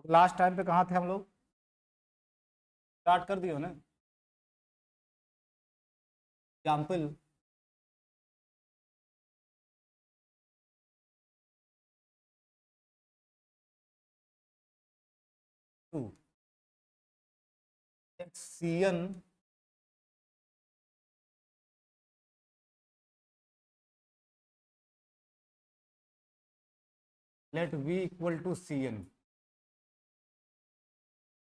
Last time पे कहाँ थे हम लोग? स्टार्ट कर दियो ना example. Two Cn let V equal to Cn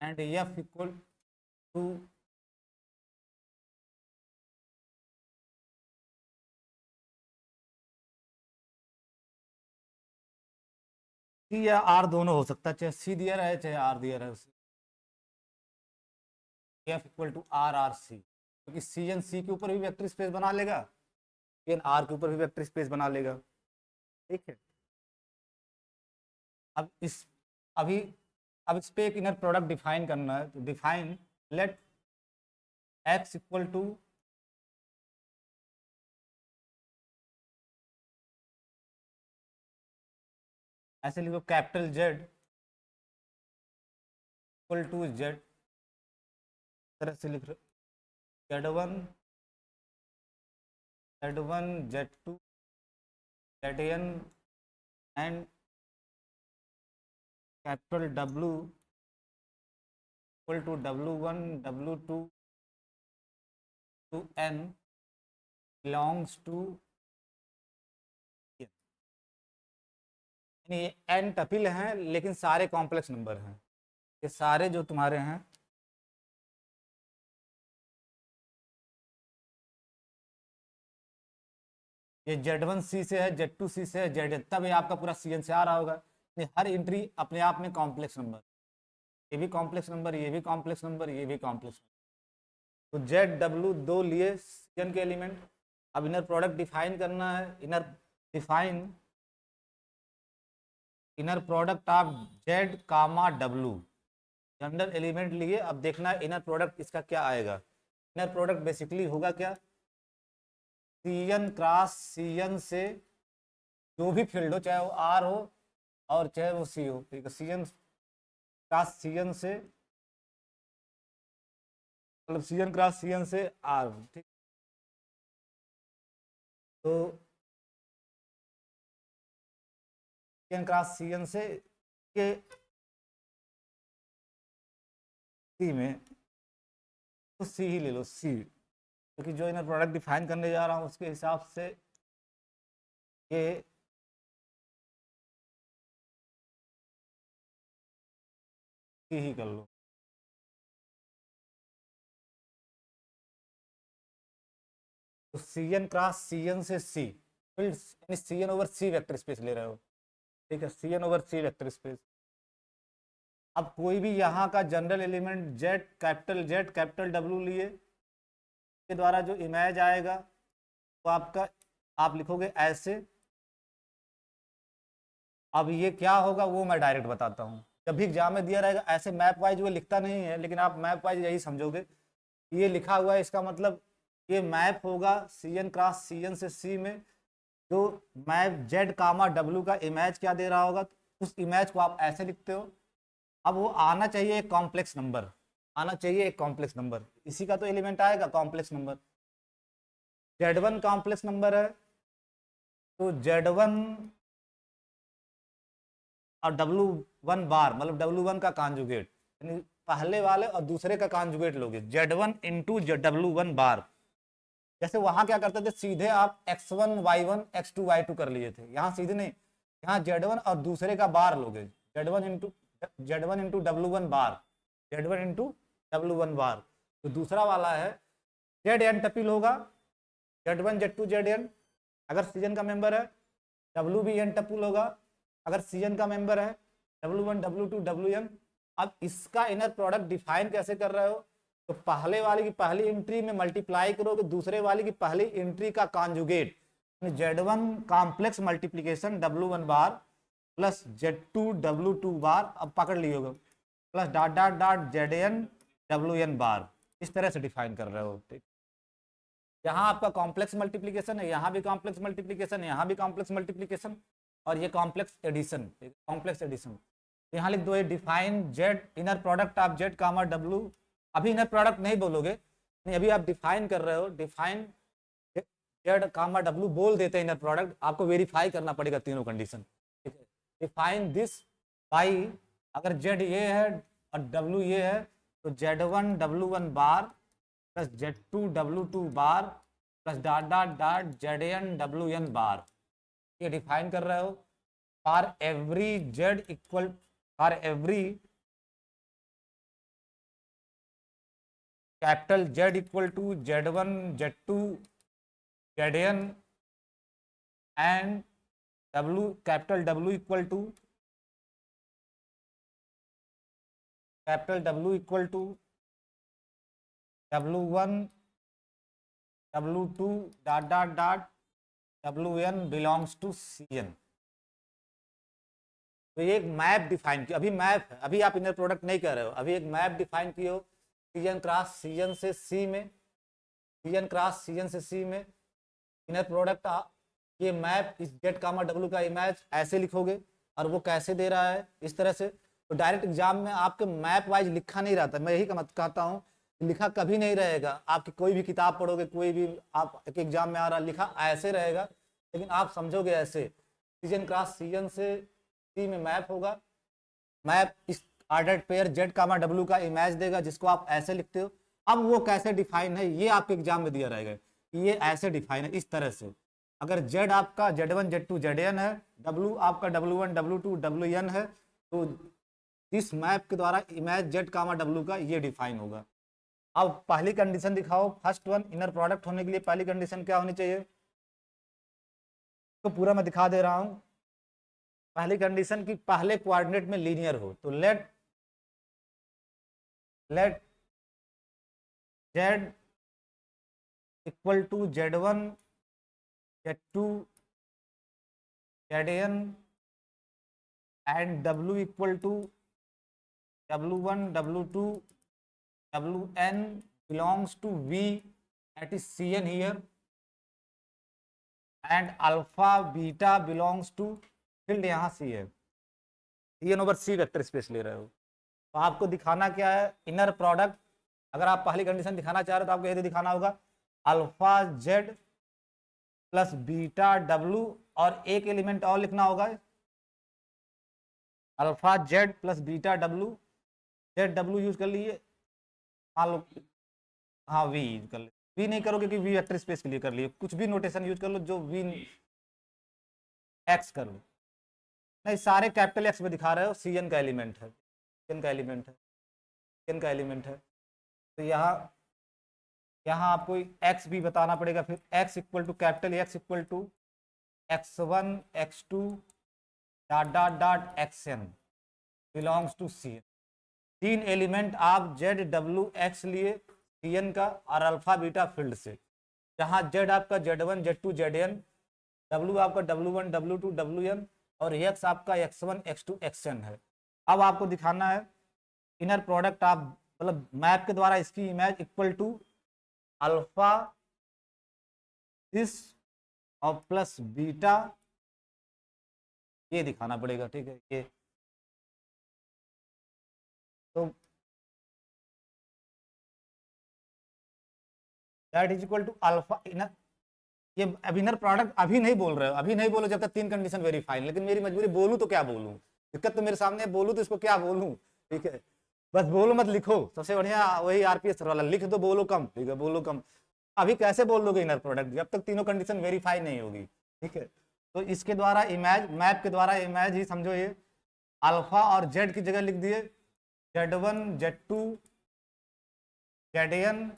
and F equal to C या R दोनों हो सकता है, चाहे C दिया रहे चाहे R दिया रहे उसे। F equal to R R C, क्योंकि सी एन सी के ऊपर भी वेक्टर स्पेस बना लेगा, एन आर के ऊपर भी वेक्टर स्पेस बना लेगा। ठीक है। अब इस अभी अब इस पे एक इनर प्रोडक्ट डिफाइन करना है, तो define let x equal to ऐसे लिखो capital Z equal to Z, तरह से लिख रहे Z one Z two Z N and capital W equal to W one W two n belongs to n tuple हैं लेकिन सारे कॉम्प्लेक्स नंबर हैं, ये सारे जो तुम्हारे हैं ये Z1 C से है, Z2 C से है, Z, तब ये आपका पूरा CN से आ रहा होगा। ये हर एंट्री अपने आप में कॉम्प्लेक्स नंबर, ये भी कॉम्प्लेक्स नंबर, ये भी कॉम्प्लेक्स नंबर, ये भी कॉम्प्लेक्स नंबर। तो ZW दो लिए CN के एलिमेंट। अब इनर प्रोडक्ट डिफाइन करना है, inner product of Z comma W, general element लिए। अब देखना है इनर प्रोडक्ट इसका क्या आएगा। इनर प्रोडक्ट बेसिकली होगा क्या, CN क्रॉस CN से जो भी फील्ड हो, चाहे वो R हो और चाहे वो C हो, ठीक है। CN क्रॉस CN से मतलब CN क्रॉस CN से R, ठीक। तो CN क्रॉस CN से के C में, तो C ही ले लो, C, क्योंकि जो इनर प्रोडक्ट डिफाइन करने जा रहा हूँ उसके हिसाब से ये C ही कर लो। तो CN क्रॉस CN से C, फिर CN over C vector space ले रहे हो, ठीक है। CN over C vector space. अब कोई भी यहाँ का general element Z capital W लिए के द्वारा जो इमेज आएगा तो आपका आप लिखोगे ऐसे। अब ये क्या होगा वो मैं डायरेक्ट बताता हूँ, जब भी एग्जाम में दिया रहेगा ऐसे मैप वाइज वो लिखता नहीं है, लेकिन आप मैप वाइज यही समझोगे, ये लिखा हुआ है इसका मतलब ये मैप होगा CN क्रॉस CN से C में, जो मैप Z कामा W का इमेज क्या दे रहा होगा, उस इमेज को आप ऐसे लिखते हो। अब वो आना चाहिए एक कॉम्प्लेक्स नंबर, आना चाहिए एक कॉम्प्लेक्स नंबर, इसी का तो एलिमेंट आएगा complex number. Z1 complex number है, तो Z1 और W1 बार मतलब W1 का कॉन्जुगेट, यानी पहले वाले और दूसरे का कॉन्जुगेट लोगे, Z1 इंटू W1 बार। जैसे वहां क्या करते थे, सीधे आप x1 y1 x2 y2 कर लिए थे, यहाँ सीधे नहीं, यहाँ Z1 और दूसरे का बार लोगे, Z1 इंटू W1 बार, Z1 इंटू W1 बार। तो दूसरा वाला है Zn टपिल होगा, Z1 Z2 Zn अगर सीजन का मेंबर है, W भी n टपिल होगा अगर सीजन का मेंबर है, W1 W2 Wn। अब इसका इनर प्रोडक्ट डिफाइन कैसे कर रहे हो, तो पहले वाले की पहली एंट्री में मल्टीप्लाई करोगे दूसरे वाले की पहली एंट्री का conjugate, Z1 complex multiplication W1 bar plus Z2 W2 bar, अब पकड़ लियोगे, plus dot dot dot Zn Wn bar, इस तरह से डिफाइन कर रहे हो, ठीक। यहाँ आपका कॉम्प्लेक्स मल्टीप्लीकेशन है, यहाँ भी कॉम्प्लेक्स मल्टीप्लीकेशन है, यहाँ भी कॉम्प्लेक्स मल्टीप्लीकेशन, और ये कॉम्प्लेक्स एडिशन, कॉम्प्लेक्स एडिशन। यहाँ लिख दो ये define Z inner product of Z comma W. अभी इनर प्रोडक्ट नहीं बोलोगे, नहीं अभी आप डिफाइन कर रहे हो, डिफाइन जेड कामा डब्लू बोल देते हैं इनर प्रोडक्ट, आपको वेरीफाई करना पड़ेगा तीनों कंडीशन, ठीक है। डिफाइन दिस बाई, अगर जेड ये है और डब्लू ये है तो Z one W one bar plus Z two W two bar plus dot dot dot Z N W N bar, ये डिफाइन कर रहे हो। For every Z equal, for every capital Z equal to Z one Z two Z N and W capital W equal to capital W equal to W one W to dot dot dot W N belongs to C N. तो ये एक map define किया, अभी map है, अभी आप inner product नहीं कर रहे हो, अभी एक मैप डिफाइन किए हो C N cross C N से सी में, C N cross C N से सी में इनर प्रोडक्ट। ये मैप इस जेड कामा डब्लू का इमेज ऐसे लिखोगे और वो कैसे दे रहा है इस तरह से। तो डायरेक्ट एग्जाम में आपके मैप वाइज लिखा नहीं रहता, मैं यही कहता हूँ लिखा कभी नहीं रहेगा। आपकी कोई भी किताब पढ़ोगे, कोई भी आप एक एग्जाम में आ रहा लिखा ऐसे रहेगा, लेकिन आप समझोगे ऐसे सीजन क्रॉस सीजन से सी में मैप होगा, मैप इस ordered pair Z comma W का इमेज देगा जिसको आप ऐसे लिखते हो। अब वो कैसे डिफाइन है ये आपके एग्जाम में दिया रहेगा कि ये ऐसे डिफाइन है इस तरह से। अगर जेड आपका Z one Z two Z N है, डब्लू आपका W one W two W N है, तो इस मैप के द्वारा इमेज जेड कामा डब्लू का ये डिफाइन होगा। अब पहली कंडीशन दिखाओ, फर्स्ट वन इनर प्रोडक्ट होने के लिए पहली कंडीशन क्या होनी चाहिए, तो पूरा मैं दिखा दे रहा हूं। पहली कंडीशन की पहले कोऑर्डिनेट में लीनियर हो, तो let Z equal to Z one Z two Z N and W equal to W one W two W N belongs to V that is Cn here and alpha beta belongs to field यहाँ C है, Cn over C vector space ले रहे हो। तो आपको दिखाना क्या है, इनर प्रोडक्ट। अगर आप पहली कंडीशन दिखाना चाह रहे हो तो आपको यदि दिखाना होगा alpha Z plus beta W और एक एलिमेंट और लिखना होगा alpha Z plus beta W, Z W use कर लीजिए, मान लो हाँ वी यूज कर लीजिए, वी नहीं करोगे कि वी वेक्टर स्पेस के लिए कर लिए, कुछ भी नोटेशन यूज कर लो जो वी एक्स कर लो, नहीं सारे कैपिटल एक्स में दिखा रहे हो, सी एन का एलिमेंट है, सी एन का एलिमेंट है, सी एन का एलिमेंट है। तो यहाँ यहाँ आपको एक्स भी बताना पड़ेगा, फिर X equal to capital X equal to X one X two dot dot dot X N belongs to C N. तीन एलिमेंट आप जेड डब्ल्यू एक्स लिए सी एन का और अल्फा बीटा फील्ड से, जहाँ जेड आपका Z one Z two Z N, W आपका W one W two W N और एक्स आपका X one X two X N है। अब आपको दिखाना है इनर प्रोडक्ट, आप मतलब मैप के द्वारा इसकी इमेज इक्वल टू अल्फा इस और प्लस बीटा, ये दिखाना पड़ेगा, ठीक है। ये तो that is equal to alpha inner, ये अब इनर प्रोडक्ट अभी नहीं बोल रहे हो, अभी नहीं बोलो जब तक तीन कंडीशन वेरीफाई, लेकिन मेरी मजबूरी बोलूं तो क्या बोलूं, दिक्कत तो मेरे सामने है, बोलूं तो इसको क्या बोलूं, ठीक है। बस बोलो मत लिखो, सबसे बढ़िया वही आरपीएस वाला, लिख दो बोलो कम, ठीक है बोलो कम। अभी कैसे बोल लोगे इनर प्रोडक्ट जब तक तीनों कंडीशन वेरीफाई नहीं होगी, ठीक है। तो इसके द्वारा इमेज, मैप के द्वारा इमेज ही समझो, ये अल्फा और जेड की जगह लिख दिए Z one Z two Z N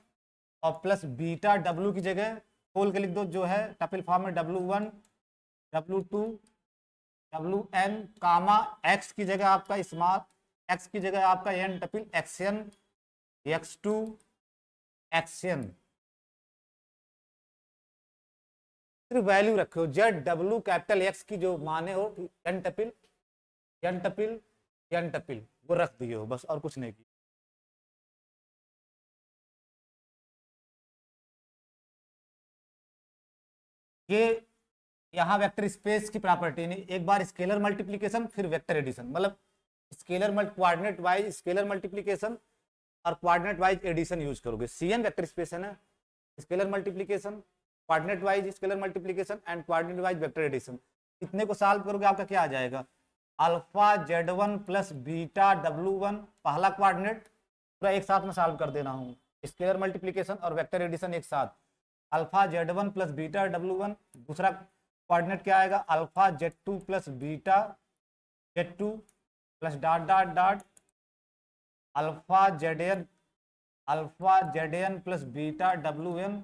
और प्लस बीटा डब्ल्यू की जगह खोल के लिख दो जो है टपल फॉर्म में W one W two W N comma X की जगह आपका स्मॉल एक्स की जगह आपका N tuple X N X two X N, सिर्फ वैल्यू रखो जेड डब्ल्यू कैपिटल एक्स की जो माने हो N tuple N tuple N tuple वो रख दिए हो बस, और कुछ नहीं किया। ये यहाँ वेक्टर स्पेस की प्रॉपर्टी नहीं, एक बार स्केलर मल्टीप्लिकेशन फिर वेक्टर एडिशन, मतलब scalar coordinate wise scalar multiplication और कोऑर्डिनेट वाइज एडिशन यूज करोगे। Cn वेक्टर स्पेस है ना, scalar multiplication, coordinate wise scalar multiplication and coordinate wise vector addition. इतने को सॉल्व करोगे आपका क्या आ जाएगा, alpha Z1 plus beta W1 पहला कोऑर्डिनेट पूरा एक साथ में सॉल्व कर देना हूँ, स्केलर मल्टीप्लीकेशन और वेक्टर एडिशन एक साथ, alpha Z1 plus beta W1, दूसरा कोऑर्डिनेट क्या आएगा, alpha Z2 plus beta Z2 plus dot dot dot alpha ZN plus beta WN।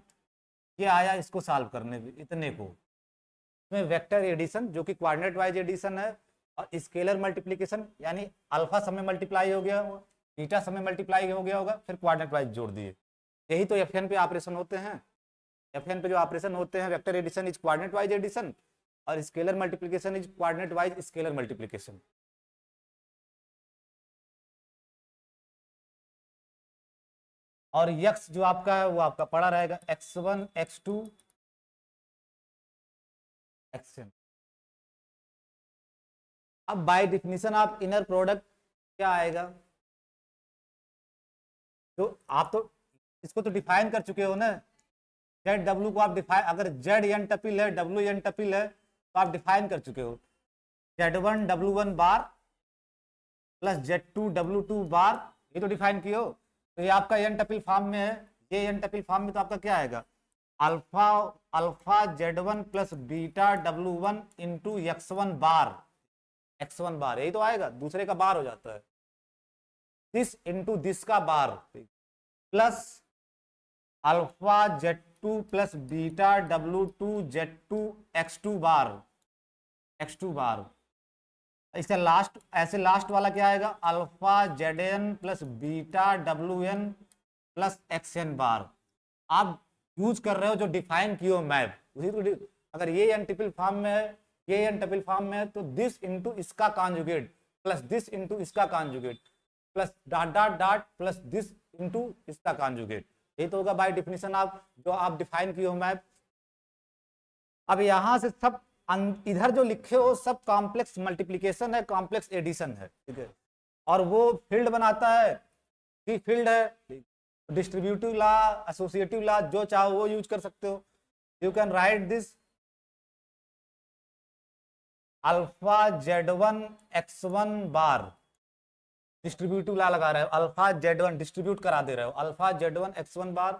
ये आया इसको सॉल्व करने पे इतने को, इसमें वेक्टर एडिशन जो कि कोऑर्डिनेट वाइज एडिशन है और स्केलर मल्टीप्लिकेशन यानी अल्फा समय मल्टीप्लाई हो गया होगा, बीटा समय मल्टीप्लाई हो गया होगा, फिर कोऑर्डिनेट वाइज जोड़ दिए। यही तो एफएन पे ऑपरेशन होते हैं। एफएन पे जो ऑपरेशन होते हैं, vector addition is coordinate wise addition और scalar multiplication is coordinate wise scalar multiplication. और यक्स जो आपका है वो आपका पड़ा रहेगा x1 x2 xn। अब बाय डिफिनीशन आप इनर प्रोडक्ट क्या आएगा, तो आप तो इसको तो डिफाइन कर चुके हो ना, जेड डब्ल्यू को आप डिफाइन, अगर जेड एन टपिल है डब्ल्यू एन टपिल है तो आप डिफाइन कर चुके हो, Z1 W1 bar plus Z2 W2 बार, ये तो डिफाइन किए हो। तो ये आपका एन टपिल फॉर्म में है, ये एन टपिल फॉर्म में तो आपका क्या आएगा, alpha Z1 plus beta W1 into x1 बार, यही तो आएगा, दूसरे का बार हो जाता है, दिस इंटू दिस का bar plus alpha Z2 plus beta W2 Z2 x2 bar. इसका लास्ट, ऐसे लास्ट वाला क्या आएगा, alpha ZN plus beta WN plus XN bar. आप यूज कर रहे हो जो डिफाइन किए हो मैप, उसी तो, अगर ये एन ट्रिपल फॉर्म में है, ये एन ट्रिपल फॉर्म में है, तो दिस इंटू इसका कॉन्जुगेट प्लस दिस इंटू इसका conjugate plus dot dot dot plus this into इसका कॉन्जुगेट, ये तो होगा बाय डिफिनीशन आप जो आप डिफाइन किए हो मैप। अब यहां से सब इधर जो लिखे हो सब कॉम्प्लेक्स मल्टीप्लीकेशन है, कॉम्प्लेक्स एडिशन है, ठीक है, और वो फील्ड बनाता है कि फील्ड है, डिस्ट्रीब्यूटिव लॉ, एसोसिएटिव लॉ, जो चाहो वो यूज कर सकते हो। You can right this alpha Z1 x1 bar, distributive law लगा रहे हो, अल्फा Z1 डिस्ट्रीब्यूट करा दे रहे हो, अल्फा Z1 x1 बार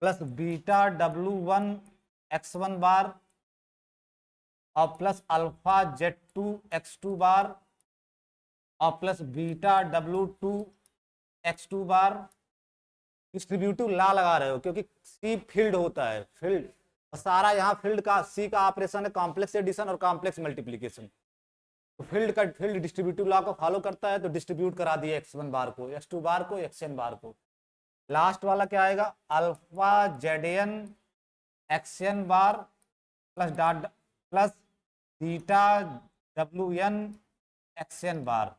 प्लस बीटा W1 x1 बार और प्लस अल्फा Z2 x2 बार और प्लस बीटा W2 x2 बार। डिस्ट्रीब्यूटिव लॉ लगा रहे हो क्योंकि सी फील्ड होता है, फील्ड सारा यहाँ फील्ड का, सी का ऑपरेशन है कॉम्प्लेक्स एडिशन और कॉम्प्लेक्स मल्टीप्लीकेशन, तो फील्ड डिस्ट्रीब्यूटिव लॉ को फॉलो करता है, तो डिस्ट्रीब्यूट करा दिए x1 बार को, x2 बार को, xn बार को। लास्ट वाला क्या आएगा, alpha ZN xn bar plus dot plus beta WN xn bar,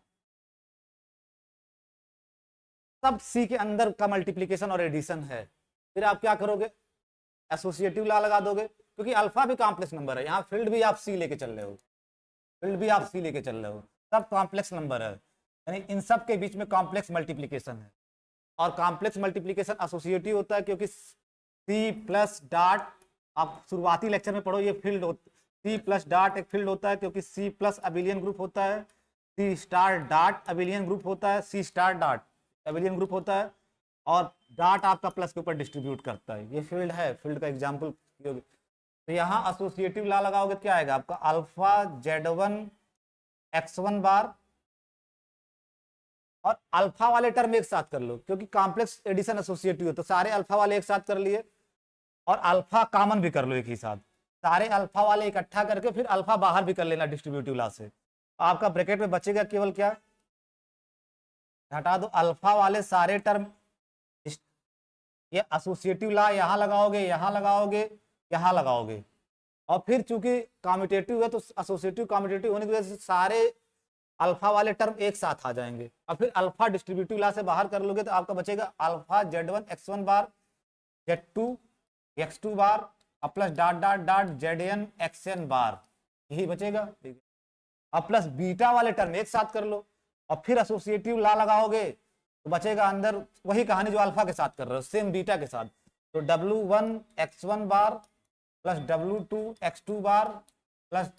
सब सी के अंदर का मल्टीप्लीकेशन और एडिशन है। फिर आप क्या करोगे, एसोसिएटिव लॉ लगा दोगे, क्योंकि अल्फा भी कॉम्प्लेक्स नंबर है, यहाँ फील्ड भी आप सी लेके चल रहे हो, सब कॉम्प्लेक्स नंबर है, यानी इन सब के बीच में कॉम्प्लेक्स मल्टीप्लीकेशन है। और कॉम्प्लेक्स मल्टीप्लीकेशन एसोसिएटिव होता है क्योंकि सी प्लस डॉट, आप शुरुआती लेक्चर में पढ़ो, ये फील्ड सी प्लस डॉट एक फील्ड होता है क्योंकि सी प्लस अबिलियन ग्रुप होता है, सी स्टार डॉट अबिलियन ग्रुप होता है, सी स्टार डॉट अबिलियन ग्रुप होता है, और डॉट आपका प्लस के ऊपर डिस्ट्रीब्यूट करता है, ये फील्ड है, फील्ड का एग्जाम्पल। तो यहाँ एसोसिएटिव लॉ लगाओगे क्या आएगा आपका, अल्फा Z1 x1 बार, और अल्फा वाले टर्म एक साथ कर लो क्योंकि कॉम्प्लेक्स एडिशन एसोसिएटिव है, तो सारे अल्फा वाले एक साथ कर लिए, और अल्फा कॉमन भी कर लो एक ही साथ, सारे अल्फा वाले इकट्ठा करके फिर अल्फा बाहर भी कर लेना डिस्ट्रीब्यूटिव लॉ से, आपका ब्रैकेट में बचेगा केवल क्या, हटा दो अल्फा वाले सारे टर्म, ये एसोसिएटिव लॉ यहाँ लगाओगे, यहाँ लगाओगे, यहाँ लगाओगे, और फिर चूंकि कॉम्यूटेटिव है तो एसोसिएटिव कॉम्यूटेटिव होने की वजह से सारे अल्फा वाले टर्म एक साथ आ जाएंगे, और फिर अल्फा डिस्ट्रीब्यूटिव लॉ से बाहर कर लोगे तो आपका बचेगा अल्फा Z1 x1 बार, Z2 x2 बार और plus dot dot dot ZN xn बार, यही बचेगा। और प्लस बीटा वाले टर्म एक साथ कर लो, और फिर एसोसिएटिव लॉ लगाओगे तो बचेगा अंदर वही कहानी जो अल्फा के साथ कर रहे हो, सेम बीटा के साथ। तो W1 x1 बार प्लस W2 x2 बार प्लस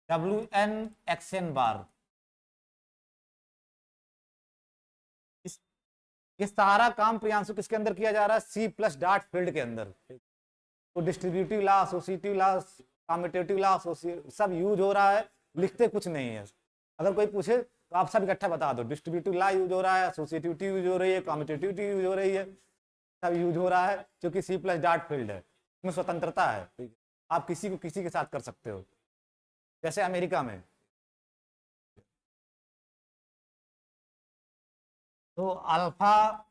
WN xn बार, ये सारा काम प्रियांशु किसके अंदर किया जा रहा है? सी प्लस डॉट फील्ड के अंदर। तो distributive law, associative law, commutative law सब यूज हो रहा है, लिखते कुछ नहीं है। अगर कोई पूछे तो आप सब इकट्ठा बता दो, डिस्ट्रीब्यूटिव लॉ यूज हो रहा है, एसोसिएटिविटी यूज हो रही है, कम्यूटेटिविटी यूज हो रही है, सब यूज हो रहा है क्योंकि सी प्लस डॉट फील्ड है, इसमें स्वतंत्रता है, आप किसी को किसी के साथ कर सकते हो, जैसे अमेरिका में। तो alpha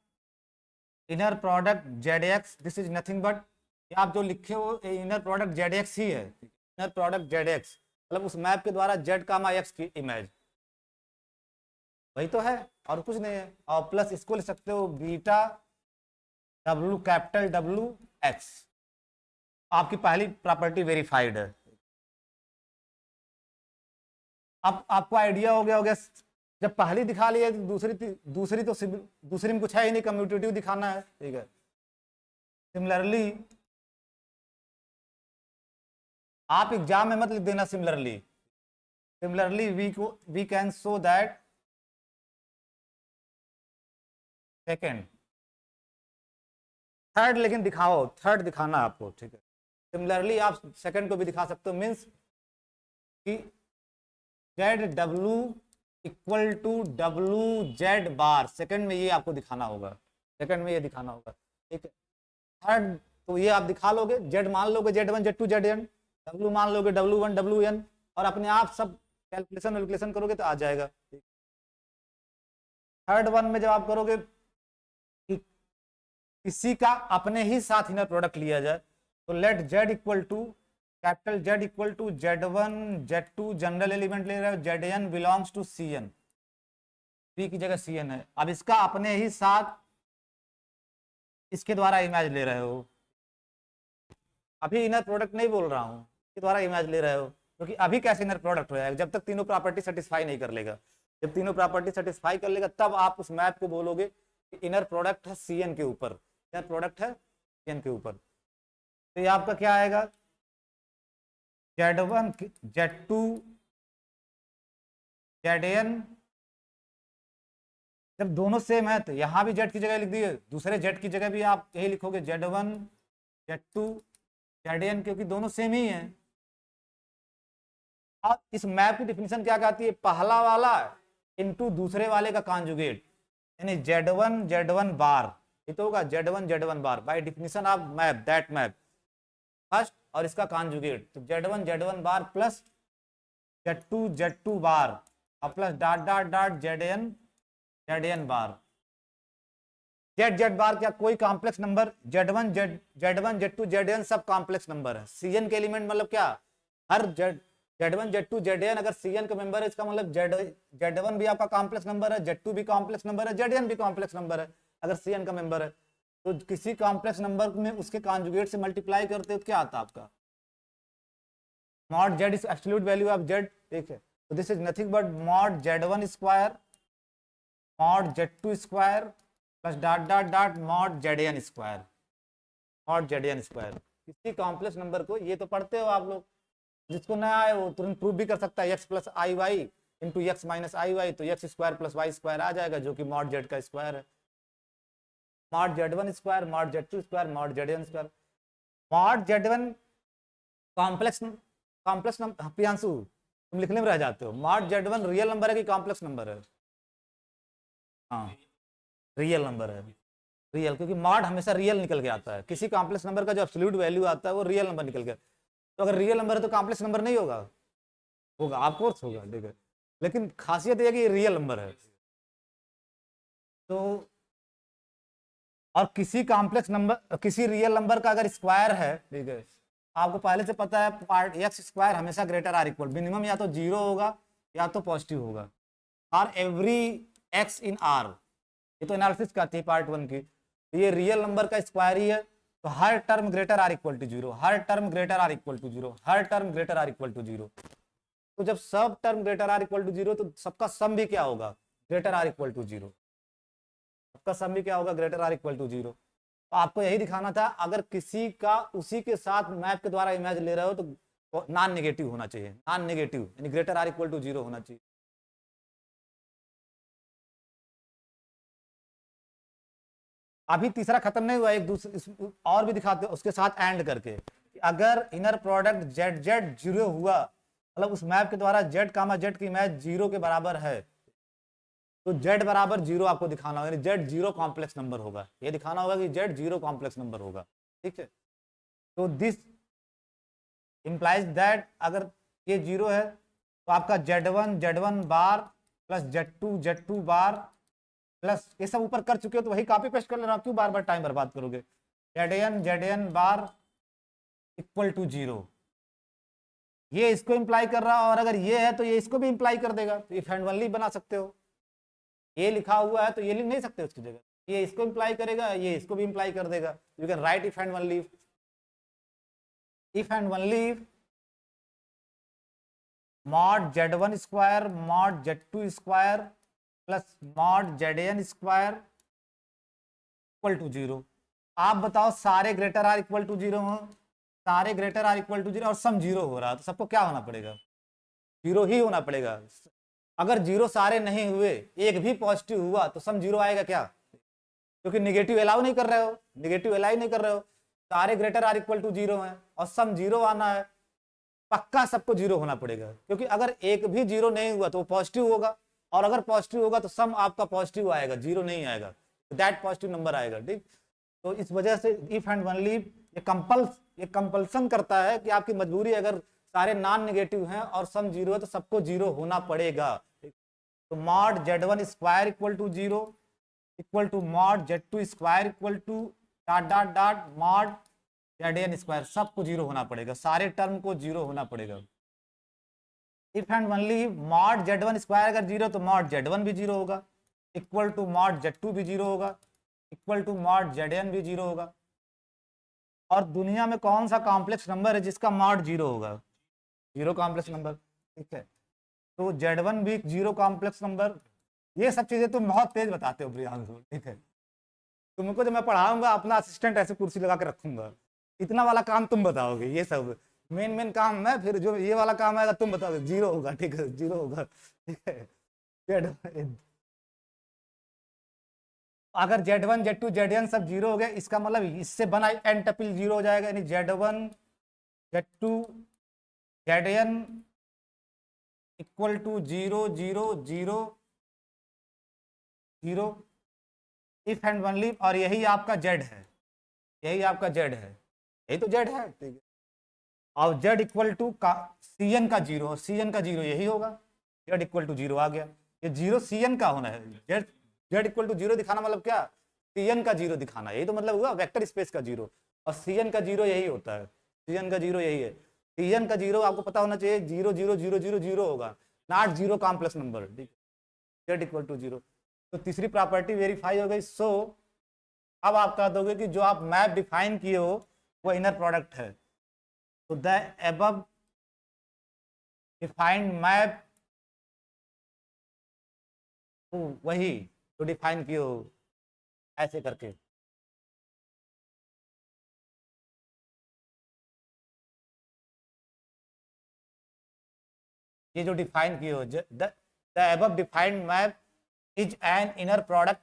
inner product Z x, this is nothing but, आप जो लिखे हो इनर प्रोडक्ट जेड एक्स ही है, इनर प्रोडक्ट जेड एक्स मतलब उस मैप के द्वारा जेड कामा एक्स की इमेज, वही तो है और कुछ नहीं है। और प्लस इसको लिख सकते हो beta W capital W x, आपकी पहली प्रॉपर्टी वेरीफाइड है। अब आपको आइडिया हो गया होगा, जब पहली दिखा लिया तो दूसरी में कुछ है ही नहीं, कम्यूटेटिव दिखाना है, ठीक है। सिमिलरली आप एग्जाम में मत लिख देना similarly we can show that second, third लेकिन दिखाओ, थर्ड दिखाना आपको, ठीक है। सिमिलरली आप सेकंड को भी दिखा सकते हो, मीन्स कि Z W equal to W Z bar, second में ये आपको दिखाना होगा, सेकंड में ये दिखाना होगा, ठीक है। थर्ड तो ये आप दिखा लोगे, जेड मान लोगे Z1 Z2 ZN, डब्ल्यू मान लोगे W1 WN, और अपने आप सब कैलकुलेशन करोगे तो आ जाएगा। थर्ड वन में जब आप करोगे कि किसी का अपने ही साथ इनर प्रोडक्ट लिया जाए, तो let Z equal to capital Z equal to Z1 Z2, general element ले रहे हो, ZN belongs to CN, P की जगह CN है। अब इसका अपने ही साथ इसके द्वारा इमेज ले रहे हो, अभी इनर प्रोडक्ट नहीं बोल रहा हूँ, इसके द्वारा इमेज ले रहे हो, क्योंकि अभी कैसे इनर प्रोडक्ट हो जाएगा जब तक तीनों प्रॉपर्टी सेटिस्फाई नहीं कर लेगा। जब तीनों प्रॉपर्टी सेटिस्फाई कर लेगा तब आप उस मैप को बोलोगे कि इनर प्रोडक्ट है CN के ऊपर, इनर प्रोडक्ट है CN के ऊपर। तो ये आपका क्या आएगा, Z1 Z2 ZN, जब दोनों सेम है तो यहां भी Z की जगह लिख दिए, दूसरे Z की जगह भी आप यही लिखोगे Z1 Z2 ZN, क्योंकि दोनों सेम ही है। और इस मैप की डिफिनीशन क्या कहती है, पहला वाला इनटू दूसरे वाले का कॉन्जुगेट, यानी Z1 बार, ये तो होगा Z1 bar, by definition of map, that map first और इसका कॉन्जुगेट, तो Z1 बार प्लस Z2 बार और plus dot dot dot ZN बार। Z बार क्या कोई complex number, Z1 Z2 ZN सब कॉम्प्लेक्स नंबर है। CN के एलिमेंट मतलब क्या, हर Z1 Z2 ZN अगर CN का मेंबर है, इसका मतलब Z1 भी आपका कॉम्प्लेक्स नंबर है, Z2 भी कॉम्प्लेक्स नंबर है, ZN भी कॉम्प्लेक्स नंबर है अगर CN का मेंबर है। तो किसी कॉम्प्लेक्स नंबर में उसके कॉन्जुगेट से मल्टीप्लाई करते हो तो क्या आता है आपका, mod Z is absolute value of Z, ठीक है। तो this is nothing but mod Z1 square mod Z2 square plus dot dot dot mod ZN square, mod ZN square. किसी कॉम्प्लेक्स नंबर को, ये तो पढ़ते हो आप लोग, जिसको ना आए वो तुरंत प्रूव भी कर सकता है, x plus I Y into X minus I Y, तो x square plus Y square आ जाएगा, जो कि मॉड Z का स्क्वायर है। Mod Z1 square mod Z2 square mod ZN square, mod Z1 complex number, Priyanshu तुम लिखने में रह जाते हो, मॉड Z1 रियल नंबर है कि कॉम्प्लेक्स नंबर है? हाँ रियल नंबर है, रियल, क्योंकि मॉड हमेशा रियल निकल के आता है, किसी कॉम्प्लेक्स नंबर का जो एब्सोल्यूट वैल्यू आता है वो रियल नंबर निकल के, तो अगर रियल नंबर है तो कॉम्प्लेक्स नंबर नहीं होगा, होगा ऑफ कोर्स होगा, ठीक है, लेकिन खासियत यह कि ये रियल नंबर है। तो और किसी कॉम्प्लेक्स नंबर, किसी रियल नंबर का अगर स्क्वायर है, ठीक है, आपको पहले से पता है पार्ट एक्स स्क्वायर हमेशा ग्रेटर आर इक्वल, मिनिमम या तो जीरो होगा या तो पॉजिटिव होगा, और एवरी एक्स इन आर, ये तो एनालिसिस करती है पार्ट 1 की, ये रियल नंबर का स्क्वायर ही है, तो हर term greater or equal to zero, हर term greater or equal to zero, हर term greater or equal to zero. तो जब सब term greater or equal to zero तो सबका सम भी क्या होगा, greater or equal to zero. आपका सम भी क्या होगा, greater or equal to zero. तो आपको यही दिखाना था, अगर किसी का उसी के साथ मैप के द्वारा इमेज ले रहे हो तो नॉन नेगेटिव होना चाहिए, नॉन नेगेटिव यानी greater or equal to zero होना चाहिए। अभी तीसरा खत्म नहीं हुआ, एक दूसरे और भी दिखाते हैं उसके साथ एंड करके। अगर inner product Z Z zero हुआ, मतलब उस मैप के द्वारा जेड कामा जेड की इमेज जीरो के बराबर है, तो जेड बराबर जीरो आपको दिखाना होगा, जेड जीरो कॉम्प्लेक्स नंबर होगा, ये दिखाना होगा कि जेड जीरो कॉम्प्लेक्स नंबर होगा। ठीक है, तो दिस इंप्लाइज दैट अगर ये जीरो है तो आपका Z one bar plus Z two bar plus, ये सब ऊपर कर चुके हो तो वही कॉपी पेस्ट कर लेना, क्यों बार बार टाइम बर्बाद करोगे। Z N bar equal to zero, ये इसको इंप्लाई कर रहा है, और अगर ये है तो ये इसको भी इंप्लाई कर देगा, तो इफ एंड ओनली बना सकते हो। ये लिखा हुआ है तो ये लिख नहीं सकते उसकी जगह, ये इसको इंप्लाई करेगा, ये इसको भी इंप्लाई कर देगा। You can write if and only, if and only mod Z one square mod Z two square plus mod Z N square equal to zero. आप बताओ सारे greater or equal to zero हो, सारे greater or equal to zero और sum zero हो रहा है, तो सबको क्या होना पड़ेगा, जीरो ही होना पड़ेगा। अगर जीरो सारे नहीं हुए, एक भी पॉजिटिव हुआ तो सम जीरो आएगा क्या, क्योंकि निगेटिव अलाउ नहीं कर रहे हो, निगेटिव अलाउ नहीं कर रहे हो, सारे greater or equal to zero है और सम जीरो आना है, पक्का सबको जीरो होना पड़ेगा, क्योंकि अगर एक भी जीरो नहीं हुआ तो वो पॉजिटिव होगा, और अगर पॉजिटिव होगा तो सम आपका पॉजिटिव आएगा, जीरो नहीं आएगा, दैट पॉजिटिव नंबर आएगा। ठीक, तो इस वजह से इफ एंड ओनली ये कंपल्सन करता है कि आपकी मजबूरी, अगर सारे नॉन नेगेटिव हैं और सम जीरो है तो सबको जीरो होना पड़ेगा। तो mod Z one square equal to zero equal to mod Z two square equal to dot dot dot mod Z N square, सबको जीरो होना पड़ेगा, सारे टर्म को जीरो होना पड़ेगा। If and only mod Z one square अगर zero तो mod Z one भी जीरो होगा, equal to mod Z two भी जीरो होगा, equal to mod Z N भी जीरो होगा। और दुनिया में कौन सा कॉम्प्लेक्स नंबर है जिसका मॉड जीरो होगा, जीरो कॉम्प्लेक्स नंबर। ठीक है, तो जेड वन भी जीरो कॉम्प्लेक्स नंबर। ये सब चीजें तुम बहुत तेज बताते हो प्रियांशु। ठीक है, तुमको जब मैं पढ़ाऊंगा अपना असिस्टेंट ऐसे कुर्सी लगा के रखूंगा, इतना वाला काम तुम बताओगे, ये सब मेन मेन काम मैं, फिर जो ये वाला काम आएगा तुम बताओगे, जीरो होगा। ठीक है, जीरो होगा। ठीक है, अगर Z one Z two Z N सब जीरो हो गया, इसका मतलब इससे बना एन टपिल जीरो हो जाएगा, यानी Z one Z two Z N equal to zero zero zero zero if and only, और यही आपका जेड है, यही आपका जेड है, यही तो जेड है। ठीक है, और जेड इक्वल टू का सी एन का जीरो, सी एन का जीरो यही होगा, जेड इक्वल टू जीरो आ गया, ये जीरो सी एन का होना है, Z Z equal to zero दिखाना मतलब क्या, सी एन का जीरो दिखाना, यही तो मतलब हुआ वेक्टर स्पेस का जीरो, और सी एन का जीरो यही होता है, सी एन का जीरो यही है, सी एन का जीरो आपको पता होना चाहिए, zero zero zero zero zero होगा, नॉट जीरो कॉम्प्लेक्स नंबर। ठीक है, जेड इक्वल टू जीरो, तो तीसरी प्रॉपर्टी वेरीफाई हो गई। सो अब आप कह दोगे कि जो आप मैप डिफाइन किए हो वो इनर प्रोडक्ट है, तो द एबव डिफाइंड मैप, वही जो डिफाइन किए हो ऐसे करके, ये जो डिफाइन किए हो, the above defined map is an inner product,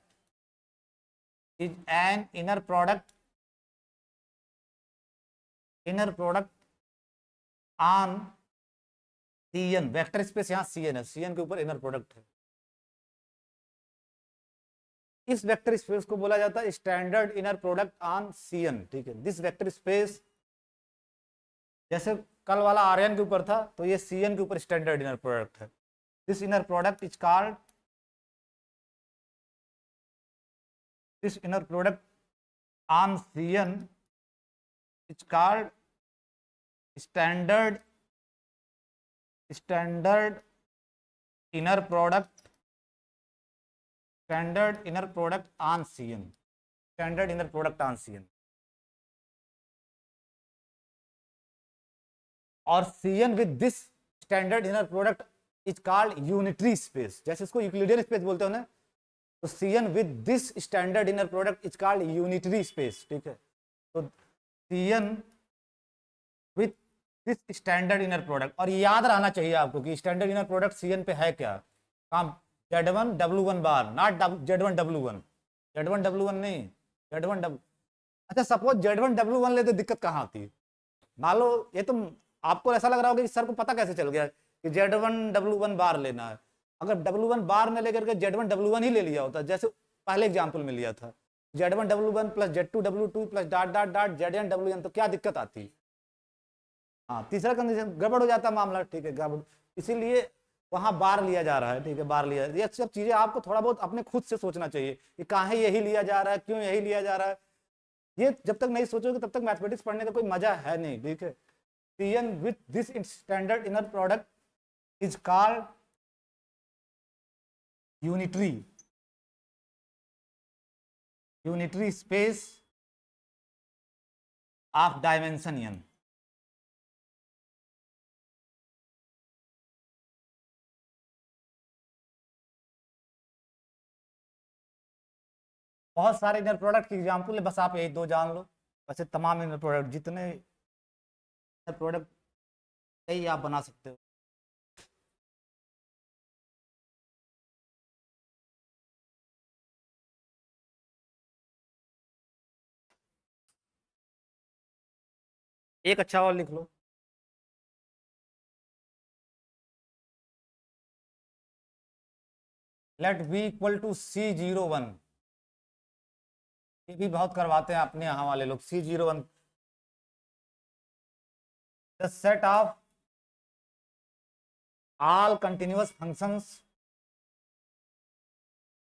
is an inner product on C N, vector space यहाँ सी एन है, सी एन के ऊपर इनर प्रोडक्ट है, इस वेक्टर स्पेस को बोला जाता है standard inner product on C N. ठीक है, दिस वेक्टर स्पेस, जैसे कल वाला आर एन के ऊपर था, तो ये सी एन के ऊपर स्टैंडर्ड इनर प्रोडक्ट है, this inner product is called, this inner product on C N is called standard standard inner product, standard inner product on C N, standard inner product on C N, और C N with this standard inner product is called unitary space. जैसे इसको Euclidean space बोलते हो ना, तो Cn with this standard inner product is called unitary space. ठीक है, तो Cn with this standard inner product, और याद रहना चाहिए आपको कि स्टैंडर्ड इनर प्रोडक्ट Cn पे है क्या, काम Z1 W1 bar, not Z1 W1, Z1 W1 नहीं, Z1 W। अच्छा सपोज Z1 W1 ले तो दिक्कत कहाँ आती है? मान लो ये तो आपको ऐसा लग रहा होगा कि सर को पता कैसे चल गया कि Z1 W1 बार लेना है। अगर W1 बार न लेकर के Z1 W1 ही ले लिया होता, जैसे पहले एग्जाम्पल में लिया था Z1 W1 plus Z2 W2 plus dot dot dot Zn W1, तो क्या दिक्कत आती? हाँ, तीसरा कंडीशन गड़बड़ हो जाता मामला। ठीक है, गड़बड़, इसीलिए वहां बार लिया जा रहा है। ठीक है, बार लिया, ये सब चीजें आपको थोड़ा बहुत अपने खुद से सोचना चाहिए कि काहे यही लिया जा रहा है, क्यों यही लिया जा रहा है। ये जब तक नहीं सोचोगे तब तक मैथमेटिक्स पढ़ने का कोई मजा है नहीं। ठीक है, Cn with this standard inner product is called unitary space of dimension n। बहुत सारे इनर प्रोडक्ट की एग्जांपल है, बस आप यही दो जान लो। वैसे तमाम इनर प्रोडक्ट, जितने इनर प्रोडक्ट कई आप बना सकते हो। एक अच्छा और लिख लो, let v equal to C01। ये भी बहुत करवाते हैं अपने यहाँ वाले लोग, C01 the set of all continuous functions।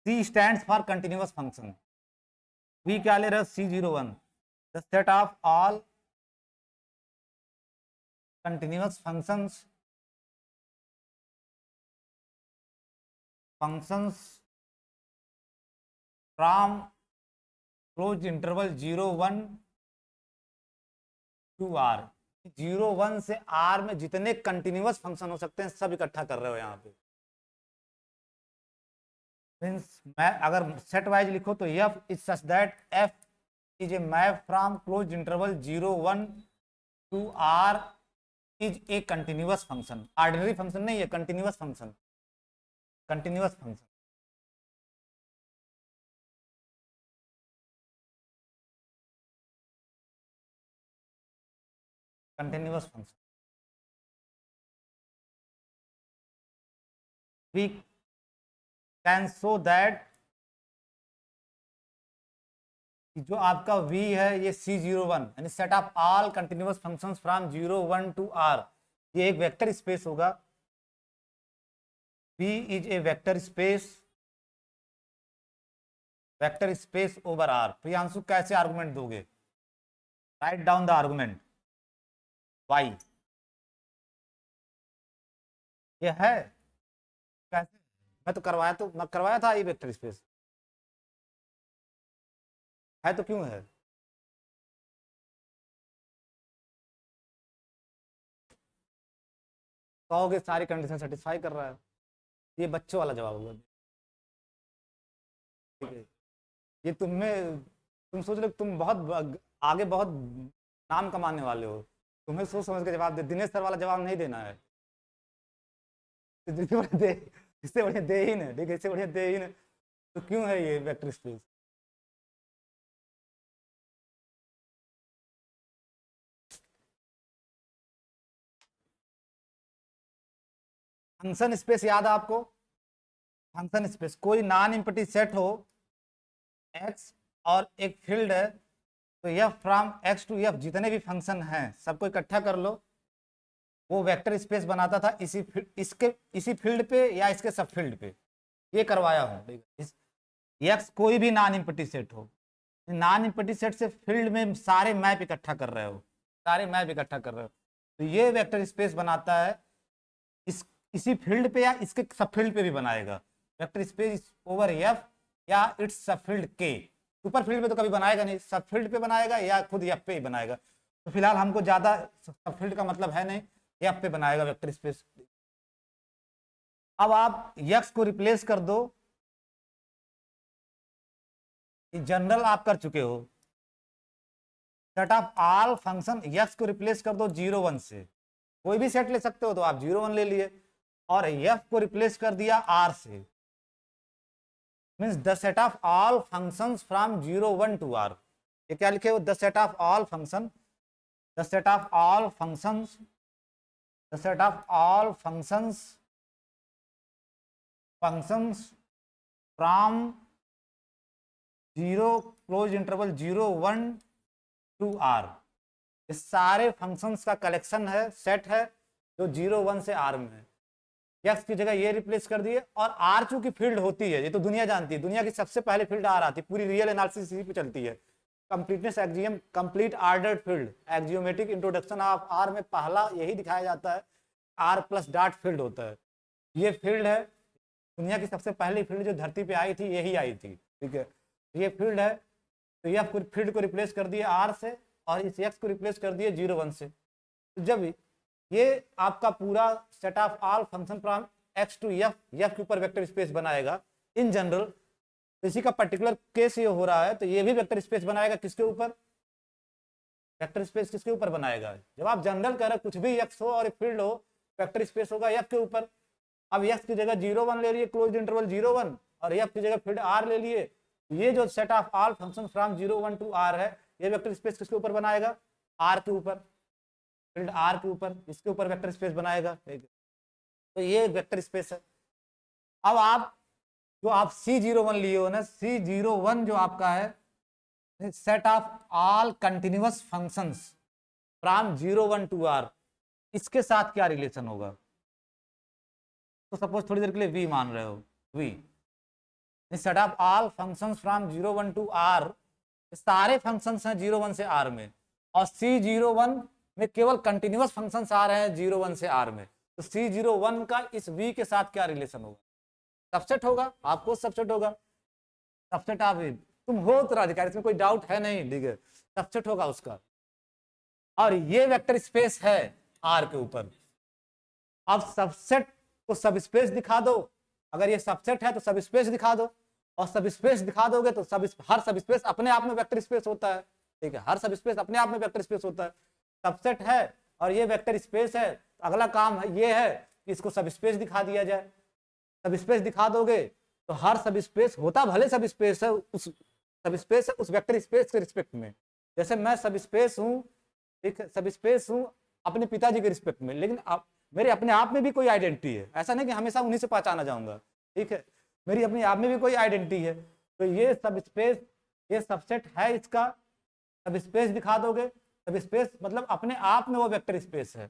C stands for continuous function। V क्या ले रहे हो? C01 the set of all continuous functions from closed interval 0 1 to R। 0 1 से R में जितने कंटिन्यूअस फंक्शन हो सकते हैं सब इकट्ठा कर रहे हो यहाँ पे। मीन्स मैं अगर सेट वाइज लिखो तो F is such that F is a map from close interval 0 1 to R is a continuous function. Ordinary function नहीं है, continuous function, continuous function. Continuous function we can show that जो आपका V है ये C01 यानी set of all continuous functions from 0 1 to R, ये एक vector space होगा। V is a vector space over R। Priyanshu कैसे आर्गुमेंट दोगे? Write down the argument. Y ये है कैसे? मैं तो करवाया, तो मैं करवाया था ये वेक्टर स्पेस है तो क्यों है? कहोगे सारी कंडीशन सेटिस्फाई कर रहा है, ये बच्चों वाला जवाब होगा। ठीक है, ये तुम सोच रहे हो तुम बहुत आगे बहुत नाम कमाने वाले हो, तुम्हें सोच समझ के जवाब दे, दिनेश सर वाला जवाब नहीं देना है। इससे बढ़िया दे ही ना। ठीक है, इससे बढ़िया दे ही ना। तो क्यों है ये वेक्टर स्पेस? फंक्शन स्पेस याद है आपको? फंक्शन स्पेस कोई नॉन एम्प्टी सेट हो एक्स और एक फील्ड है, तो यह फ्रॉम एक्स टू एफ जितने भी फंक्शन हैं सबको इकट्ठा कर लो, वो वेक्टर स्पेस बनाता था इसी फील्ड पे या इसके सब फील्ड पे। ये करवाया हूँ। एक्स कोई भी नॉन एम्प्टी सेट हो, नॉन एम्प्टी सेट से फील्ड में सारे मैप इकट्ठा कर रहे हो, सारे मैप इकट्ठा कर रहे हो, तो ये वेक्टर स्पेस बनाता है। इस इसी फील्ड पे या इसके सब फील्ड पे भी बनाएगा वेक्टर स्पेस ओवर एफ या इट्स सब फील्ड के। सुपर फील्ड पे तो कभी बनाएगा नहीं, सब फील्ड पे बनाएगा या खुद एफ पे ही बनाएगा। तो फिलहाल हमको ज्यादा सब फील्ड का मतलब है नहीं, एफ पे बनाएगा वेक्टर स्पेस। अब आप यक्स को रिप्लेस कर दो, जनरल आप कर चुके हो, set of all function x को रिप्लेस कर दो 0 1 से, कोई भी सेट ले सकते हो तो आप 0 1 ले लिए, और एफ को रिप्लेस कर दिया आर से, means the set of all functions from 0 1 to R. ये क्या लिखे हो, the set of all function, the set of all functions, the set of all functions functions from 0 close interval 0 1 to R. ये सारे functions का collection है, set है, जो 0 1 से आर में है। एक्स की जगह ये रिप्लेस कर दिए, और आर चूंकि फील्ड होती है, ये तो दुनिया जानती है, दुनिया की सबसे पहले फील्ड आर आती है, पूरी रियल एनालिसिस इसी पे चलती है। Completeness axiom, complete ordered field, axiomatic introduction of R में पहला यही दिखाया जाता है, आर प्लस डॉट फील्ड होता है। ये फील्ड है, दुनिया की सबसे पहली फील्ड जो धरती पे आई थी यही आई थी, ठीक है, ये फील्ड है। तो ये फील्ड को रिप्लेस कर दिए आर से, और इस एक्स को रिप्लेस कर दिए 0 1 से। तो जब ये आपका पूरा set of all function from X to F, F के ऊपर वेक्टर स्पेस बनाएगा इन जनरल, तो इसी का पर्टिकुलर केस ये हो रहा है, तो ये भी वेक्टर स्पेस बनाएगा किसके ऊपर, वेक्टर स्पेस किसके ऊपर बनाएगा, जब आप जनरल कह रहे कुछ भी एक्स हो और फील्ड हो, वेक्टर स्पेस होगा एफ के ऊपर। अब एक्स की जगह 0 1 ले लिए, क्लोज इंटरवल 0 1, और एफ की जगह फील्ड आर ले लिए, ये जो set of all function from 0 1 to R है, ये वेक्टर स्पेस किसके ऊपर बनाएगा, आर के ऊपर, फील्ड आर के ऊपर, इसके ऊपर वेक्टर स्पेस बनाएगा, तो ये वेक्टर स्पेस है। अब आप जो आप C01 लिए हो ना, C01 जो आपका है set of all continuous functions from 0 1 to R, इसके साथ क्या रिलेशन होगा, तो सपोज थोड़ी देर के लिए V मान रहे हो, V set of all functions from 0 1 to R, सारे फंक्शंस हैं 0 1 से आर में, और C01 में केवल कंटिन्यूअस फंक्शंस आ रहे हैं 0 1 से आर में, तो C01 का इस V के साथ क्या रिलेशन होगा, सबसेट होगा, आपको सबसेट होगा, सबसेट ऑफ V, तुम हो उत्तराधिकारी, इसमें कोई डाउट है नहीं, ठीक है, सबसेट होगा उसका, और ये वेक्टर स्पेस है आर के ऊपर। अब सबसेट को सब स्पेस दिखा दो, अगर ये सबसेट है तो सब स्पेस दिखा दो, और सब स्पेस दिखा दोगे तो हर सब स्पेस अपने आप में वेक्टर स्पेस होता है, ठीक है, हर सब स्पेस अपने आप में वेक्टर स्पेस होता है। सबसेट है और ये वेक्टर स्पेस है, तो अगला काम है ये है कि इसको सब स्पेस दिखा दिया जाए। सब स्पेस दिखा दोगे तो हर सब स्पेस होता भले सब स्पेस है, उस सब स्पेस है उस वेक्टर स्पेस के रिस्पेक्ट में, जैसे मैं सब स्पेस हूँ, ठीक है, सब स्पेस हूँ अपने पिताजी के रिस्पेक्ट में, लेकिन मेरे अपने आप में भी कोई आइडेंटिटी है, ऐसा नहीं कि हमेशा उन्हीं से पहचाना जाऊंगा, ठीक है, मेरी अपने आप में भी कोई आइडेंटिटी है। तो ये सब स्पेस, ये सबसेट है इसका, सब स्पेस दिखा दोगे, सब स्पेस मतलब अपने आप में वो वेक्टर स्पेस है।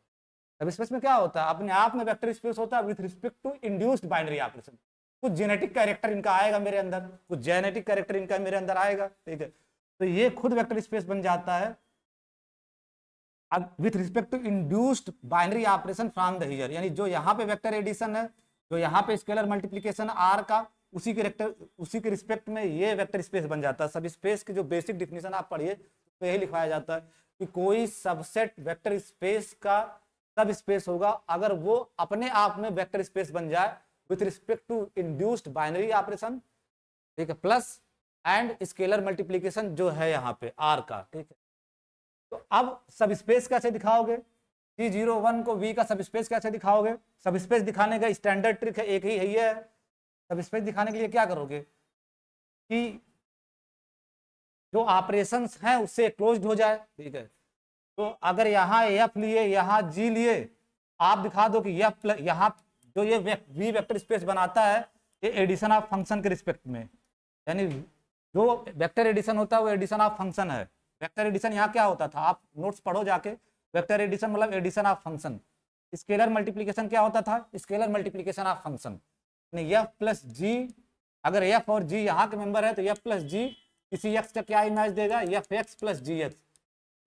सब स्पेस में क्या होता है, अपने आप में वेक्टर स्पेस होता है with respect to induced binary operation, कुछ जेनेटिक कैरेक्टर इनका आएगा मेरे अंदर, कुछ जेनेटिक कैरेक्टर इनका मेरे अंदर आएगा, ठीक है, तो ये खुद वेक्टर स्पेस बन जाता है with respect to induced binary operation from the here, यानी जो यहाँ पे वेक्टर एडिशन है, जो यहाँ पे स्केलर मल्टीप्लिकेशन आर का, उसी के रिस्पेक्ट में ये वेक्टर स्पेस बन जाता है। सब स्पेस की जो बेसिक डिफिनेशन आप पढ़िए तो यही लिखवाया जाता है कि कोई सबसेट वेक्टर स्पेस का सब स्पेस होगा अगर वो अपने आप में वेक्टर स्पेस बन जाए with respect to induced binary operation, ठीक है, प्लस एंड स्केलर मल्टीप्लिकेशन जो है यहाँ पे आर का, ठीक है। तो अब सब स्पेस कैसे दिखाओगे, C01 को V का सब स्पेस कैसे दिखाओगे, सब स्पेस दिखाने का स्टैंडर्ड ट्रिक है, एक ही है ये, सब स्पेस दिखाने के लिए क्या करोगे कि जो ऑपरेशंस हैं उससे क्लोज्ड हो जाए, ठीक है, तो अगर यहाँ F लिए, यहाँ G लिए, आप दिखा दो कि F यहाँ जो ये V वेक्टर स्पेस बनाता है ये एडिशन ऑफ फंक्शन के रिस्पेक्ट में, यानी जो वेक्टर एडिशन होता है वो एडिशन ऑफ फंक्शन है। वेक्टर एडिशन यहाँ क्या होता था, आप नोट्स पढ़ो जाके, वेक्टर एडिशन मतलब addition of function. Scalar multiplication क्या होता था, scalar multiplication of function, F plus G, अगर एफ और जी यहाँ के मेंबर है तो एफ प्लस जी किसी एक्स का क्या इमेज देगा, एफ एक्स प्लस जी एक्स,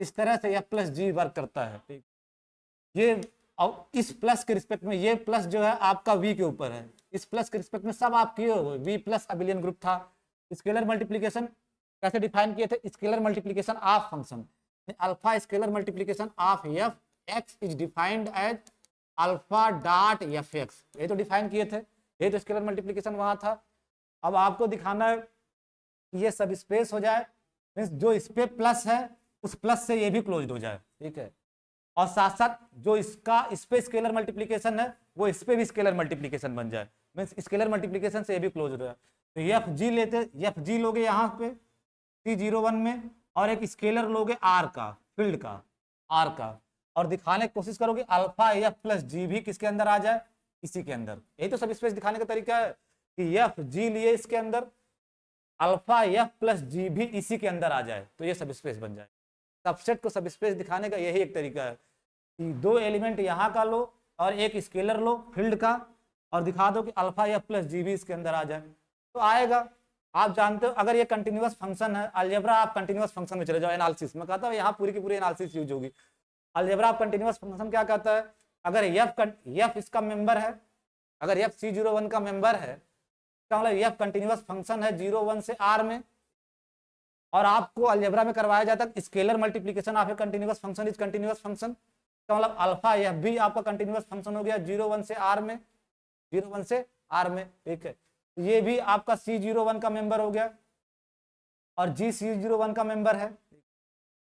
इस तरह से एफ प्लस जी वर्क करता है, ठीक। ये और इस प्लस के रिस्पेक्ट में ये प्लस जो है आपका वी के ऊपर है, इस प्लस के रिस्पेक्ट में सब आप किए हो, वी प्लस अबिलियन ग्रुप था। स्केलर मल्टीप्लिकेशन कैसे डिफाइन किए थे, scalar multiplication of function, alpha scalar multiplication of F X is defined as alpha dot F X, ये तो डिफाइन किए थे, ये तो स्केलर मल्टीप्लीकेशन वहां था। अब आपको दिखाना है कि ये सब स्पेस हो जाए, मीन्स जो इस पे प्लस है उस प्लस से ये भी क्लोज हो जाए, ठीक है। और साथ साथ जो इसका इस पे स्केलर मल्टीप्लीकेशन है वो इस पे भी स्केलर मल्टीप्लीकेशन बन जाए, मीन्स स्केलर मल्टीप्लीकेशन से ये भी क्लोज हो जाए। तो एफ जी लेते, एफ जी लोगे यहाँ पे C01 में, और एक स्केलर लोगे आर का, फील्ड का, आर का, और दिखाने की कोशिश करोगे अल्फा एफ प्लस जी भी किसके अंदर आ जाए, इसी के अंदर। यही तो सब स्पेस दिखाने का तरीका है कि एफ जी लिए इसके अंदर, अल्फा एफ प्लस जी भी इसी के अंदर आ जाए, तो ये सब स्पेस बन जाए। सबसेट को सब स्पेस दिखाने का यही एक तरीका है कि दो एलिमेंट यहाँ का लो और एक स्केलर लो फील्ड का, और दिखा दो कि अल्फा एफ प्लस जी भी इसके अंदर आ जाए, तो आएगा। आप जानते हो अगर ये कंटिन्यूअस फंक्शन है, अलजेब्रा आप कंटिन्यूअस फंक्शन में चले जाओ, एनालिसिस में कहता है यहाँ पूरी की पूरी एनालिसिस यूज होगी। अलजेब्रा आप कंटिन्यूअस फंक्शन क्या कहता है, अगर एफ इसका मेंबर है, अगर एफ C01 का मेंबर है, इसका मतलब एफ कंटिन्यूअस फंक्शन है 01 से R में, और आपको अलजेब्रा में करवाया जाता है scalar multiplication of A continuous function is continuous function, तो मतलब अल्फा एफ भी आपका कंटिन्यूअस फंक्शन हो गया 01 से R में, 01 से R में, ठीक है। ये भी आपका C01 का मेंबर हो गया और G C01 का मेंबर है,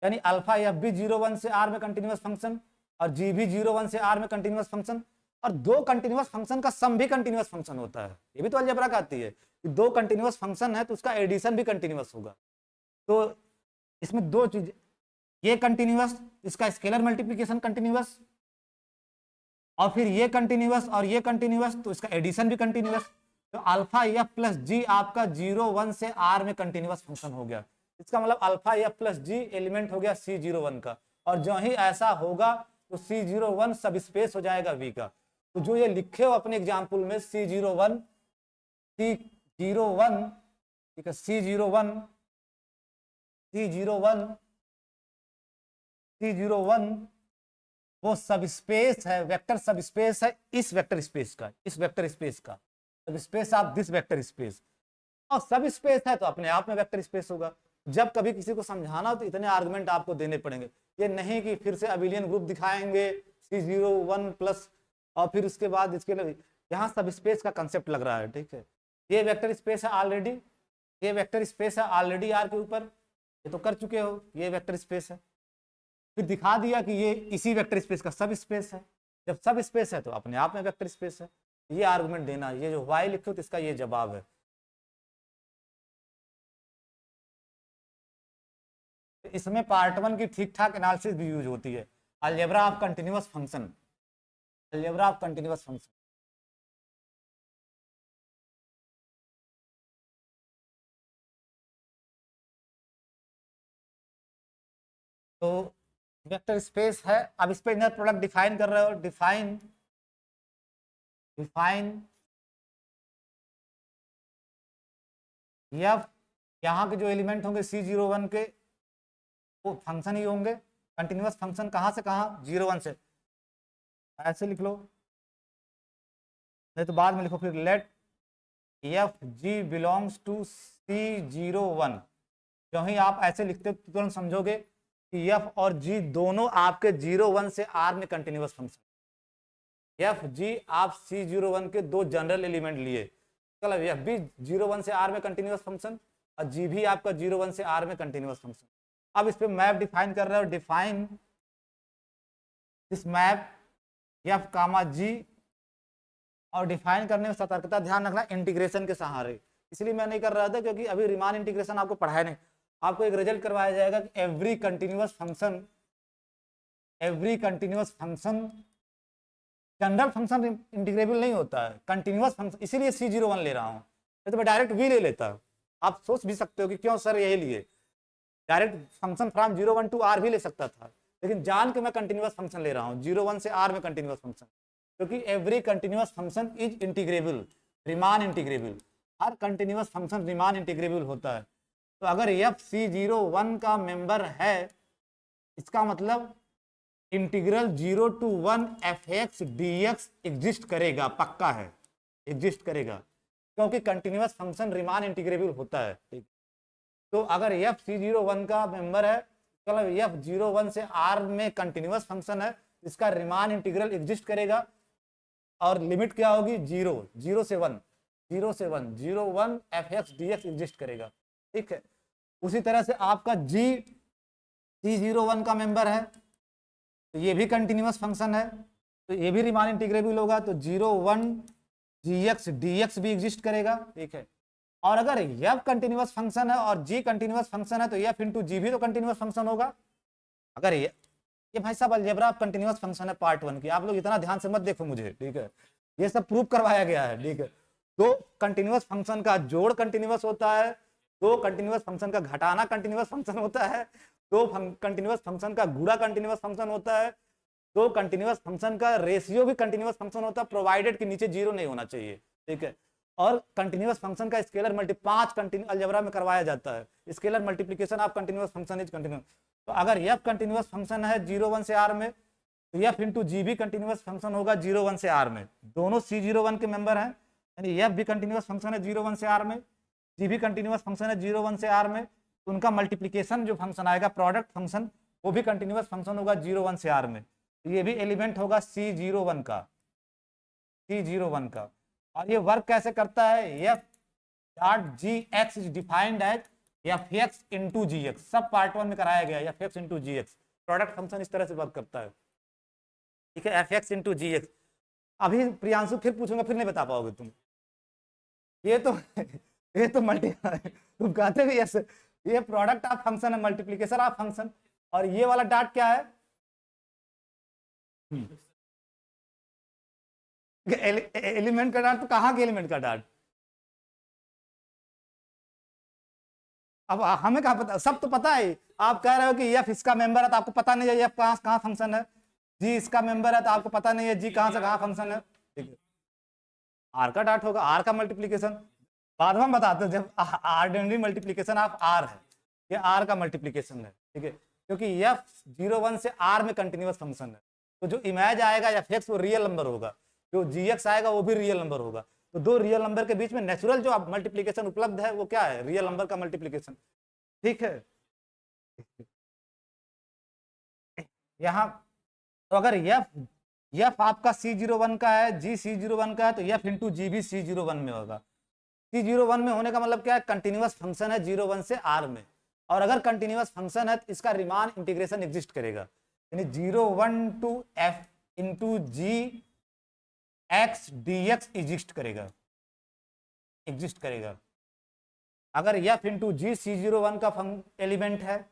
यानी अल्फा एफ भी 01 से R में कंटिन्यूअस फंक्शन और G भी 01 से R में कंटिन्यूअस फंक्शन, और दो कंटिन्यूअस फंक्शन का सम भी कंटिन्यूअस फंक्शन होता है। ये भी तो अलजेब्रा कहती है कि दो कंटिन्यूअस फंक्शन है तो उसका एडिशन भी कंटिन्यूअस होगा। तो इसमें दो चीज, ये कंटिन्यूअस, इसका स्केलर मल्टीप्लीकेशन कंटिन्यूअस, और फिर ये कंटिन्यूअस और ये कंटिन्यूअस, तो इसका एडिशन भी कंटिन्यूअस। तो अल्फा एफ प्लस जी आपका 01 से R में कंटिन्यूअस फंक्शन हो गया, इसका मतलब अल्फा एफ प्लस जी एलिमेंट हो गया C01 का, और जो ही ऐसा होगा तो C01 सब स्पेस हो जाएगा V का। तो जो ये लिखे हो अपने एग्जाम्पल में C01, ठीक है, C01 वो सब स्पेस है, वेक्टर सब स्पेस है इस वेक्टर स्पेस का, इस वेक्टर स्पेस का सब space of this vector space, और सब स्पेस है तो अपने आप में वेक्टर स्पेस होगा। जब कभी किसी को समझाना हो तो इतने आर्गुमेंट आपको देने पड़ेंगे, ये नहीं कि फिर से अबिलियन ग्रुप दिखाएंगे C01 प्लस, और फिर उसके बाद इसके लिए यहाँ सब स्पेस का कंसेप्ट लग रहा है, ठीक है। ये वेक्टर स्पेस है ऑलरेडी, ये वेक्टर स्पेस है ऑलरेडी R के ऊपर, ये तो कर चुके हो, ये वेक्टर स्पेस है, फिर दिखा दिया कि ये इसी वेक्टर स्पेस का सब स्पेस है। जब सब स्पेस है तो अपने आप में वेक्टर स्पेस है। ये आर्गुमेंट देना, ये जो वाई लिखो तो इसका ये जवाब है। तो इसमें पार्ट 1 की ठीक ठाक एनालिसिस भी यूज होती है, algebra of continuous function, algebra of continuous function. तो वेक्टर स्पेस है, अब इस पे इनर प्रोडक्ट डिफाइन कर रहे हो, डिफाइन एफ, यहाँ के जो एलिमेंट होंगे C01 के वो फंक्शन ही होंगे, कंटिन्यूअस फंक्शन कहाँ से कहाँ, 01 से, ऐसे लिख लो, नहीं तो बाद में लिखो फिर let F G belongs to C01। जो ही आप ऐसे लिखते हो तुरंत समझोगे कि एफ और जी दोनों आपके 01 से R में कंटिन्यूअस फंक्शन, एफ जी आप C01 के दो जनरल एलिमेंट लिए, मतलब एफ भी 01 से R में कंटिन्यूअस फंक्शन और जी भी आपका 01 से R में कंटिन्यूअस फंक्शन। अब इस पे मैप डिफाइन कर रहे हो, डिफाइन दिस मैप एफ कामा जी, और डिफाइन करने में सतर्कता ध्यान रखना इंटीग्रेशन के सहारे, इसलिए मैं नहीं कर रहा था क्योंकि अभी रीमान इंटीग्रेशन आपको पढ़ाया नहीं। आपको एक रिजल्ट करवाया जाएगा कि every continuous function general function integrable नहीं होता है, कंटिन्यूअस फंक्शन, इसीलिए C01 ले रहा हूँ, तो मैं डायरेक्ट V ले लेता। आप सोच भी सकते हो कि क्यों सर यही लिए, direct function from 01 to R भी ले सकता था, लेकिन जान के मैं कंटिन्यूअस फंक्शन ले रहा हूँ 01 से R में कंटिन्यूअस फंक्शन, क्योंकि every continuous function is integrable, Riemann integrable, her continuous function Riemann integrable होता है। तो अगर एफ C01 का मेंबर है, इसका मतलब integral 0 to 1 fx dx exist करेगा, पक्का है, एग्जिस्ट करेगा, क्योंकि कंटिन्यूअस फंक्शन रीमान इंटीग्रेबल होता है, ठीक। तो अगर एफ C01 का मेंबर है, मतलब एफ 01 से R में कंटिन्यूअस फंक्शन है, इसका रीमान इंटीग्रल एग्जिस्ट करेगा, और लिमिट क्या होगी 0, 0 से 1, 0 से 1, 0 1 F x D X exist करेगा। ठीक है, उसी तरह से आपका जी C01 का मेंबर है तो ये भी कंटिन्यूअस फंक्शन है, तो ये भी रीमान इंटीग्रेबल होगा, तो 0 1 जी एक्स डी एक्स भी एग्जिस्ट करेगा। ठीक है, और अगर एफ कंटिन्यूअस फंक्शन है और जी कंटिन्यूअस फंक्शन है तो एफ इंटू जी भी तो कंटिन्यूअस फंक्शन होगा। अगर ये भाई साहब अलजेब्रा ऑफ कंटिन्यूअस फंक्शन है पार्ट 1 की, आप लोग इतना ध्यान से मत देखो मुझे। ठीक है, ये सब प्रूव करवाया गया है। ठीक है, दो कंटिन्यूअस फंक्शन का जोड़ कंटिन्यूअस होता है, दो कंटिन्यूअस फंक्शन का घटाना कंटिन्यूअस फंक्शन होता है, दो कंटिन्यूअस फंक्शन का गुणा कंटिन्यूअस फंक्शन होता है, दो कंटिन्यूअस फंक्शन का रेशियो भी कंटिन्यूअस फंक्शन होता है, प्रोवाइडेड कि नीचे 0 नहीं होना चाहिए। ठीक है, और कंटिन्यूअस फंक्शन का स्केलर मल्टी 5 कंटिन्यू अलजेब्रा में करवाया जाता है, scalar multiplication of continuous function is continuous. तो अगर एफ कंटिन्यूअस फंक्शन है 0 1 से आर में तो एफ इंटू जी भी कंटिन्यूअस फंक्शन होगा 0 1 से आर में, दोनों C01 के मेंबर हैं, यानी एफ भी कंटिन्यूअस फंक्शन है 0 1 से आर में, जी भी कंटिन्यूअस फंक्शन है 0 1 से आर में, तो उनका मल्टीप्लिकेशन जो फंक्शन आएगा प्रोडक्ट फंक्शन वो भी कंटिन्यूअस फंक्शन होगा 0 1 से आर में, तो ये भी एलिमेंट होगा C01 का, C01 का। और ये वर्क कैसे करता है, F dot G X is defined as F X into G X, सब पार्ट 1 में कराया गया F X into G X, product function इस तरह से वर्क करता है। ठीक है, F X into G X. अभी प्रियांशु फिर पूछूंगा फिर नहीं बता पाओगे तुम, ये तो ये तो मल्टी तुम कहते भी ऐसे, ये प्रोडक्ट ऑफ फंक्शन है, मल्टीप्लीकेशन ऑफ फंक्शन, और ये वाला डॉट क्या है, एलिमेंट का डॉट, तो कहाँ के एलिमेंट का डॉट, अब हमें कहाँ पता, सब तो पता है। आप कह रहे हो कि एफ इसका मेंबर है तो आपको पता नहीं है एफ कहाँ कहाँ फंक्शन है, जी इसका मेंबर है तो आपको पता नहीं है जी कहाँ से कहाँ फंक्शन है। ठीक है, आर का डॉट होगा, आर का मल्टीप्लीकेशन बाद में हम बताते हैं जब ऑर्डिनरी मल्टीप्लीकेशन ऑफ आर है, ये आर का मल्टीप्लीकेशन है। ठीक है, क्योंकि एफ 0 1 से आर में कंटिन्यूअस फंक्शन है, तो जो इमेज आएगा एफ एक्स वो रियल नंबर होगा, जो जी एक्स आएगा वो भी रियल नंबर होगा, तो दो रियल नंबर के बीच में नेचुरल जो मल्टीप्लीकेशन उपलब्ध है वो क्या है, रियल नंबर का मल्टीप्लीकेशन। ठीक है, यहाँ तो अगर एफ आपका C01 का है, जी C01 का है, तो एफ इंटू जी भी C01 में होगा। C01 में होने का मतलब क्या है, कंटिन्यूअस फंक्शन है 0 1 से आर में, और अगर कंटिन्यूअस फंक्शन है तो इसका रिमान इंटीग्रेशन एग्जिस्ट करेगा, यानी 0 1 to F into G X D X exist करेगा, एग्जिस्ट करेगा। अगर एफ इंटू जी C01 का एलिमेंट है,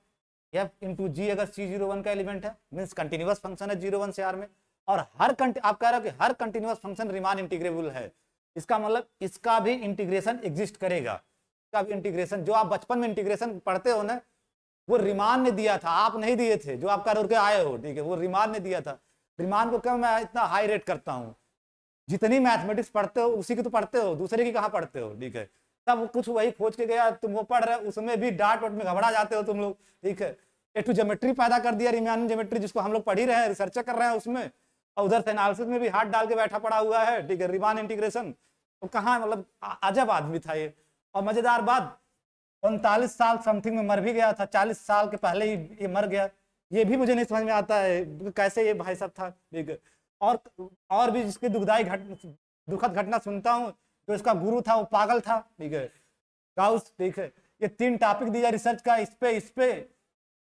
एफ इंटू जी अगर C01 का एलिमेंट है मीन्स कंटिन्यूअस फंक्शन है 0 1 से आर में, और आप कह रहे हो कि हर कंटिन्यूअस फंक्शन रिमान इंटीग्रेबल है, इसका मतलब इसका भी इंटीग्रेशन एग्जिस्ट करेगा, इसका भी इंटीग्रेशन, जो आप बचपन में इंटीग्रेशन पढ़ते हो ना वो रिमान ने दिया था, आप नहीं दिए थे, जो आप कर के आए हो। ठीक है, वो रिमान ने दिया था, रिमान को क्यों मैं इतना हाई रेट करता हूँ, जितनी मैथमेटिक्स पढ़ते हो उसी की तो पढ़ते हो, दूसरे की कहाँ पढ़ते हो। ठीक है, तब कुछ वही खोज के गया, तुम वो पढ़ रहे हो, उसमें भी डाट वाट में घबरा जाते हो तुम लोग। ठीक है, एक तो ज्योमेट्री पैदा कर दिया, रिमानिंग ज्योमेट्री, जिसको हम लोग पढ़ ही रहे हैं, रिसर्च कर रहे हैं उसमें, और उधर से एनालिसिस में भी हाथ डाल के बैठा पड़ा हुआ है। ठीक है, रिमान इंटीग्रेशन, तो कहाँ मतलब अजब आदमी था ये। और मजेदार बात, 39 साल समथिंग में मर भी गया था, 40 साल के पहले ही ये मर गया, ये भी मुझे नहीं समझ में आता है कैसे ये भाई साहब था। ठीक है, और भी जिसकी दुखद घटना सुनता हूँ, जो इसका गुरु था वो पागल था। ठीक है, गाउस। ठीक है, ये 3 टॉपिक दिया रिसर्च का, इस पे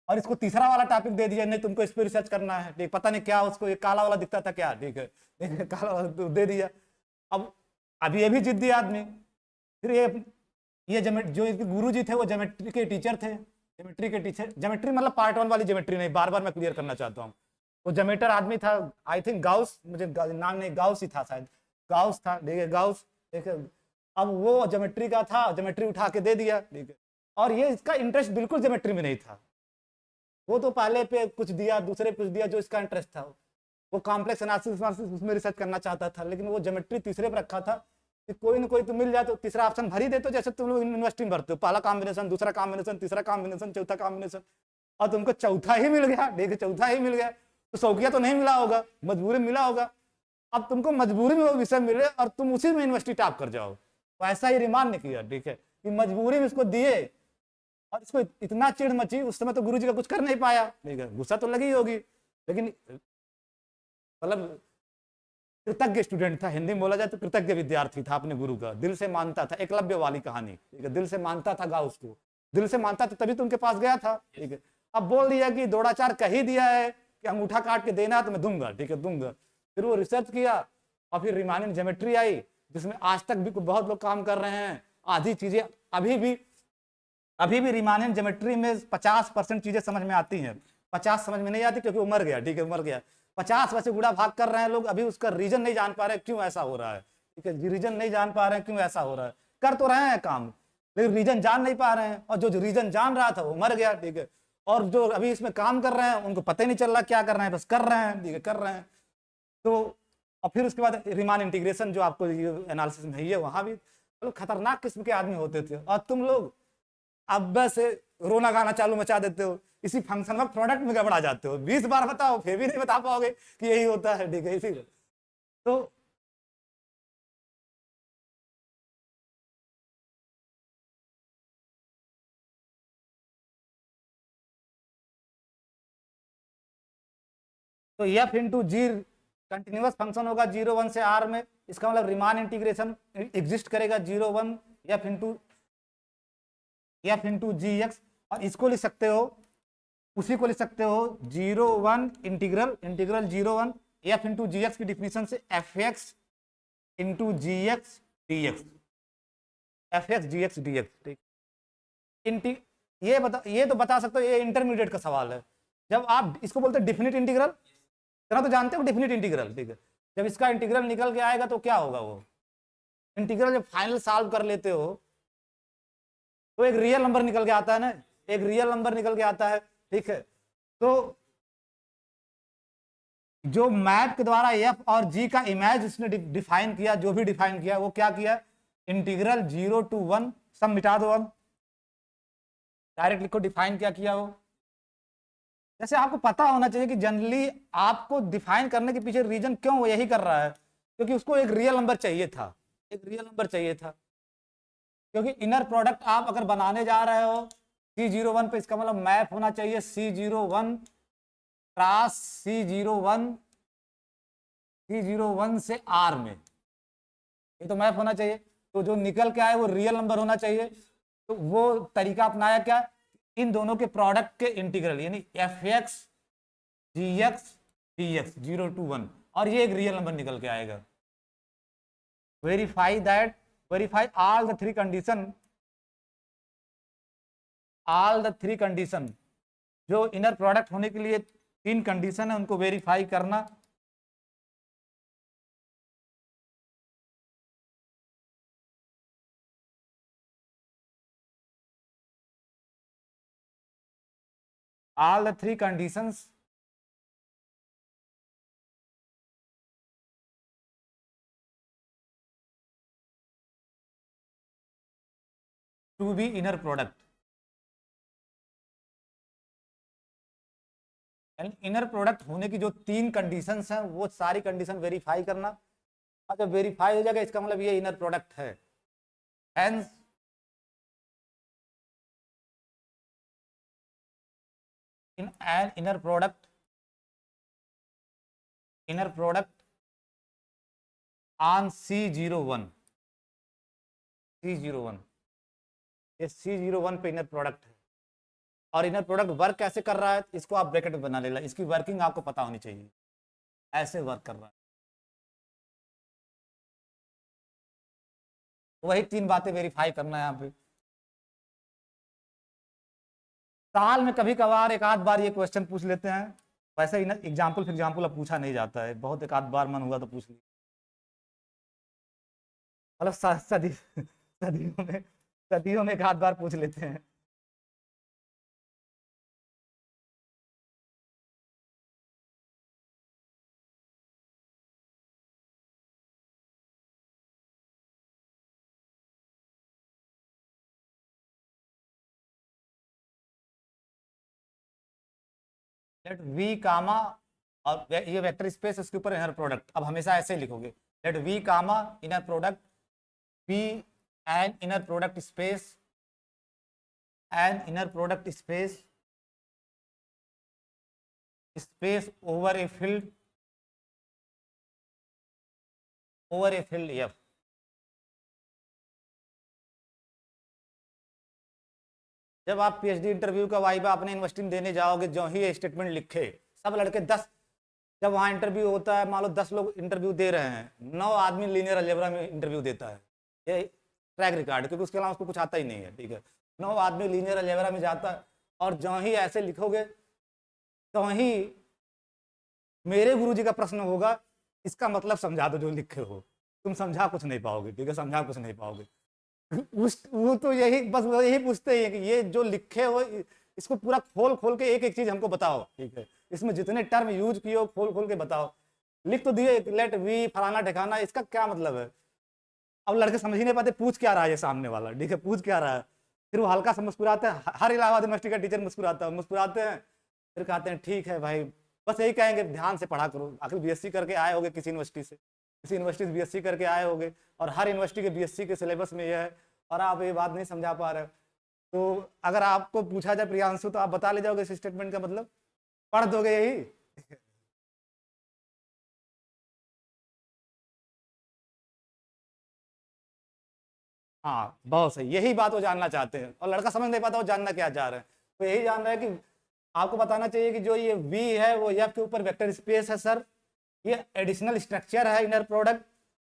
और इसको तीसरा वाला टॉपिक दे दिया, नहीं तुमको इस पे रिसर्च करना है। ठीक, पता नहीं क्या उसको ये काला वाला दिखता था क्या। ठीक है, काला वाला दे दिया। अब अभी ये भी जिद्दी आदमी, फिर ये जो इसके गुरु जी थे वो ज्योमेट्री के टीचर थे, ज्योमेट्री के टीचर, ज्योमेट्री मतलब पार्ट 1 वाली ज्योमेट्री नहीं, बार बार मैं क्लियर करना चाहता हूँ, वो ज्योमेटर आदमी था, आई थिंक गाउस, मुझे नाम नहीं, गाउस ही था शायद, गाउस था। ठीक है, गाउस। ठीक है, अब वो ज्योमेट्री का था, ज्योमेट्री उठा के दे दिया। ठीक है, और ये इसका इंटरेस्ट बिल्कुल ज्योमेट्री में नहीं था, वो तो पहले पे कुछ दिया, दूसरे कुछ दिया, जो इसका इंटरेस्ट था वो कॉम्प्लेक्स एनालिसिस उसमें रिसर्च करना चाहता था, लेकिन वो ज्योमेट्री तीसरे पर रखा था कि कोई ना कोई तो मिल जाए तो तीसरा ऑप्शन भर ही दे, तो जैसे तुम लोग यूनिवर्सिटी में भरते हो, पहला कॉम्बिनेशन, दूसरा कॉम्बिनेशन, तीसरा कॉम्बिनेशन, चौथा कॉम्बिनेशन, और तुमको चौथा ही मिल गया। देखिए, चौथा ही मिल गया, तो शौकिया तो नहीं मिला होगा, मजबूरी मिला होगा। अब तुमको मजबूरी में वो विषय मिले और तुम उसी में यूनिवर्सिटी टॉप कर जाओ, तो ऐसा ही रिमान ने किया। ठीक है, कि मजबूरी में इसको दिए और इसको इतना चिढ़ मची, उस समय तो गुरुजी का कुछ कर नहीं पाया। ठीक है, गुस्सा तो लगी होगी, लेकिन मतलब कृतज्ञ स्टूडेंट था, हिंदी में बोला जाए तो कृतज्ञ विद्यार्थी था अपने गुरु का, दिल से मानता था, एकलव्य वाली कहानी, ठीक है, दिल से मानता था गा उसको, दिल से मानता था तभी तो उनके पास गया था, ठीक है। अब बोल दिया कि दौड़ाचार कह ही दिया है कि अंगूठा काट के देना तो मैं दूंगा, ठीक है दूंगा। फिर वो रिसर्च किया और फिर रिमानिंग ज्योमेट्री आई जिसमें आज तक भी बहुत लोग काम कर रहे हैं, आधी चीजें अभी भी रिमानिंग ज्योमेट्री में 50% चीजें समझ में आती हैं, 50 समझ में नहीं आती क्योंकि वो मर गया, ठीक है मर गया। 50 वैसे गुड़ा भाग कर रहे हैं लोग, अभी उसका रीजन नहीं जान पा रहे क्यों ऐसा हो रहा है, ठीक है, रीजन नहीं जान पा रहे हैं क्यों ऐसा हो रहा है, कर तो रहे हैं काम लेकिन रीजन जान नहीं पा रहे हैं, और जो रीजन जान रहा था वो मर गया, ठीक है। और जो अभी इसमें काम कर रहे हैं उनको पता ही नहीं चल रहा क्या कर रहे हैं, बस कर रहे हैं, ठीक है कर रहे हैं। तो और फिर उसके बाद रिमान इंटीग्रेशन जो आपको एनालिसिस में है वहां भी मतलब खतरनाक किस्म के आदमी होते थे, और तुम लोग अब बस रोना गाना चालू मचा देते हो, इसी फंक्शन में प्रोडक्ट में गड़बड़ा जाते हो, 20 बार बताओ फिर भी नहीं बता पाओगे कि यही होता है, ठीक है इसी तो एफ इंटू जी कंटिन्यूस फंक्शन होगा 0 1 से आर में, इसका मतलब रिमान इंटीग्रेशन एग्जिस्ट करेगा 0 1 एफ इंटू जी एक्स, और इसको लिख सकते हो, उसी को लिख सकते हो 0 1 integral integral 0 1 F into G X की डिफिनीशन से F X into G X D X, F X G X D X, ठीक। इंटी ये तो बता सकते हो, ये इंटरमीडिएट का सवाल है, जब आप इसको बोलते हैं डिफिनिट इंटीग्रल, इतना तो जानते हो डिफिनिट इंटीग्रल, ठीक है। जब इसका इंटीग्रल निकल के आएगा तो क्या होगा, वो इंटीग्रल जब फाइनल सॉल्व कर लेते हो तो एक रियल नंबर निकल के आता है ना, एक रियल नंबर निकल के आता है, ठीक है। तो जो मैप के द्वारा एफ और जी का इमेज उसने डिफाइन किया, जो भी डिफाइन किया वो क्या किया, इंटीग्रल 0 to 1, सब मिटा दो अब, डायरेक्ट लिखो डिफाइन क्या किया वो। जैसे आपको पता होना चाहिए कि जनरली आपको डिफाइन करने के पीछे रीजन क्यों वो यही कर रहा है, क्योंकि उसको एक रियल नंबर चाहिए था, एक रियल नंबर चाहिए था, क्योंकि इनर प्रोडक्ट आप अगर बनाने जा रहे हो C01 पे, इसका मतलब मैप होना चाहिए C01 क्रॉस C01 से R में, ये तो मैप होना चाहिए, तो जो निकल के आए वो रियल नंबर होना चाहिए। तो वो तरीका अपनाया क्या, इन दोनों के प्रोडक्ट के इंटीग्रल यानी F X G X D X 0 to 1, और ये एक रियल नंबर निकल के आएगा। Verify all the three condition, जो इनर प्रोडक्ट होने के लिए 3 कंडीशन है उनको वेरीफाई करना। All the three conditions to be inner product, inner product होने की जो 3 कंडीशंस हैं वो सारी कंडीशन वेरीफाई करना, और जब वेरीफाई हो जाएगा इसका मतलब ये इनर प्रोडक्ट है। Hence in an inner product on C01 ये C01 पे इनर प्रोडक्ट है, और इनर प्रोडक्ट वर्क कैसे कर रहा है इसको आप ब्रैकेट में बना लेना, इसकी वर्किंग आपको पता होनी चाहिए, ऐसे वर्क कर रहा है। वही 3 बातें वेरीफाई करना है यहाँ पे। साल में कभी कभार एक आध बार ये क्वेश्चन पूछ लेते हैं, वैसे ही ना एग्जाम्पल फिर एग्जाम्पल अब पूछा नहीं जाता है, बहुत एक आध बार मन हुआ तो पूछ लिया, मतलब सदियों में एक आध बार पूछ लेते हैं। लेट वी कामा, और ये वेक्टर स्पेस उसके ऊपर इनर प्रोडक्ट, अब हमेशा ऐसे ही लिखोगे, let V comma inner product be an inner product space an inner product space over a field over a field F. जब आप पीएचडी इंटरव्यू का वाइवा अपने यूनिवर्सिटी में देने जाओगे, जो ही ये स्टेटमेंट लिखे, सब लड़के 10, जब वहाँ इंटरव्यू होता है, मान लो 10 लोग इंटरव्यू दे रहे हैं, 9 आदमी लीनियर अलजेब्रा में इंटरव्यू देता है, ये ट्रैक रिकॉर्ड, क्योंकि उसके अलावा उसको कुछ आता ही नहीं है, ठीक है। 9 आदमी लीनियर अलजेब्रा में जाता है, और जो ही ऐसे लिखोगे तो ही मेरे गुरुजी का प्रश्न होगा, इसका मतलब समझा दो जो लिखे हो। तुम समझा कुछ नहीं पाओगे, ठीक है, समझा कुछ नहीं पाओगे। वो तो यही बस वो यही पूछते हैं कि ये जो लिखे हो इसको पूरा खोल खोल के एक एक चीज हमको बताओ, ठीक है, इसमें जितने टर्म यूज किए हो खोल खोल के बताओ। लिख तो दिए लेट वी फलाना ठिकाना, इसका क्या मतलब है? अब लड़के समझ ही नहीं पाते पूछ क्या रहा है ये सामने वाला, ठीक है, पूछ क्या रहा है। फिर वो हल्का सा मुस्कुराते हैं, हर इलाहाबाद यूनिवर्सिटी का टीचर मुस्कुराता है, मुस्कुराते हैं, फिर कहते हैं ठीक है भाई, बस यही कहेंगे ध्यान से पढ़ा करो, आखिर बीएससी करके आए होगे किसी यूनिवर्सिटी से, किसी यूनिवर्सिटी से बीएससी करके आए होगे, और हर यूनिवर्सिटी के बीएससी के सिलेबस में यह है, और आप ये बात नहीं समझा पा रहे हो। तो अगर आपको पूछा जाए प्रियांशु, तो आप बता ले जाओगे इस स्टेटमेंट का मतलब, पढ़ दोगे यही। हाँ बहुत सही, यही बात वो जानना चाहते हैं, और लड़का समझ नहीं पाता वो जानना क्या चाह रहे हैं। तो यही जान रहा है कि आपको बताना चाहिए कि जो ये वी है वो एफ के ऊपर वेक्टर स्पेस है सर, ये एडिशनल स्ट्रक्चर है इनर प्रोडक्ट,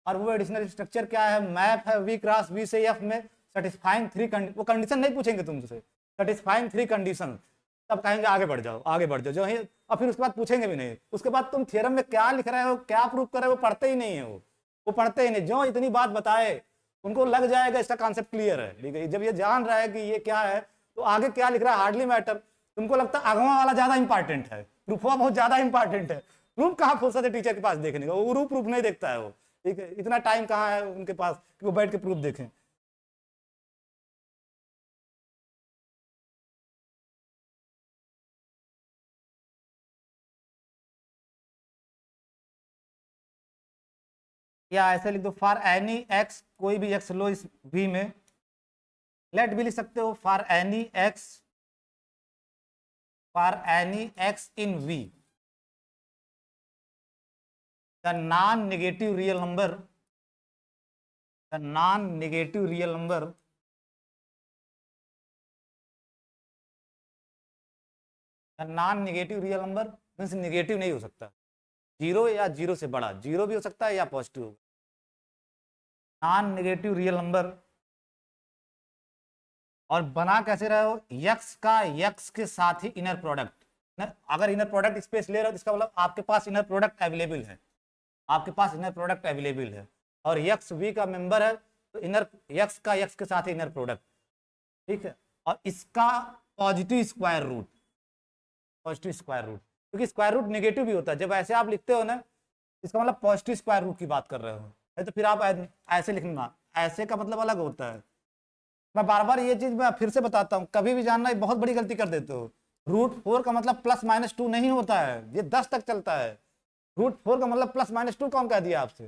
और वो एडिशनल स्ट्रक्चर क्या है, मैप है वी क्रॉस वी से एफ में, सेटिस्फाइंग थ्री वो कंडीशन नहीं पूछेंगे तुमसे, सेटिस्फाइंग थ्री कंडीशन, तब कहेंगे आगे बढ़ जाओ आगे बढ़ जाओ, जो है, और फिर उसके बाद पूछेंगे भी नहीं, उसके बाद तुम थ्योरम में क्या लिख रहे हो क्या प्रूव कर रहे हो वो पढ़ते ही नहीं है, वो पढ़ते ही नहीं, जो इतनी बात बताए उनको लग जाएगा इसका कॉन्सेप्ट क्लियर है, ठीक है, जब ये जान रहा है कि ये क्या है, तो आगे क्या लिख रहा है हार्डली मैटर। तुमको लगता है अगवा वाला ज्यादा इंपॉर्टेंट है, प्रूफवा बहुत ज्यादा इंपॉर्टेंट है, प्रूफ कहाँ फुर्सत है टीचर के पास देखने का, वो प्रूफ नहीं देखता है वो, ठीक है, इतना टाइम कहाँ है उनके पास कि वो बैठ के प्रूफ देखें। या ऐसे लिख दो, फॉर एनी एक्स, कोई भी एक्स लो इस वी में, लेट भी लिख सकते हो, for any X in V, the non negative real number, the non negative real number, the non negative real number means negative नहीं हो सकता, जीरो या जीरो से बड़ा, जीरो भी हो सकता है या पॉजिटिव होगा, नॉन नेगेटिव रियल नंबर। और बना कैसे रहे हो, यक्स का यक्स के साथ ही इनर प्रोडक्ट, अगर इनर प्रोडक्ट स्पेस ले रहे हो तो इसका मतलब आपके पास इनर प्रोडक्ट अवेलेबल है, आपके पास इनर प्रोडक्ट अवेलेबल है, और यक्स वी का मेंबर है, तो इनर यक्स का यक्स के साथ ही इनर प्रोडक्ट, ठीक है, और इसका positive square root, positive square root, क्योंकि स्क्वायर रूट नेगेटिव भी होता है, जब ऐसे आप लिखते हो ना, इसका मतलब पॉजिटिव स्क्वायर रूट की बात कर रहे हो, नहीं तो फिर आप ऐसे लिखना, ऐसे का मतलब अलग होता है। मैं बार बार ये चीज मैं फिर से बताता हूँ, कभी भी जानना बहुत बड़ी गलती कर देते हो, √4 का मतलब +-2 नहीं होता है, ये 10 तक चलता है, √4 का मतलब +-2 कौन कह दिया आपसे,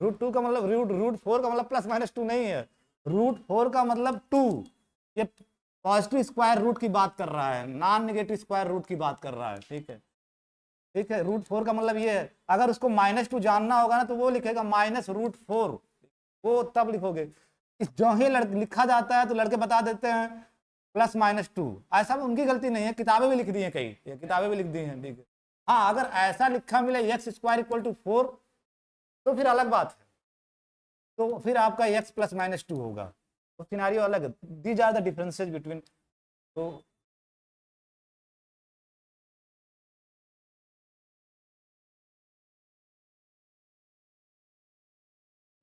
√2 का मतलब √4 का मतलब +-2 नहीं है, √4 का मतलब 2, ये पॉजिटिव स्क्वायर रूट की बात कर रहा है, नॉन नेगेटिव स्क्वायर रूट की बात कर रहा है, ठीक है, ठीक है, √4 का मतलब ये है, अगर उसको -2 जानना होगा ना तो वो लिखेगा -√4, वो तब लिखोगे, इस जो ही लिखा जाता है तो लड़के बता देते हैं +-2, ऐसा उनकी गलती नहीं है, किताबें भी लिख दी हैं, कई किताबें भी लिख दी हैं, ठीक है। हाँ अगर ऐसा लिखा मिले x² = 4 तो फिर अलग बात है, तो फिर आपका x +-2 होगा, तो सिनारियो अलग है, these are the differences between. तो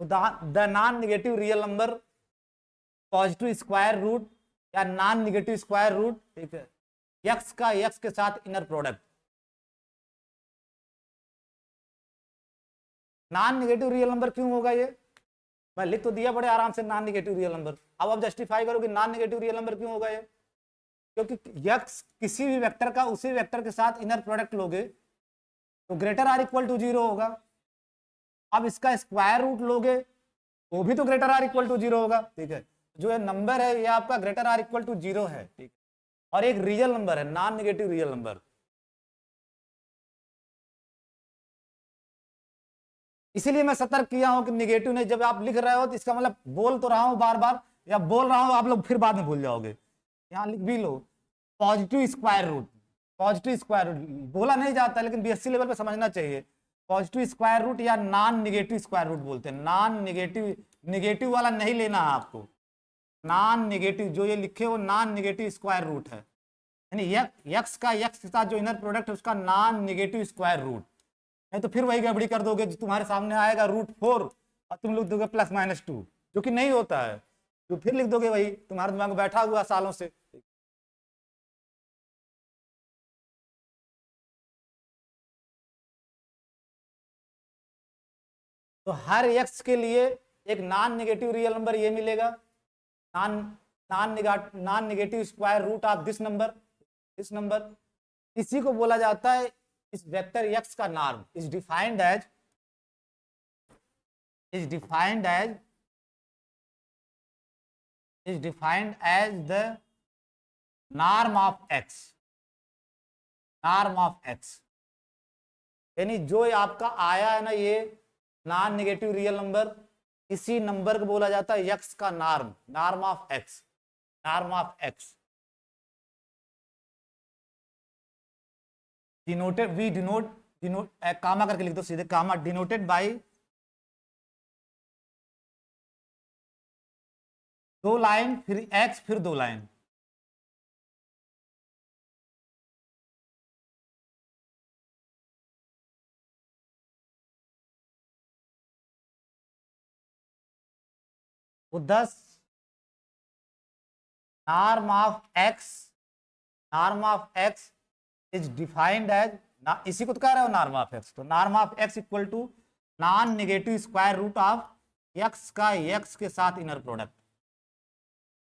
the non negative real number, positive square root या नॉन नेगेटिव स्क्वायर रूट, ठीक है, एक्स का एक्स के साथ inner product, non negative real number क्यों होगा ये, मैं लिख तो दिया बड़े आराम से, नॉन नेगेटिव रियल नंबर, अब आप जस्टिफाई करो कि नॉन नेगेटिव रियल नंबर क्यों होगा ये, क्योंकि यक्स किसी भी वेक्टर का उसी वेक्टर के साथ इनर प्रोडक्ट लोगे तो >= 0 होगा, अब इसका स्क्वायर रूट लोगे वो भी तो >= 0 होगा, ठीक है, जो ये नंबर है ये आपका >= 0 है, ठीक, और एक रियल नंबर है, नॉन नेगेटिव रियल नंबर, इसीलिए मैं सतर्क किया हूं कि निगेटिव नहीं, जब आप लिख रहे हो तो इसका मतलब बोल तो रहा हूं बार बार, या बोल रहा हूं आप लोग फिर बाद में भूल जाओगे, यहां लिख भी लो positive square root. Positive square root बोला नहीं जाता लेकिन बीएससी लेवल पे समझना चाहिए। पॉजिटिव स्क्वायर रूट या नॉन निगेटिव स्क्वायर रूट बोलते हैं। नॉन निगेटिव, निगेटिव वाला नहीं लेना है आपको, नॉन निगेटिव जो ये लिखे हो नॉन निगेटिव स्क्वायर रूट है, यानी यक्स का यक्स के साथ जो इनर प्रोडक्ट है उसका नॉन निगेटिव स्क्वायर रूट। नहीं तो फिर वही गड़बड़ी कर दोगे, जो तुम्हारे सामने आएगा √4 और तुम लोग दोगे +-2, जो कि नहीं होता है, तो फिर लिख दोगे वही तुम्हारे दिमाग में बैठा हुआ सालों से। तो हर एक्स के लिए एक नॉन नेगेटिव रियल नंबर ये मिलेगा, non non negative square root of this number. इसी को बोला जाता है, इस वेक्टर एक्स का norm is defined as the norm of X. Norm of X यानी जो आपका आया है ना ये नॉन नेगेटिव रियल नंबर, इसी नंबर को बोला जाता है एक्स का norm, norm of X, norm of X. Denoted, we denote comma करके लिख दो सीधे, कामा डिनोटेड बाय 2 लाइन फिर एक्स फिर 2 लाइन। वो 10 norm of X, norm of X is defined as, इसी को तो कह रहे हो नॉर्म ऑफ एक्स, तो norm of X equal to non negative square root of X का एक्स के साथ inner product.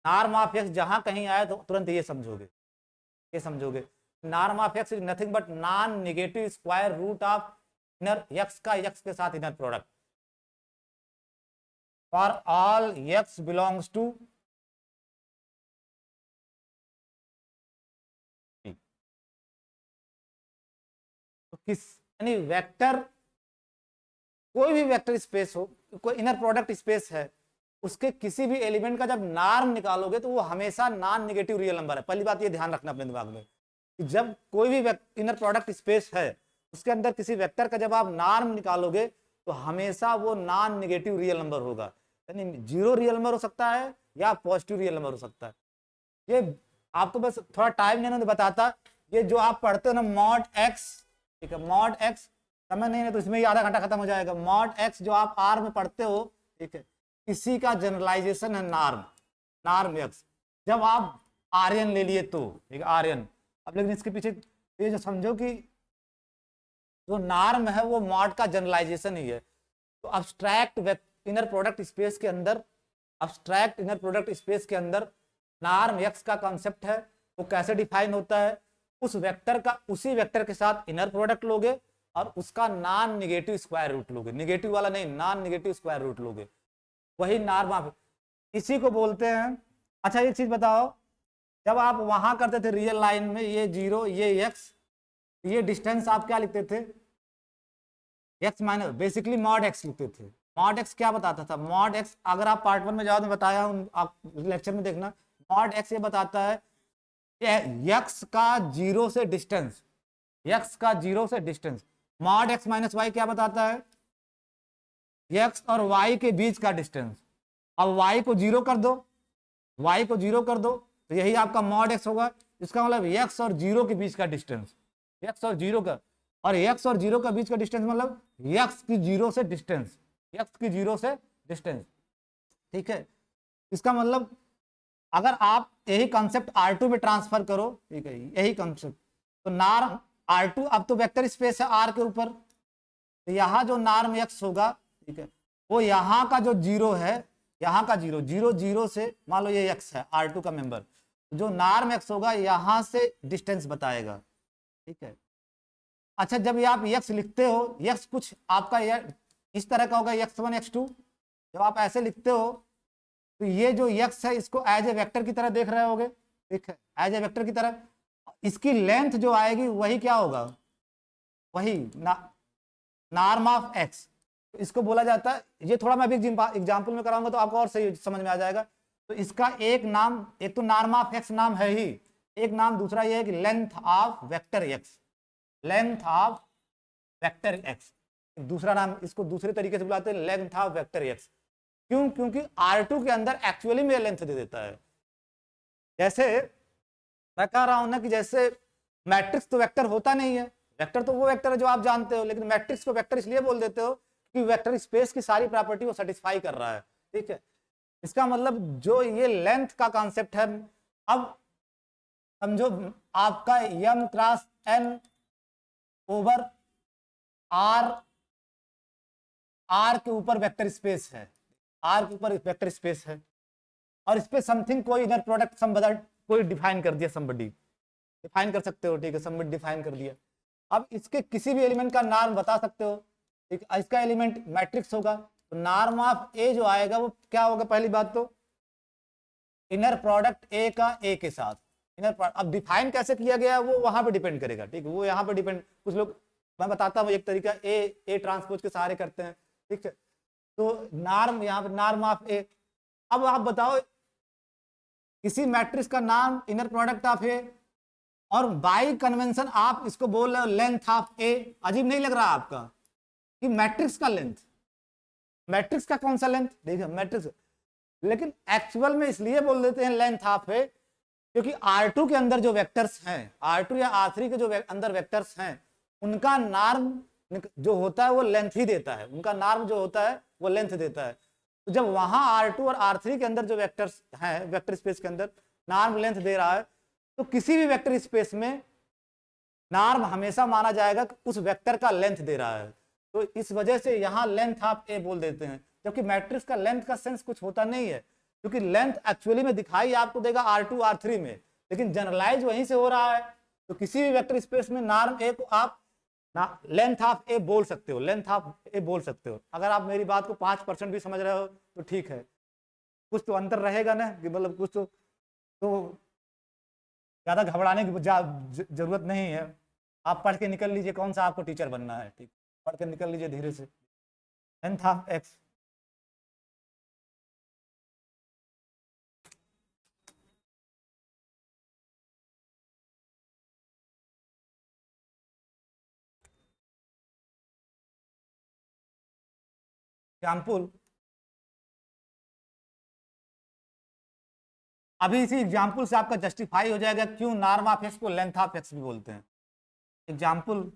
Norm of X जहां कहीं आए तो तुरंत ये समझोगे, ये समझोगे norm of X is nothing but non negative square root of inner X का एक्स के साथ inner product for all X belongs to, तो किस यानी वेक्टर, कोई भी वेक्टर स्पेस हो, कोई इनर प्रोडक्ट स्पेस है, उसके किसी भी एलिमेंट का जब नॉर्म निकालोगे तो वो हमेशा नॉन नेगेटिव रियल नंबर है। पहली बात ये ध्यान रखना अपने दिमाग में कि जब कोई भी इनर प्रोडक्ट स्पेस है उसके अंदर किसी वेक्टर का जब आप नॉर्म निकालोगे तो हमेशा वो नॉन नेगेटिव रियल नंबर होगा, यानी 0 रियल नंबर हो सकता है या पॉजिटिव रियल नंबर हो सकता है। ये आपको बस थोड़ा टाइम नहीं बताता, ये जो आप पढ़ते हो ना मॉड एक्स, ठीक है, मॉड एक्स समझ नहीं है तो इसमें ही आधा घंटा खत्म हो जाएगा। मॉड एक्स जो आप आर में पढ़ते हो, ठीक है, इसी का जनरलाइजेशन है नॉर्म, नॉर्म एक्स। जब आप आर्यन ले लिए तो ठीक है आर्यन, अब लेकिन इसके पीछे ये जो समझो कि जो नॉर्म है वो मॉड का जनरलाइजेशन ही है। तो अब्स्ट्रैक्ट इनर प्रोडक्ट स्पेस के अंदर, अब्स्ट्रैक्ट इनर प्रोडक्ट स्पेस के अंदर नॉर्म एक्स का कॉन्सेप्ट है। वो कैसे डिफाइन होता है, उस वेक्टर का उसी वेक्टर के साथ इनर प्रोडक्ट लोगे और उसका नॉन निगेटिव स्क्वायर रूट लोगे, निगेटिव वाला नहीं, नॉन निगेटिव स्क्वायर रूट लोगे, वही नॉर्म ऑफ, इसी को बोलते हैं। अच्छा एक चीज बताओ, जब आप वहां करते थे रियल लाइन में ये 0 ये एक्स, ये डिस्टेंस आप क्या लिखते थे, x minus, basically mod x लिखते थे। मॉड एक्स क्या बताता था, मॉड एक्स अगर आप पार्ट 1 में जाओ तो बताया हूं, आप लेक्चर में देखना, मॉड एक्स ये बताता है एक्स का 0 से डिस्टेंस, एक्स का 0 से distance. Mod X minus Y क्या बताता है, एक्स और वाई के बीच का डिस्टेंस। अब वाई को 0 कर दो, वाई को 0 कर दो तो यही आपका मॉड एक्स होगा। इसका मतलब एक्स और 0 के बीच का डिस्टेंस, एक्स और 0 का, और एक्स और 0 का बीच का डिस्टेंस मतलब एक्स की 0 से डिस्टेंस, एक्स की 0 से डिस्टेंस, ठीक है। इसका मतलब अगर आप यही कॉन्सेप्ट R2 में ट्रांसफर करो, ठीक है, यही कॉन्सेप्ट, तो नार्म R2 अब तो वेक्टर स्पेस है R के ऊपर, तो यहाँ जो नार्म एक्स होगा, ठीक है, वो यहाँ का जो 0 है, यहाँ का 0 0 0 से मान लो ये एक्स है R2 का मेंबर, जो नार्म एक्स होगा यहाँ से डिस्टेंस बताएगा, ठीक है। अच्छा जब ये आप एक्स लिखते हो, एक्स कुछ आपका इस तरह का होगा x1 x2, जब आप ऐसे लिखते हो तो ये जो x है इसको एज ए वेक्टर की तरह देख रहे होगे, ठीक है, एज ए वेक्टर की तरह। इसकी लेंथ जो आएगी वही क्या होगा, वही नॉर्म ऑफ एक्स, इसको बोला जाता है, ये थोड़ा मैं अभी एग्जाम्पल में कराऊंगा तो आपको और सही समझ में आ जाएगा। तो इसका एक नाम, एक तो नॉर्म ऑफ एक्स नाम है ही, एक नाम दूसरा ये है कि length of vector x, length of vector x, दूसरा नाम इसको दूसरे तरीके से बुलाते हैं लेंथ ऑफ वेक्टर एक्स। क्यों? क्योंकि R2 के अंदर एक्चुअली में लेंथ दे देता है। जैसे मैं कह रहा हूं ना कि जैसे मैट्रिक्स तो वेक्टर होता नहीं है, वेक्टर तो वो वेक्टर है जो आप जानते हो, लेकिन मैट्रिक्स को वेक्टर इसलिए बोल देते हो कि वेक्टर स्पेस की सारी प्रॉपर्टी वो सेटिस्फाई कर रहा है। ठीक है, इसका मतलब जो ये लेंथ का कॉन्सेप्ट है, अब समझो आपका m cross n over r, r के ऊपर वेक्टर स्पेस है, r के ऊपर वेक्टर स्पेस है, और इस पे समथिंग कोई इनर प्रोडक्ट समबडी कोई डिफाइन कर दिया, समबडी डिफाइन कर सकते हो, ठीक है, समबडी डिफाइन कर दिया। अब इसके किसी भी एलिमेंट का नाम बता सकते हो, ठीक, इसका एलिमेंट मैट्रिक्स होगा, तो नॉर्म ऑफ ए जो आएगा वो क्या होगा? पहली बात तो इनर प्रोडक्ट ए का ए के साथ, इनर अब डिफाइन कैसे किया गया है वो वहां पे डिपेंड करेगा, ठीक है, वो यहाँ पे डिपेंड, कुछ लोग, मैं बताता हूँ एक तरीका, ए ट्रांसपोज के सहारे करते हैं, ठीक है। तो नॉर्म, यहाँ पे नॉर्म ऑफ ए, अब आप बताओ किसी मैट्रिक्स का नाम इनर प्रोडक्ट ऑफ ए, और बाई कन्वेंशन आप इसको बोल रहे हो लेंथ ऑफ ए, अजीब नहीं लग रहा आपका कि मैट्रिक्स का लेंथ, मैट्रिक्स का कौन सा लेंथ? देखिए मैट्रिक्स, लेकिन एक्चुअल में इसलिए बोल देते हैं लेंथ ऑफ ए क्योंकि R2 के अंदर जो वेक्टर्स हैं, R2 या R3 के जो अंदर वेक्टर्स हैं, उनका नॉर्म जो होता है वो लेंथ ही देता है, उनका नॉर्म जो होता है वो लेंथ देता है। तो जब वहां R2 और R3 के अंदर जो वेक्टर्स हैं, वेक्टर स्पेस के अंदर नॉर्म लेंथ दे रहा है, तो किसी भी वेक्टर स्पेस में नॉर्म हमेशा माना जाएगा कि उस वेक्टर का लेंथ दे रहा है, तो इस वजह से यहाँ लेंथ ऑफ ए बोल देते हैं। जबकि मैट्रिक्स का लेंथ का सेंस कुछ होता नहीं है, क्योंकि लेंथ एक्चुअली में दिखाई आपको देगा R2 R3 में, लेकिन जनरलाइज वहीं से हो रहा है। तो किसी भी वेक्टर स्पेस में नॉर्म ए को आप लेंथ ऑफ ए बोल सकते हो, लेंथ ऑफ ए बोल सकते हो। अगर आप मेरी बात को 5% भी समझ रहे हो तो ठीक है, कुछ तो अंतर रहेगा ना, कि मतलब कुछ तो ज्यादा घबराने की जरूरत नहीं है। आप पढ़ के निकल लीजिए कौन सा आपको टीचर बनना है, ठीक, पढ़ के निकल लीजिए धीरे से। लेंथ ऑफ एक्स, एग्जाम्पल, अभी इसी एग्जाम्पल से आपका जस्टिफाई हो जाएगा क्यों नॉर्म ऑफ एक्स को लेंथ ऑफ एक्स भी बोलते हैं। Example,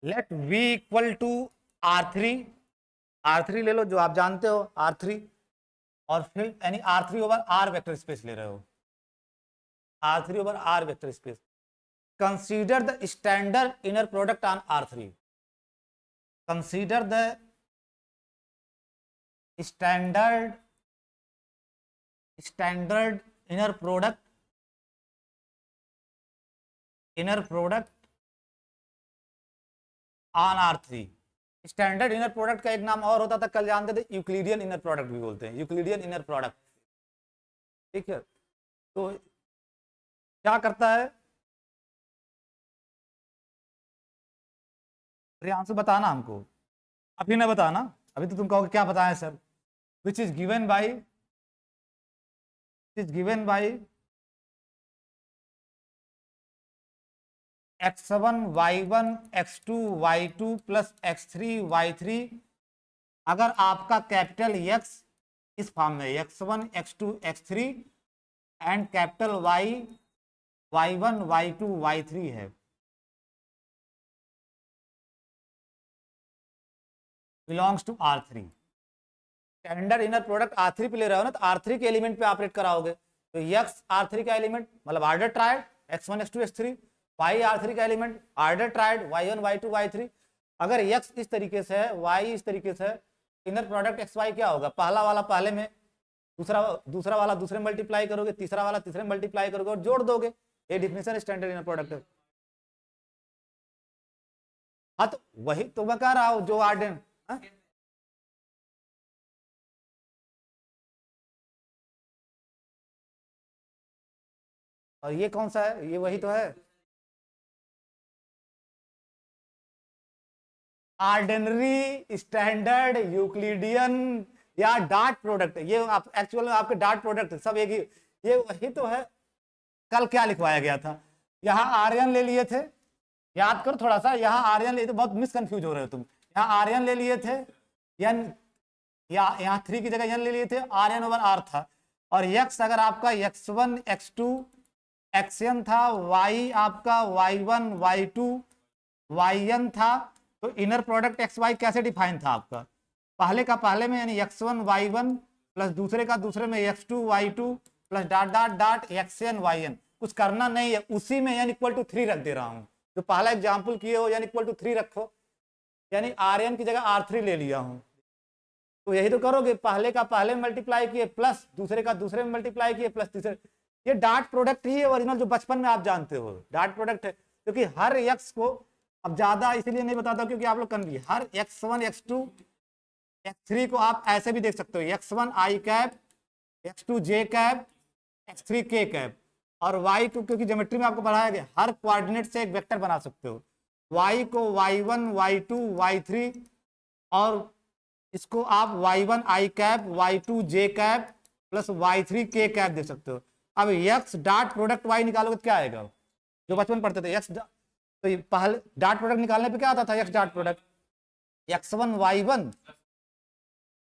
let v equal to R3, R3 ले लो जो आप जानते हो R3, और फिर यानी R3 over R vector space ले रहे हो, R3 over R vector space, consider the standard inner product on R3, consider the standard standard inner product on R3। Standard inner product का एक नाम और होता था, कल जानते थे, यूक्लिडियन इनर प्रोडक्ट भी बोलते हैं, यूक्लिडियन इनर प्रोडक्ट, ठीक है। तो क्या करता है, प्रियांशु बताना हमको, अभी ना बताना, अभी तो तुम कहोगे क्या बताएं sir, which is given by x1 y1 x2 y2 plus x3 y3, अगर आपका कैपिटल X इस फॉर्म में x1 x2 x3 and capital Y y1 y2 y3 है, belongs to R3। Standard inner product R3 पे ले रहे हो ना, तो R3 के एलिमेंट पे ऑपरेट कराओगे, तो X R3 का एलिमेंट मतलब order triad x1 x2 x3, Y R3 का element order triad y1 y2 y3। अगर X इस तरीके से है, Y इस तरीके से है, इनर प्रोडक्ट XY क्या होगा? पहला वाला पहले में, दूसरा वाला दूसरे में मल्टीप्लाई करोगे, तीसरा वाला तीसरे में मल्टीप्लाई करोगे और जोड़ दोगे, ये डिफिनेशन स्टैंडर्ड इनर प्रोडक्ट है। हाँ तो वही तो मैं कह रहा हूँ जो आर्डन, और ये कौन सा है? ये वही तो है। ऑर्डिनरी, स्टैंडर्ड, यूक्लिडियन या डॉट प्रोडक्ट, ये आप एक्चुअल में आपके डॉट प्रोडक्ट सब एक ही, ये वही तो है। कल क्या लिखवाया गया था, यहाँ आर्यन ले लिए थे, याद करो थोड़ा सा, यहाँ आर्यन ले, तो बहुत मिसकंफ्यूज हो रहे हो तुम। यहाँ आर्यन ले लिए थे, एन, या यहाँ 3 की जगह एन ले लिए थे, आर एन ओवर आर था। और यक्स अगर आपका x1 x2 xn था, y आपका y1 y2 yn था, तो इनर प्रोडक्ट xy कैसे डिफाइन था आपका, पहले का पहले में यानी x1 y1 प्लस दूसरे का दूसरे में x2 y2 plus dot dot dot xn yn। कुछ करना नहीं है, उसी में n इक्वल टू 3 रख दे रहा हूं, जो पहला एग्जाम्पल किए हो n इक्वल टू 3 रखो, यानी rn की जगह r3 ले लिया हूं। तो यही तो करोगे, पहले का पहले में मल्टीप्लाई किए प्लस दूसरे का दूसरे में मल्टीप्लाई किए प्लस तीसरे, ये डॉट प्रोडक्ट ही है ओरिजिनल, जो बचपन में आप जानते हो डॉट प्रोडक्ट है। क्योंकि हर एक्स को अब ज्यादा इसलिए नहीं बताता क्योंकि आप लोग कन्फ्यूज, हर x1 x2 x3 को आप ऐसे भी देख सकते हो, x1 i cap, x2 j cap, x3 k cap, और y को क्योंकि ज्योमेट्री में आपको पढ़ाया गया हर कोऑर्डिनेट से एक वेक्टर बना सकते हो, y को y1 y2 y3, और इसको आप y1 i cap, y2 j cap plus y3 k cap दे सकते हो। अब x डॉट प्रोडक्ट y निकालोगे तो क्या आएगा, जो बचपन पढ़ते थे x, तो ये पहले डॉट प्रोडक्ट निकालने पे क्या आता था, x dot product x1 y1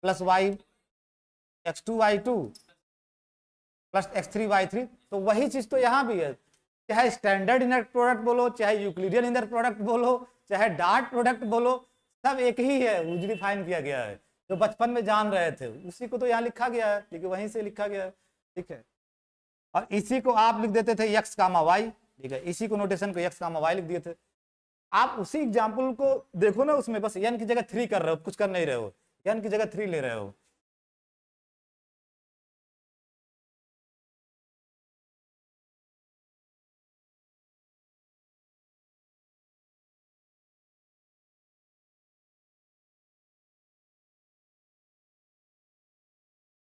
plus y x2 y2 plus x3 y3, तो वही चीज तो यहाँ भी है, चाहे स्टैंडर्ड इनर प्रोडक्ट बोलो, चाहे यूक्लिडियन इनर प्रोडक्ट बोलो, चाहे डॉट प्रोडक्ट बोलो, सब एक ही है, वो डिफाइन किया गया है, जो बचपन में जान रहे थे उसी को तो यहाँ लिखा गया है, ठीक है, वहीं से लिखा गया है, ठीक है। और इसी को आप लिख देते थे x कामा y, ठीक है, इसी को नोटेशन को x कामा y लिख दिए थे। आप उसी एग्जाम्पल को देखो ना, उसमें बस n की जगह 3 कर रहे हो, कुछ कर नहीं रहे हो, n की जगह 3 ले रहे हो।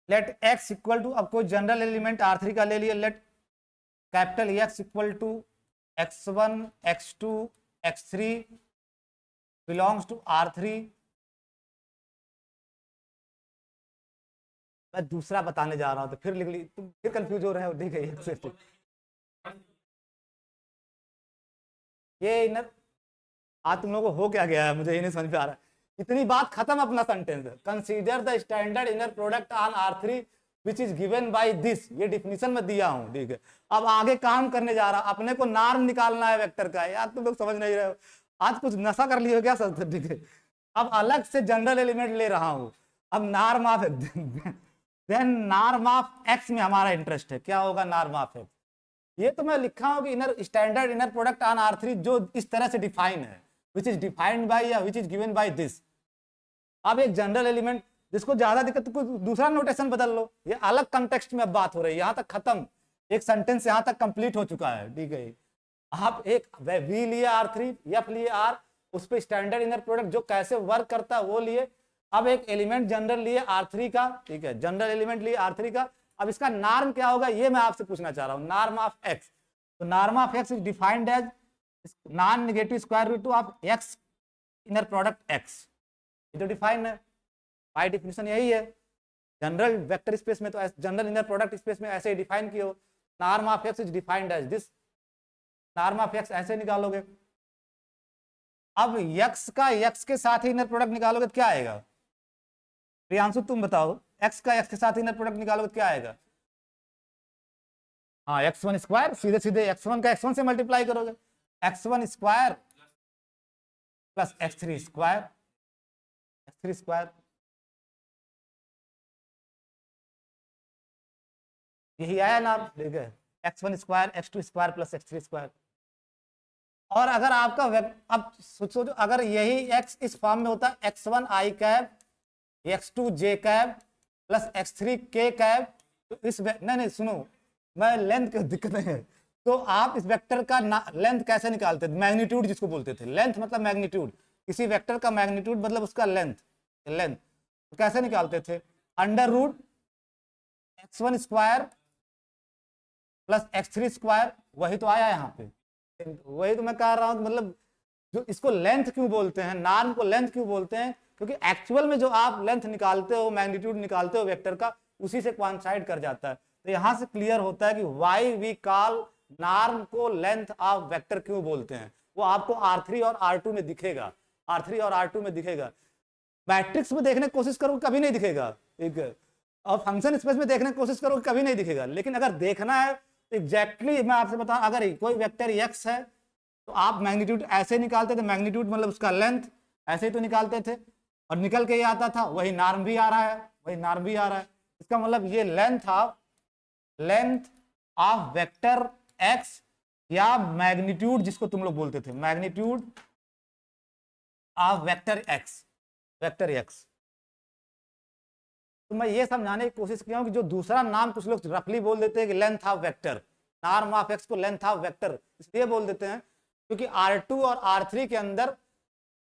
लेट x इक्वल टू, अब कोई जनरल एलिमेंट R3 का ले लिया, let capital X equal to x1 x2 x3 belongs to R3। मैं दूसरा बताने जा रहा हूं तो फिर लिख ली तुम, फिर कंफ्यूज हो रहे हो, ठीक है। ये इनर, आज तुम लोगों को हो क्या गया है, मुझे ये नहीं समझ में आ रहा है। इतनी बात खत्म, अपना sentence. Consider the standard inner product on R3 which is given by this, ये डिफिनीशन में दिया हूं, ठीक है। अब आगे काम करने जा रहा, अपने को नॉर्म निकालना है वेक्टर का, यार तुम लोग समझ नहीं रहे हो, आज कुछ नशा कर लियो क्या सर, ठीक है। अब अलग से जनरल एलिमेंट ले रहा हूं, अब norm of then norm of X में हमारा इंटरेस्ट है, क्या होगा नॉर्म ऑफ एक्स। ये तो मैं लिखा हूं कि inner standard inner product on R3 जो इस तरह से डिफाइन है, विच इज डिफाइंड बाय या which is given by this. अब एक जनरल एलिमेंट, जिसको ज्यादा दिक्कत तो कोई दूसरा नोटेशन बदल लो, ये अलग कंटेक्स्ट में अब बात हो रही है, यहाँ तक खत्म, एक सेंटेंस यहाँ तक कंप्लीट हो चुका है, ठीक है। आप एक वी लिए R3, एफ लिए R, उस पर स्टैंडर्ड इनर प्रोडक्ट जो कैसे वर्क करता है वो लिए। अब एक एलिमेंट जनरल लिए R3 का, ठीक है, जनरल एलिमेंट लिए R3 का। अब इसका नॉर्म क्या होगा ये मैं आपसे पूछना चाह रहा हूँ, नॉर्म ऑफ एक्स। तो norm of X is defined as non negative square root of X inner product X, ये तो डिफाइन है, बाय डिफिनेशन यही है। जनरल वेक्टर स्पेस में तो जनरल इनर प्रोडक्ट स्पेस में ऐसे ही डिफाइन किए हो, norm of X is defined as this, norm of X ऐसे निकालोगे। अब x का x के साथ ही इनर प्रोडक्ट निकालोगे तो क्या आएगा, प्रियांशु तुम बताओ, x का x के साथ इनर प्रोडक्ट निकालोगे तो क्या आएगा। हाँ x1 स्क्वायर, सीधे सीधे x1 का x1 से मल्टीप्लाई करोगे, x1 square plus x3 square, x3 square, यही आया ना, ठीक है, x1 square x2 square plus x3 square. और अगर आपका अब सोचो, अगर यही x इस फॉर्म में होता, x1 i cap, x2 j cap plus x3 k cap, तो इस नहीं नहीं सुनो, मैं लेंथ की दिक्कत नहीं है, तो आप इस वेक्टर का लेंथ कैसे निकालते थे, मैग्नीट्यूड जिसको बोलते थे, लेंथ मतलब मैग्नीट्यूड, किसी वेक्टर का मैग्नीट्यूड मतलब उसका लेंथ, लेंथ तो कैसे निकालते थे, under root x1 square plus x3 square, वही तो आया यहाँ पे, वही तो मैं कह रहा हूँ, मतलब जो इसको लेंथ क्यों बोलते हैं, नॉर्म को लेंथ क्यों बोलते हैं, क्योंकि एक्चुअल में जो आप लेंथ निकालते हो, मैग्नीट्यूड निकालते हो वेक्टर का, उसी से कोइंसाइड कर जाता है। तो यहां से क्लियर होता है कि वाई वी कॉल नॉर्म को लेंथ ऑफ वेक्टर क्यों बोलते हैं। वो आपको R3 और R2 में दिखेगा, R3 और R2 में दिखेगा। मैट्रिक्स में देखने की कोशिश करो कभी नहीं दिखेगा, ठीक है, और फंक्शन स्पेस में देखने की कोशिश करो कभी नहीं दिखेगा। लेकिन अगर देखना है तो एग्जैक्टली मैं आपसे बताऊं, अगर कोई वेक्टर x है तो आप मैग्नीट्यूड ऐसे निकालते थे, मैग्नीट्यूड मतलब उसका लेंथ ऐसे ही तो निकालते थे, और निकल के ये आता था, वही नॉर्म भी आ रहा है, वही नॉर्म भी आ रहा है। इसका मतलब ये लेंथ ऑफ वेक्टर x, या मैग्नीट्यूड जिसको तुम लोग बोलते थे, magnitude of vector x, vector x। तो मैं ये समझाने की कोशिश किया हूं कि जो दूसरा नाम कुछ लोग रफली बोल देते हैं कि length of vector, norm of x को लेंथ ऑफ वेक्टर इसलिए बोल देते हैं क्योंकि R2 और R3 के अंदर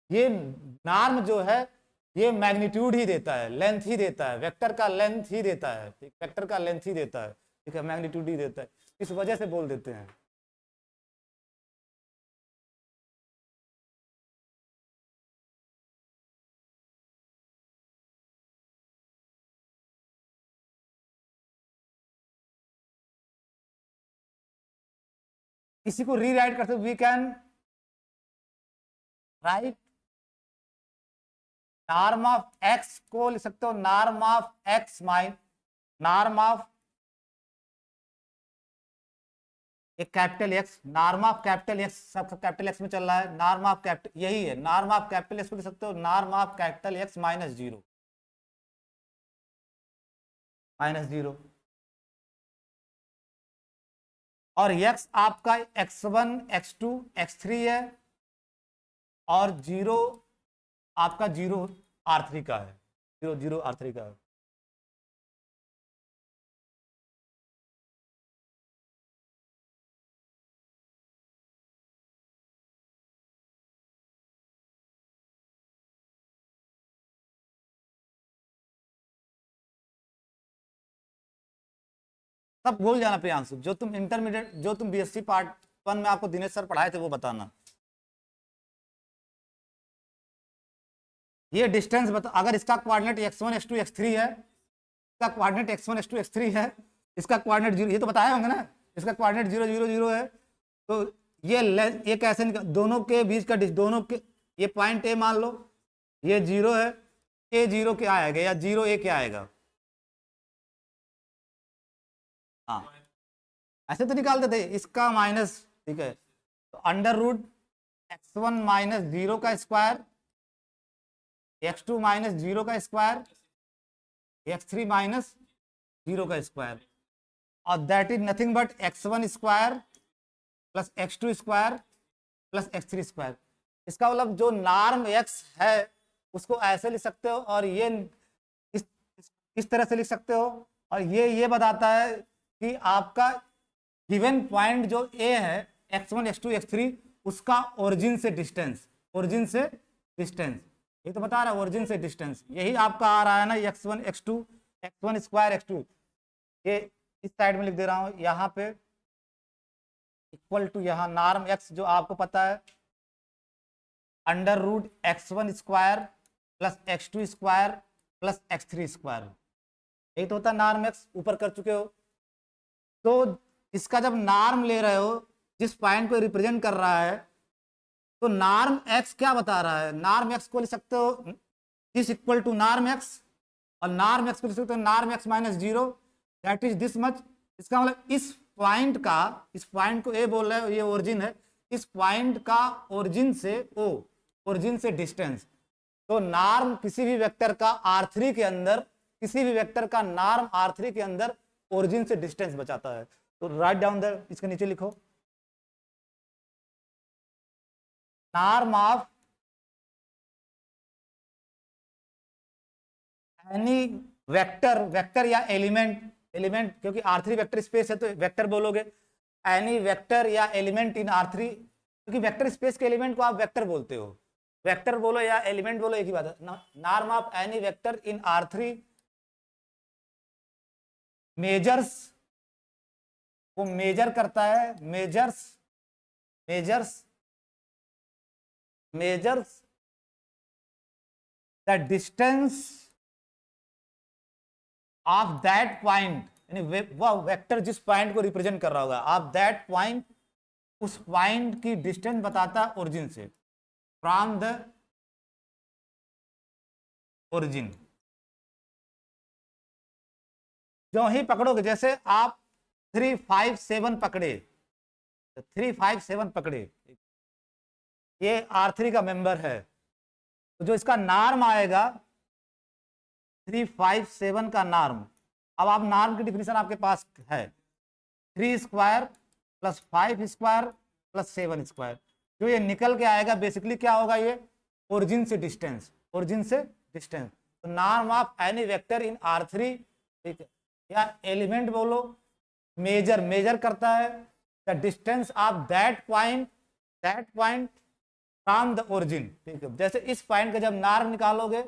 ये नॉर्म जो है ये मैग्नीट्यूड ही देता है, लेंथ ही देता है, वेक्टर का लेंथ ही देता है, वेक्टर का लेंथ ही देता है, ठीक है, मैग्नीट्यूड ही देता है, इस वजह से बोल देते हैं। इसी को रीराइट करते we can write norm of X को लिख सकते हो नॉर्म ऑफ एक्स माइन नॉर्म ऑफ एक capital X, norm of capital X, सब कैपिटल एक्स में चल रहा है, नॉर्म ऑफ कैपिटल यही है, नॉर्म ऑफ कैपिटल एक्स को लिख सकते हो norm of capital x minus zero, minus zero. और x आपका x1 x2 x3 है, और जीरो आपका जीरो R3 का है, जीरो जीरो R3 का है। तब भूल जाना प्रियांशु, जो तुम इंटरमीडिएट, जो तुम BSc पार्ट 1 में आपको दिनेश सर पढ़ाए थे वो बताना। ये डिस्टेंस बता, अगर इसका कोऑर्डिनेट x1 x2 x3 है, इसका कोऑर्डिनेट x1 x2 x3 है, इसका कोऑर्डिनेट जीरो, ये तो बताया होंगे ना, इसका कोऑर्डिनेट 0 0 0 है, तो ये कैसे दोनों के बीच का दोनों के, ये पॉइंट ए मान लो, ये 0 है, ए 0 क्या आएगा, या 0 ए क्या आएगा, हाँ ऐसे तो निकालते थे, इसका माइनस, ठीक है, तो अंडर रूट x1 माइनस 0 का स्क्वायर, x2 माइनस 0 का स्क्वायर, x3 माइनस 0 का स्क्वायर, और that is nothing but x1 square plus x2 square plus x3 square. इसका मतलब जो नॉर्म x है उसको ऐसे लिख सकते हो, और ये इस इस तरह से लिख सकते हो, और ये बताता है कि आपका गिवन पॉइंट जो a है x1 x2 x3 उसका ओरिजिन से डिस्टेंस, ओरिजिन से डिस्टेंस, ये तो बता रहा है ओरिजिन से डिस्टेंस, यही आपका आ रहा है ना x1 x2 x1 square x2, ये इस साइड में लिख दे रहा हूं यहाँ पे, इक्वल टू यहाँ नॉर्म x जो आपको पता है under root x1 square plus x2 square plus x3 square, यही तो होता है नॉर्म x, ऊपर कर चुके हो। तो इसका जब नॉर्म ले रहे हो, जिस पॉइंट को रिप्रेजेंट कर रहा है, तो नॉर्म x क्या बता रहा है, नॉर्म x को लिख सकते हो is equal to norm x, और नॉर्म x को लिख सकते हो norm x minus 0, that is this much. इसका मतलब इस पॉइंट को a बोल रहे हो, ये ओरिजिन है, इस पॉइंट का ओरिजिन से o, ओरिजिन से डिस्टेंस, तो नॉर्म किसी भी वेक्टर का R3 के अंदर, किसी भी वेक्टर का नॉर्म R3 के अंदर ओरिजिन से डिस्टेंस बचाता है। तो राइट डाउन द, इसके नीचे लिखो norm of any vector, vector या एलिमेंट, एलिमेंट क्योंकि R3 वेक्टर स्पेस है तो वेक्टर बोलोगे, एनी वेक्टर या एलिमेंट इन R3, क्योंकि वेक्टर स्पेस के एलिमेंट को आप वेक्टर बोलते हो, वेक्टर बोलो या एलिमेंट बोलो एक ही बात है। Norm of any vector in R3 measures, वो मेजर करता है, measures measures the distance of that point, यानी वह वेक्टर जिस पॉइंट को रिप्रेजेंट कर रहा होगा, ऑफ दैट पॉइंट, उस पॉइंट की डिस्टेंस बताता है ओरिजिन से, फ्रॉम द ओरिजिन। जो ही पकड़ोगे, जैसे आप 357 पकड़े, 357 पकड़े, ये R3 का मेंबर है, तो जो इसका नार्म आएगा 357 का नार्म, अब आप नार्म की डिफिनेशन आपके पास है 3 square plus 5 square plus 7 square, जो ये निकल के आएगा बेसिकली क्या होगा, ये ओरिजिन से डिस्टेंस, ओरिजिन से डिस्टेंस। तो NAARM of any vector in R3, ठीक है, या एलिमेंट बोलो, मेजर करता है the distance of that point from the origin, ठीक है। जैसे इस पॉइंट का जब नार्म निकालोगे,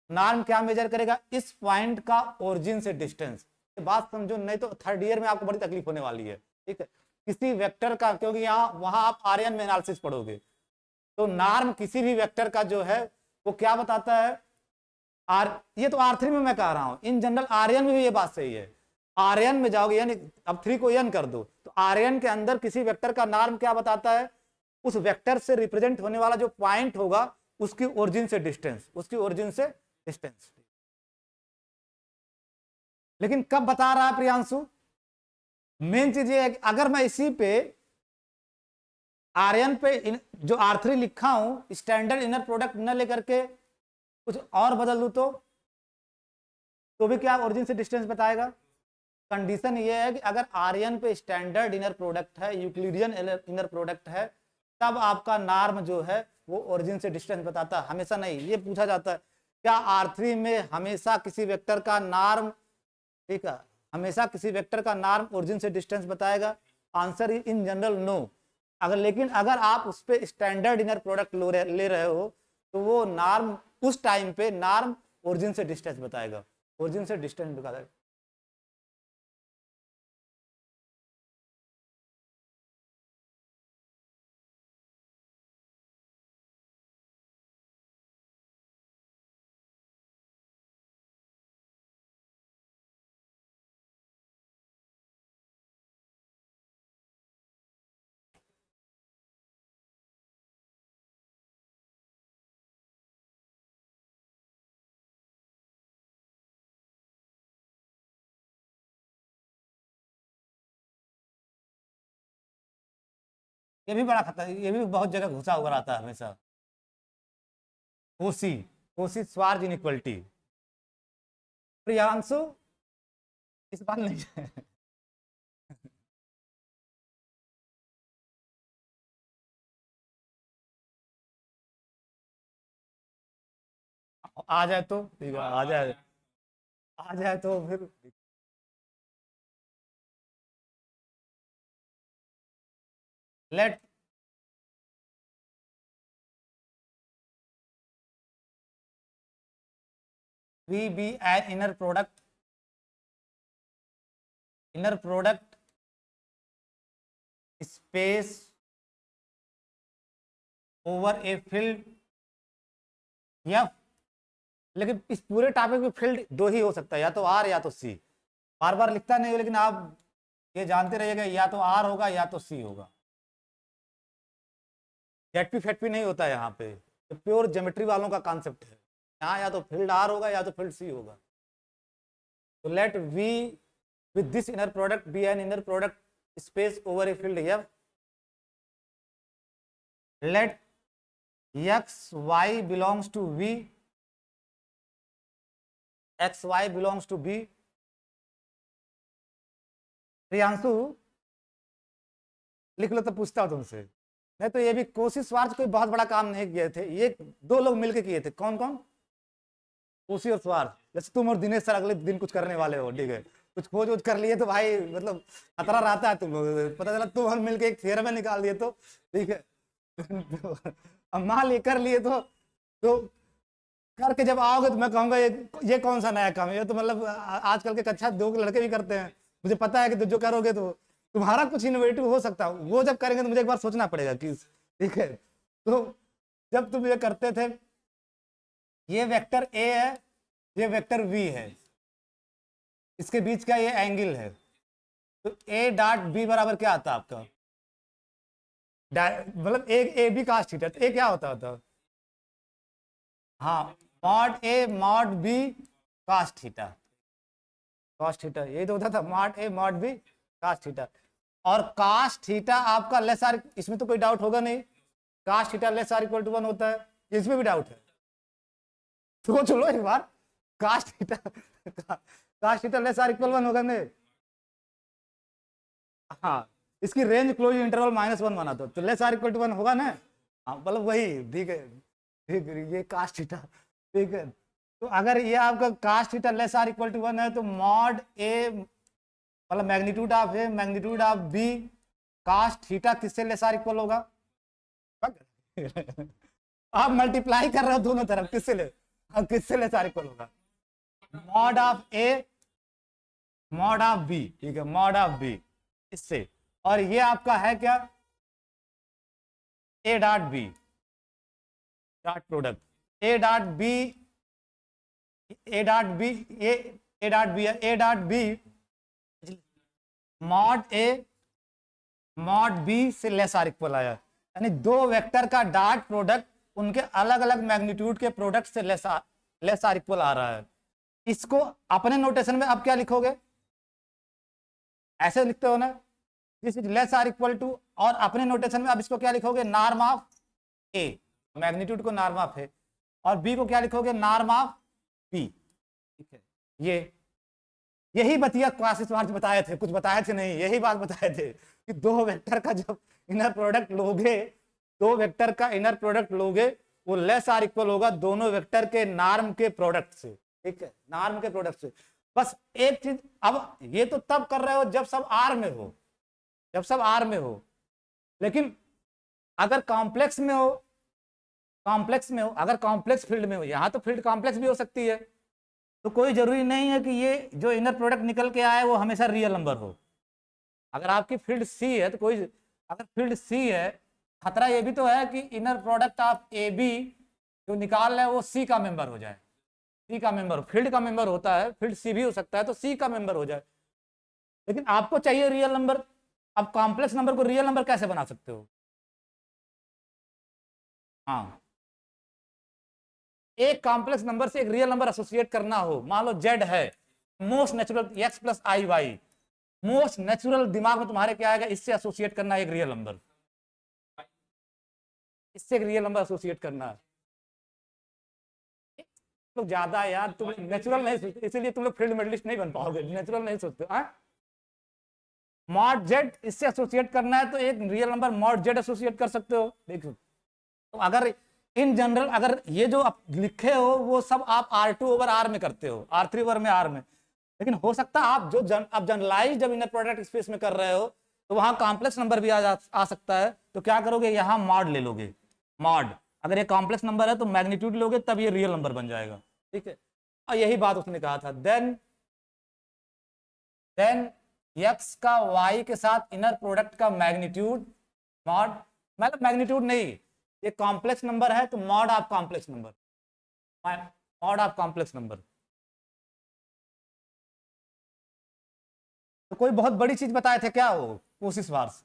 नार्म क्या मेजर करेगा, इस पॉइंट का ओरिजिन से डिस्टेंस। बात समझो, नहीं तो थर्ड ईयर में आपको बड़ी तकलीफ होने वाली है, ठीक है, किसी वेक्टर का, क्योंकि यहाँ वहां आप आर्यन में एनालिसिस पढ़ोगे, तो नार्म किसी भी वेक्टर का जो है वो क्या बताता है, ये तो R3 में मैं कह रहा हूं, इन जनरल आर्यन में भी ये बात सही है। आर्यन में जाओगे, यानी अब 3 को n कर दो, तो आर्यन के अंदर किसी वेक्टर का नार्म क्या बताता है, उस वेक्टर से रिप्रेजेंट होने वाला जो पॉइंट होगा उसकी ओरिजिन से डिस्टेंस, उसकी ओरिजिन से डिस्टेंस। लेकिन कब बता रहा है प्रियांशु, मेन चीज ये है कि अगर मैं इसी पे आर्यन पे जो R3 लिखा हूं, स्टैंडर्ड इनर प्रोडक्ट न लेकर के कुछ और बदल दूं, तो भी क्या ओरिजिन से डिस्टेंस बताएगा। कंडीशन ये है कि अगर आर्यन पे स्टैंडर्ड इनर प्रोडक्ट है, यूक्लिडियन इनर प्रोडक्ट है, तब आपका नार्म जो है वो ओरिजिन से डिस्टेंस बताता है, हमेशा नहीं। ये पूछा जाता है क्या R3 में हमेशा किसी वेक्टर का नार्म, ठीक है, हमेशा किसी वेक्टर का नार्म ओरिजिन से डिस्टेंस बताएगा, आंसर इन जनरल नो। लेकिन अगर आप उस पर स्टैंडर्ड इनर प्रोडक्ट ले रहे हो, तो वो नार्म उस टाइम पे नार्म ओरिजिन से डिस्टेंस बताएगा, ओरिजिन से डिस्टेंस बताएगा। ये भी बड़ा खतरा, ये भी बहुत जगह घुसा हुआ रहता है हमेशा। कोसी कोसी स्वार्ज इनइक्वलिटी, प्रियांशु इस बार नहीं है। आ जाए तो ठीक है, आ जाए तो फिर let V be an inner product space over a field F. लेकिन इस पूरे टॉपिक में फील्ड दो ही हो सकता है, या तो आर या तो सी। बार बार लिखता नहीं हो, लेकिन आप ये जानते रहिएगा, या तो आर होगा या तो सी होगा। जेटपी फेटपी नहीं होता है यहाँ पे, तो प्योर ज्योमेट्री वालों का कॉन्सेप्ट है। यहाँ या तो फील्ड आर होगा या तो फील्ड सी होगा। तो let V with this inner product be an inner product space over a field F. Let X Y belongs to V, X Y belongs to B. Priyanshu लिख लो तो पूछता हूँ तुमसे। नहीं तो ये भी कोसी स्वार्थ कोई बहुत बड़ा काम नहीं किए थे, ये दो लोग मिलके किए थे। कौन कौन? कोसी और स्वार्थ। जैसे तुम और दिनेश सर अगले दिन कुछ करने वाले हो, ठीक है, कुछ खोज वोज कर लिए तो भाई मतलब खतरा रहता है तुम लोग, पता चला तुम हम मिलके एक थ्योरम निकाल दिए तो ठीक है। अब मान लिए कर लिए तो करके जब आओगे तो मैं कहूंगा ये कौन सा नया काम है, ये तो मतलब आजकल के कक्षा 2 के लड़के भी करते हैं। मुझे पता है कि जो करोगे तो तुम्हारा कुछ इनोवेटिव हो सकता है, वो जब करेंगे तो मुझे एक बार सोचना पड़ेगा कि ठीक है। तो जब तुम ये करते थे, ये वेक्टर ए है, ये वेक्टर बी है, इसके बीच का ये एंगल है, तो ए डॉट बी बराबर क्या आता है आपका, मतलब ए बी कास्ट थीटा, तो ए क्या होता होता, हाँ मॉड ए mod B cos theta, cos theta यही तो होता था, मॉड ए मॉड बी कास्ट थीटा। और कास्ट थीटा आपका लेस आर, इसमें तो कोई डाउट होगा नहीं, cos theta less or equal to 1 होता है, इसमें भी डाउट है, सोच लो एक बार, cos theta cos theta less or equal 1 होगा नहीं, हाँ इसकी रेंज क्लोज इंटरवल -1 माना तो लेस आर इक्वल टू 1 होगा ना, हाँ मतलब वही, ठीक है ठीक है, ये कास्ट थीटा, ठीक है। तो अगर ये आपका cos theta less or equal to 1 है, तो मॉड ए मतलब magnitude of a magnitude of b cos theta किससे लेस आर इक्वल होगा आप मल्टीप्लाई कर रहे हो दोनों तरफ, किससे लेस आर इक्वल होगा, mod of a mod of b, ठीक है मॉड ऑफ बी इससे, और ये आपका है क्या, a dot b dot product, a dot b a dot b a dot b a dot b mod A mod b से लेस आर इक्वल आया, यानी दो वेक्टर का डॉट प्रोडक्ट उनके अलग अलग मैग्नीट्यूड के प्रोडक्ट से लेस आर इक्वल आ रहा है। इसको अपने नोटेशन में आप क्या लिखोगे, ऐसे लिखते हो ना, this is less or equal to, और अपने नोटेशन में आप इसको क्या लिखोगे, नॉर्म ऑफ ए, मैग्नीट्यूड को नॉर्म ऑफ है, और बी को क्या लिखोगे, नॉर्म ऑफ बी, ठीक है। यही बतिया क्लासेस मार्च बताए थे, कुछ बताए थे नहीं, यही बात बताए थे कि दो वेक्टर का जब इनर प्रोडक्ट लोगे, दो वेक्टर का इनर प्रोडक्ट लोगे, वो लेस आर इक्वल होगा दोनों वेक्टर के नॉर्म के प्रोडक्ट से, ठीक है नॉर्म के प्रोडक्ट से। बस एक चीज, अब ये तो तब कर रहे हो जब सब आर में हो, जब सब आर में हो, लेकिन अगर कॉम्प्लेक्स में हो, अगर कॉम्प्लेक्स फील्ड में हो, यहां तो फील्ड कॉम्प्लेक्स भी हो सकती है, तो कोई जरूरी नहीं है कि ये जो इनर प्रोडक्ट निकल के आए वो हमेशा रियल नंबर हो। अगर आपकी फील्ड सी है तो कोई, अगर फील्ड सी है, खतरा ये भी तो है कि inner product of a b जो निकाल रहे हैं वो सी का मेंबर हो जाए, सी का मेंबर, फील्ड का मेंबर होता है, फील्ड सी भी हो सकता है, तो सी का मेंबर हो जाए, लेकिन आपको चाहिए रियल नंबर। अब कॉम्प्लेक्स नंबर को रियल नंबर कैसे बना सकते हो, हाँ एक कॉम्प्लेक्स नंबर से एक रियल नंबर एसोसिएट करना हो, मान लो जेड है, most natural x plus I Y, most natural दिमाग में तुम्हारे क्या आएगा, इससे एसोसिएट करना एक रियल नंबर, इससे एक रियल नंबर एसोसिएट करना, तो ज्यादा यार तुम नेचुरल नहीं सोचते, इसीलिए तुम लोग फील्ड मेडलिस्ट नहीं बन पाओगे, नेचुरल नहीं सोचते। मॉड जेड इससे एसोसिएट करना है तो एक real number mod Z associate कर सकते हो, देखो। तो अगर इन जनरल अगर ये जो आप लिखे हो वो सब आप R2 ओवर R में करते हो, R3 ओवर में R में, लेकिन हो सकता है आप जो आप जनरलाइज जब इनर प्रोडक्ट स्पेस में कर रहे हो तो वहां कॉम्प्लेक्स नंबर भी आ सकता है, तो क्या करोगे, यहाँ मॉड ले लोगे, मॉड, अगर ये कॉम्प्लेक्स नंबर है तो मैग्नीट्यूड लोगे तब ये रियल नंबर बन जाएगा, ठीक है। और यही बात उसने कहा था, देन x का y के साथ इनर प्रोडक्ट का मैग्नीट्यूड मॉड, मतलब मैग्नीट्यूड नहीं, ये कॉम्प्लेक्स नंबर है तो mod of complex number, mod of complex number. तो कोई बहुत बड़ी चीज बताए थे क्या वो कोशिश वार्स,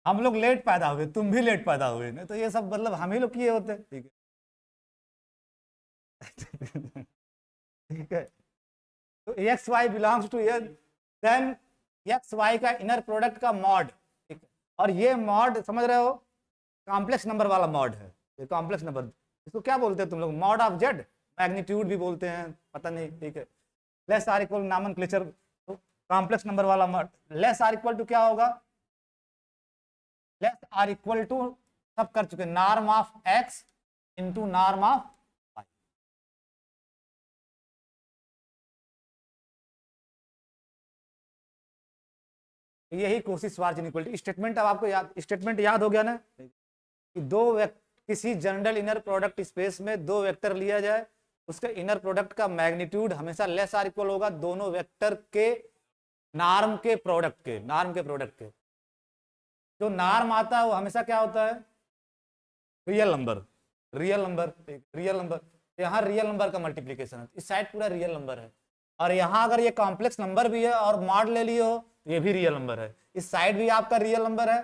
हम लोग लेट पैदा हुए, तुम भी लेट पैदा हुए, नहीं तो ये सब मतलब हम ही लोग किए होते, ठीक है ठीक है। तो x Y belongs to a, then x Y का इनर प्रोडक्ट का मॉड, ठीक है, और ये मॉड समझ रहे हो कॉम्प्लेक्स नंबर वाला मॉड है, ये कॉम्प्लेक्स नंबर, इसको क्या बोलते हैं तुम लोग, मॉड ऑफ जेड, मैग्नीट्यूड भी बोलते हैं, पता नहीं, ठीक है। लेस आर इक्वल नॉमेनक्लेचर, तो कॉम्प्लेक्स नंबर वाला mod, less or equal to क्या होगा, लेस आर इक्वल टू सब कर चुके, norm of x into norm of y, यही कोशिश स्वार्ज इनइक्वालिटी स्टेटमेंट। अब आपको याद, स्टेटमेंट याद हो गया ना, कि किसी जनरल इनर प्रोडक्ट स्पेस में दो वेक्टर लिया जाए, उसके इनर प्रोडक्ट का मैग्नीट्यूड हमेशा लेस आर इक्वल होगा दोनों वेक्टर के नॉर्म के प्रोडक्ट के, नॉर्म के प्रोडक्ट के, जो नॉर्म आता है वो हमेशा क्या होता है, real number, real number, real number, यहाँ रियल नंबर का मल्टीप्लीकेशन है, इस साइड पूरा रियल नंबर है। और यहाँ अगर ये कॉम्प्लेक्स नंबर भी है और मॉड ले लिए हो तो ये भी रियल नंबर है, इस साइड भी आपका रियल नंबर है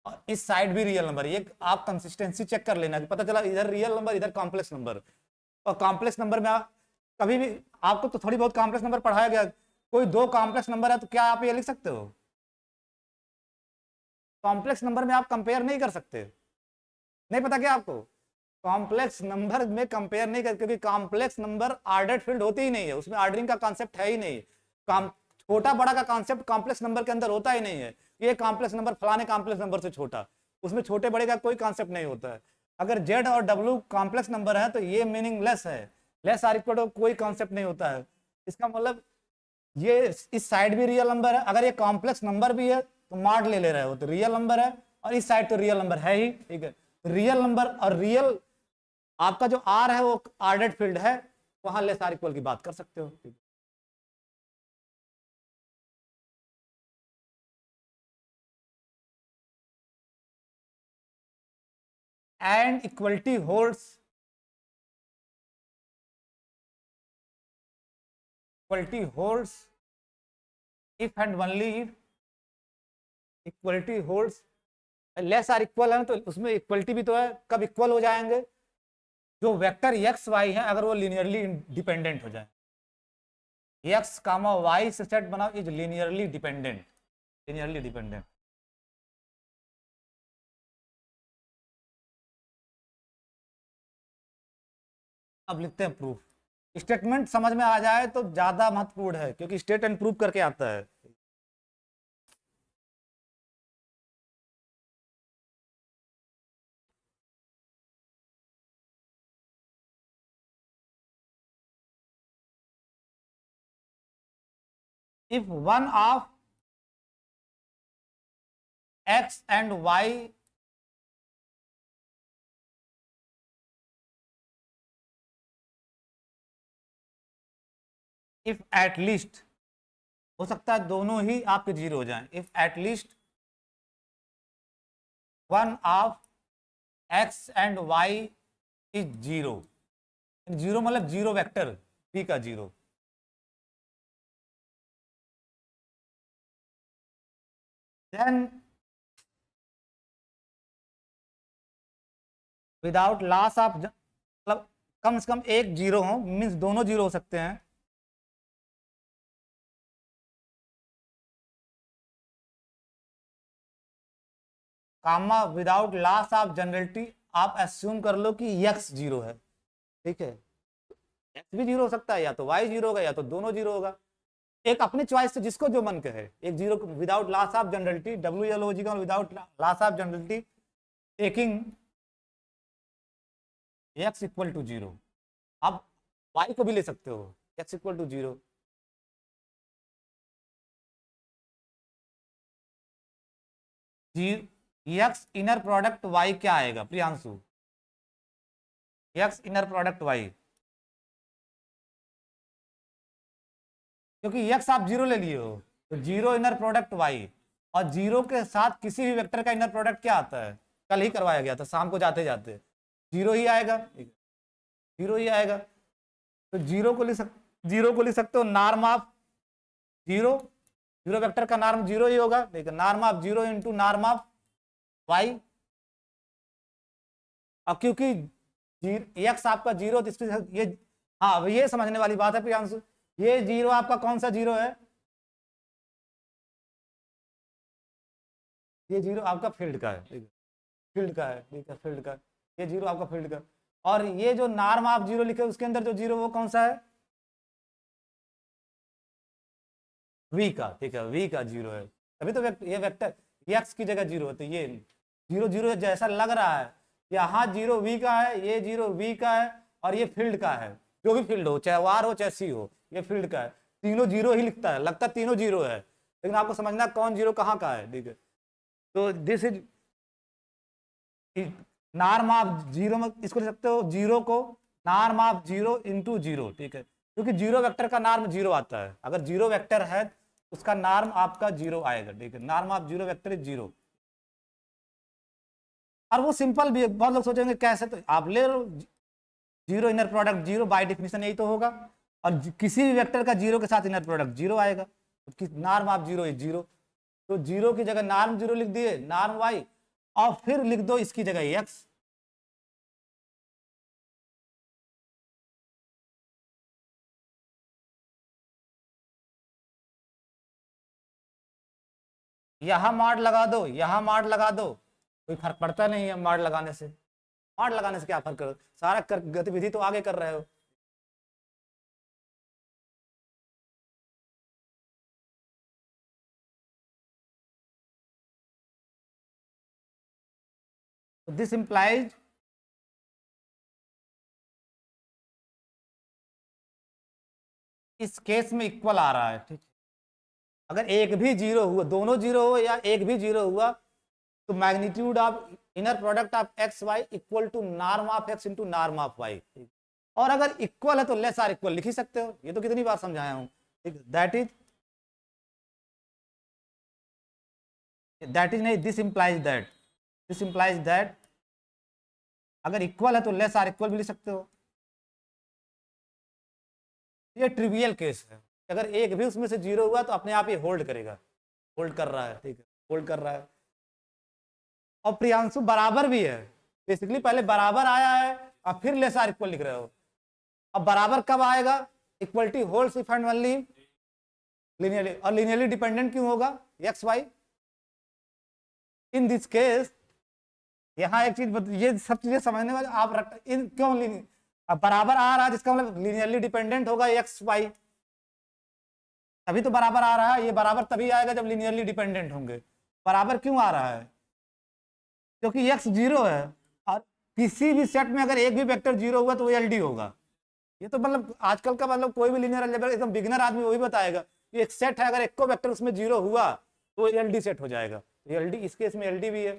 और इस साइड भी रियल नंबर। ये आप कंसिस्टेंसी चेक कर लेना, पता चला इधर रियल नंबर इधर कॉम्प्लेक्स नंबर। और कॉम्प्लेक्स नंबर में कभी भी आपको तो थोड़ी बहुत कॉम्प्लेक्स नंबर पढ़ाया गया, कोई दो कॉम्प्लेक्स नंबर है तो क्या आप ये लिख सकते हो? कॉम्प्लेक्स नंबर में आप कंपेयर नहीं कर सकते, नहीं पता क्या आपको? कॉम्प्लेक्स नंबर में कंपेयर नहीं कर, क्योंकि कॉम्प्लेक्स नंबर ऑर्डर्ड फील्ड होती ही नहीं है, उसमें ऑर्डरिंग का कॉन्सेप्ट है ही नहीं। छोटा बड़ा का कॉन्सेप्ट कॉम्प्लेक्स नंबर के अंदर होता ही नहीं है, ये कॉम्प्लेक्स नंबर फलाने कॉम्प्लेक्स नंबर से छोटा, उसमें छोटे बड़े का कोई कॉन्सेप्ट नहीं होता है। अगर जेड और डब्ल्यू कॉम्प्लेक्स नंबर है तो ये मीनिंगलेस है, लेस आर इक्वल टू कोई कॉन्सेप्ट नहीं होता है। इसका मतलब ये इस साइड भी रियल नंबर है, अगर ये कॉम्प्लेक्स नंबर भी है तो मॉड ले रहे हो तो रियल नंबर है, और इस साइड तो रियल नंबर है ही, ठीक है। रियल नंबर और रियल आपका जो आर है वो ऑर्डर्ड फील्ड है, वहां लेस आर इक्वल की बात कर सकते हो, ठीक है। And equality holds, equality holds if and only if, equality holds less or equal है तो उसमें इक्वलिटी भी तो है, कब इक्वल हो जाएंगे? जो वेक्टर एक्स वाई है अगर वो लीनियरली डिपेंडेंट हो जाए, एक्स कामा वाई से सेट बनाओ is linearly dependent, linearly dependent. अब लिखते हैं प्रूफ। स्टेटमेंट समझ में आ जाए तो ज्यादा महत्वपूर्ण है, क्योंकि स्टेट एंड प्रूफ करके आता है। If one of x and y if at least, हो सकता है दोनों ही आपके जीरो हो जाएं, if at least one of x and y is zero, zero मतलब जीरो वेक्टर बी का zero, then without loss of, मतलब कम से कम एक जीरो हो, मीन्स दोनों जीरो हो सकते हैं, कामा विदाउट लॉस ऑफ जनरलिटी, आप एस्यूम कर लो कि एक्स जीरो है, ठीक है। एक्स भी जीरो हो सकता है, या तो वाई जीरो होगा या तो दोनों जीरो होगा, एक अपनी चॉइस से जिसको जो मन कहे। एक zero without loss of generality, WLOG without loss of generality, taking x equal to zero. आप वाई को भी ले सकते हो x equal to zero, x inner product y क्या आएगा Priyanshu? X inner product y, क्योंकि एक्स आप जीरो ले लिए हो तो जीरो इनर प्रोडक्ट वाई, और जीरो के साथ किसी भी वेक्टर का इनर प्रोडक्ट क्या आता है? कल ही करवाया गया था शाम को जाते जाते, जीरो ही आएगा, जीरो ही आएगा। तो जीरो को लिख सकते हो norm of zero, zero vector का नॉर्म जीरो ही होगा, देखिए norm of zero into norm of y. अब क्योंकि एक्स आपका जीरो, तो इसके ये, हाँ ये समझने वाली बात है प्रियांशु, ये जीरो आपका कौन सा जीरो है? ये जीरो आपका फील्ड का है, फील्ड का है, ठीक है, फील्ड का, ये जीरो आपका फील्ड का। और ये जो नॉर्म आप जीरो लिखे उसके अंदर जो जीरो वो कौन सा है? वी का, ठीक है, वी का जीरो है, तभी तो ये वेक्टर एक्स की जगह जीरो है, तो ये जीरो जीरो जैसा लग रहा है, यहाँ जीरो वी का है, ये जीरो वी का है, और ये फील्ड का है, जो भी फील्ड हो चाहे वार हो चाहे सी हो, ये फील्ड का है, तीनों जीरो ही लिखता है, लगता है तीनों जीरो है, लेकिन आपको समझना कौन जीरो कहाँ का है, ठीक है। तो this is norm of zero में इसको लिख सकते हो, जीरो को norm of zero into zero, ठीक है, क्योंकि जीरो वेक्टर का नॉर्म जीरो आता है, अगर जीरो वेक्टर है उसका नॉर्म आपका जीरो आएगा, ठीक है, norm of zero vector is zero. और वो सिंपल भी है। बहुत लोग सोचेंगे कैसे, तो आप ले लो zero inner product zero, by definition यही तो होगा। और किसी भी वेक्टर का जीरो के साथ इनर प्रोडक्ट जीरो आएगा, तो norm of zero is zero, तो जीरो की जगह नॉर्म जीरो लिख दिए, नॉर्म वाई, और फिर लिख दो इसकी जगह एक्स। यहां मार्ड लगा दो, यहां मार्ड लगा दो, कोई फर्क पड़ता नहीं है मार्ड लगाने से। मार्ड लगाने से क्या फर्क कर, सारा गतिविधि तो आगे कर रहे हो। दिस इंप्लाइज इस केस में इक्वल आ रहा है, ठीक। अगर एक भी जीरो हुआ, दोनों जीरो हो या एक भी जीरो हुआ, तो magnitude of inner product of x y equal to norm of x into norm of y. और अगर इक्वल है तो लेस आर इक्वल लिख ही सकते हो, ये तो कितनी बार समझाया हूं, ठीक। दैट इज नहीं, this implies that, this implies that अगर इक्वल है तो लेस आर इक्वल भी लिख सकते हो। ये ट्रिवियल केस है, अगर एक भी उसमें से जीरो हुआ तो अपने आप ये होल्ड करेगा, होल्ड कर रहा है, ठीक है, होल्ड कर रहा है। और प्रियांशु बराबर भी है, बेसिकली पहले बराबर आया है और फिर लेस आर इक्वल लिख रहे हो। अब बराबर कब आएगा, equality holds if and only linearly, और लिनियरली डिपेंडेंट क्यों होगा, x y. In this case यहाँ एक चीज ये सब चीजें समझने वाले आप इन क्यों अब बराबर आ रहा है जिसका मतलब लिनियरली डिपेंडेंट होगा एक्स वाई, तभी तो बराबर आ रहा है। ये बराबर तभी आएगा जब लिनियरली डिपेंडेंट होंगे। बराबर क्यों आ रहा है, क्योंकि एक्स जीरो है, और किसी भी सेट में अगर एक भी वेक्टर जीरो हुआ तो वो एलडी होगा। ये तो मतलब आजकल का मतलब कोई भी लीनियर अलजेब्रा एकदम बिगिनर आदमी वही बताएगा कि एक सेट है, अगर एक को वेक्टर उसमें जीरो हुआ तो एलडी सेट हो जाएगा। एलडी इस केस में एलडी भी है।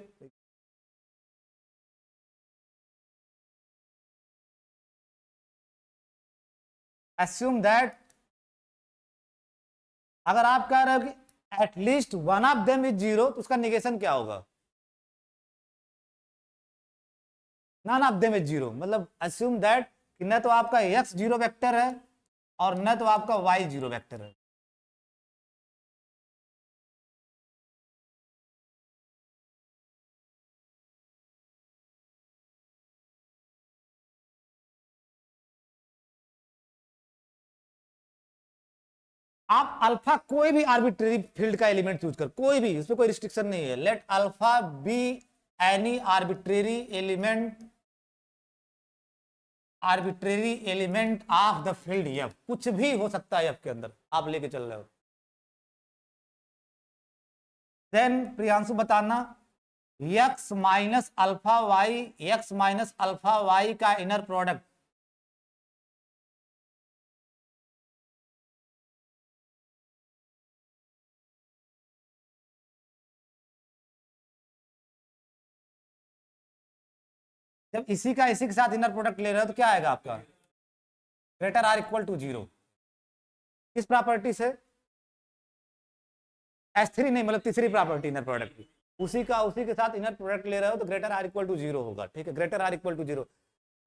एज्यूम दैट अगर आप कह रहे हो कि at least one of them is zero, तो उसका निगेशन क्या होगा, none of them is zero, मतलब एज्यूम दैट कि न तो आपका एक्स जीरो वेक्टर है और न तो आपका वाई जीरो वेक्टर है। आप अल्फा कोई भी आर्बिट्रेरी फील्ड का एलिमेंट चूज कर, कोई भी, उसमें कोई रिस्ट्रिक्शन नहीं है। Let alpha be any arbitrary element of the field F, कुछ भी हो सकता है एफ के अंदर आप लेके चल रहे हो। देन प्रियांशु बताना, x minus alpha y, x minus alpha y का इनर प्रोडक्ट जब इसी के साथ इनर प्रोडक्ट ले रहे हो तो क्या आएगा आपका, greater or equal to zero. किस प्रॉपर्टी से, S3 नहीं, मतलब तीसरी प्रॉपर्टी इनर प्रोडक्ट की, उसी के साथ इनर प्रोडक्ट ले रहे हो तो greater or equal to zero होगा, ठीक है, greater or equal to zero.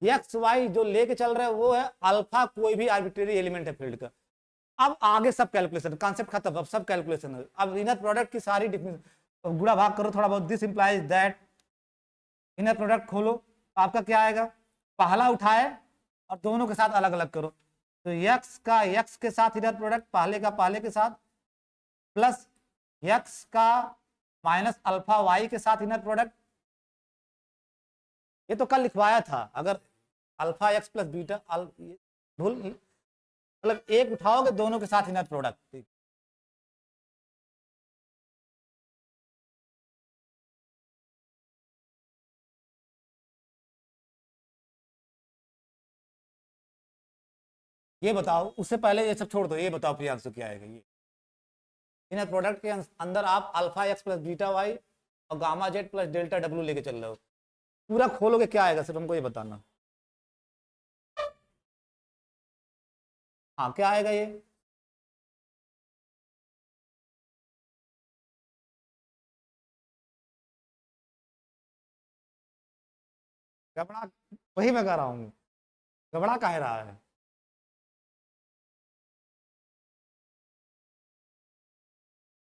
X y जो लेके चल रहे हैं वो है अल्फा कोई भी आर्बिट्रेरी एलिमेंट है फील्ड का। अब आगे सब कैलकुलेशन, कॉन्सेप्ट खत्म, अब सब कैलकुलेशन है। अब इनर प्रोडक्ट की सारी गुणा भाग करो थोड़ा बहुत, this implies that, inner product खोलो, आपका क्या आएगा, पहला उठाए और दोनों के साथ अलग अलग करो, तो एक्स का एक्स के साथ इनर प्रोडक्ट पहले का पहले के साथ, प्लस एक्स का माइनस अल्फा वाई के साथ इनर प्रोडक्ट। ये तो कल लिखवाया था, अगर अल्फा एक्स प्लस बीटा भूल, मतलब एक उठाओगे दोनों के साथ इनर प्रोडक्ट, ठीक। ये बताओ, उससे पहले ये सब छोड़ दो, ये बताओ प्रियांशु क्या आएगा। ये इनर प्रोडक्ट के अंदर आप alpha X plus beta Y और gamma Z plus delta W लेके चल रहे हो, पूरा खोलोगे क्या आएगा, सिर्फ हमको ये बताना। हाँ क्या आएगा ये, गड़बड़ा, वही मैं कह रहा हूँ, गड़बड़ा काहे रहा है।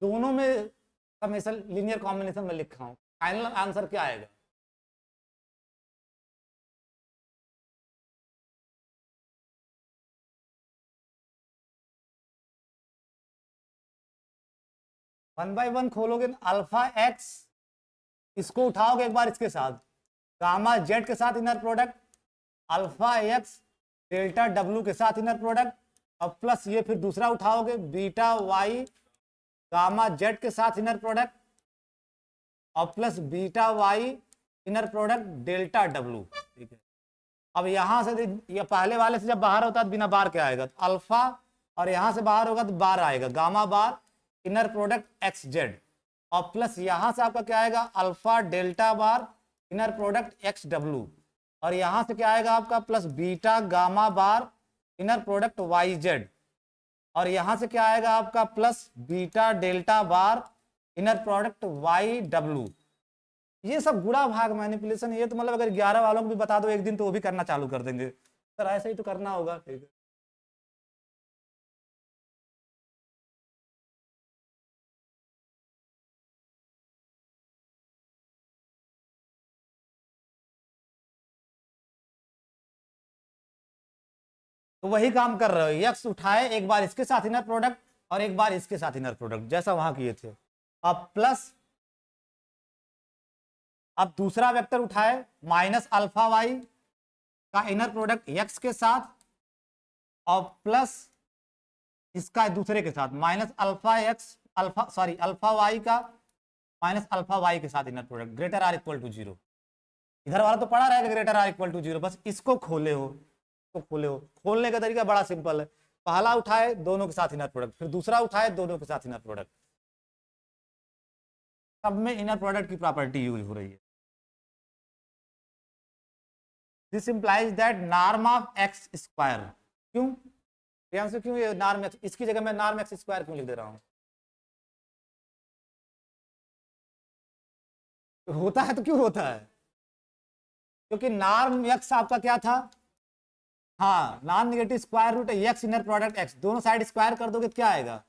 दोनों में हमेशा लीनियर कॉम्बिनेशन में लिखा हूँ, फाइनल आंसर क्या आएगा? वन बाय वन खोलोगे, अल्फा एक्स, इसको उठाओगे एक बार इसके साथ, गामा जेड के साथ inner product, alpha x delta डब्ल्यू के साथ इनर प्रोडक्ट, अब प्लस ये फिर दूसरा उठाओगे बीटा वाई गामा जेड के साथ इनर प्रोडक्ट, और plus beta y inner product delta डब्ल्यू। ठीक है, अब यहां से ये पहले वाले से जब बाहर होता है बिना बार के आएगा, तो अल्फा, और यहां से बाहर होगा तो बार आएगा, गामा बार इनर प्रोडक्ट एक्स जेड, और प्लस यहां से आपका क्या आएगा, अल्फा डेल्टा बार इनर प्रोडक्ट एक्स डब्ल्यू, और यहां से क्या आएगा आपका प्लस बीटा गामा बार इनर प्रोडक्ट वाई जेड, और यहां से क्या आएगा आपका प्लस बीटा डेल्टा बार इनर प्रोडक्ट वाई डब्ल्यू। ये सब गुणा भाग मैनिपुलेशन, ये तो मतलब अगर 11 वालों को भी बता दो एक दिन तो वो भी करना चालू कर देंगे, सर ऐसे ही तो करना होगा। ठीक है, तो वही काम कर रहे हो, यक्स उठाए एक बार इसके साथ इनर प्रोडक्ट और एक बार इसके साथ इनर प्रोडक्ट, जैसा वहां किए थे। अब प्लस, अब दूसरा वेक्टर उठाए माइनस अल्फा वाई का इनर प्रोडक्ट एक्स के साथ, और प्लस इसका दूसरे के साथ minus alpha x, alpha sorry alpha y का माइनस अल्फा वाई के साथ inner product greater or equal to zero. इधर वाला तो पड़ा रहेगा greater or equal to zero, बस इसको खोले हो, तो खोले हो। खोलने का तरीका बड़ा सिंपल है, पहला उठाए दोनों के साथ इनर प्रोडक्ट, फिर दूसरा उठाए दोनों के साथ इनर प्रोडक्ट, सब में इनर प्रोडक्ट की प्रॉपर्टी यूज हो रही है। This implies that norm of x square, क्यों प्रियांशु, क्यों ये नॉर्म एक्स, इसकी जगह मैं नॉर्म एक्स स्क्वायर क्यों लिख दे रहा हूँ? होता है तो क्यों होता है? क्योंकि नॉर्म एक्स आपका क्या था, हाँ non negative square root x inner product x, दोनों साइड स्क्वायर कर दोगे तो क्या आएगा,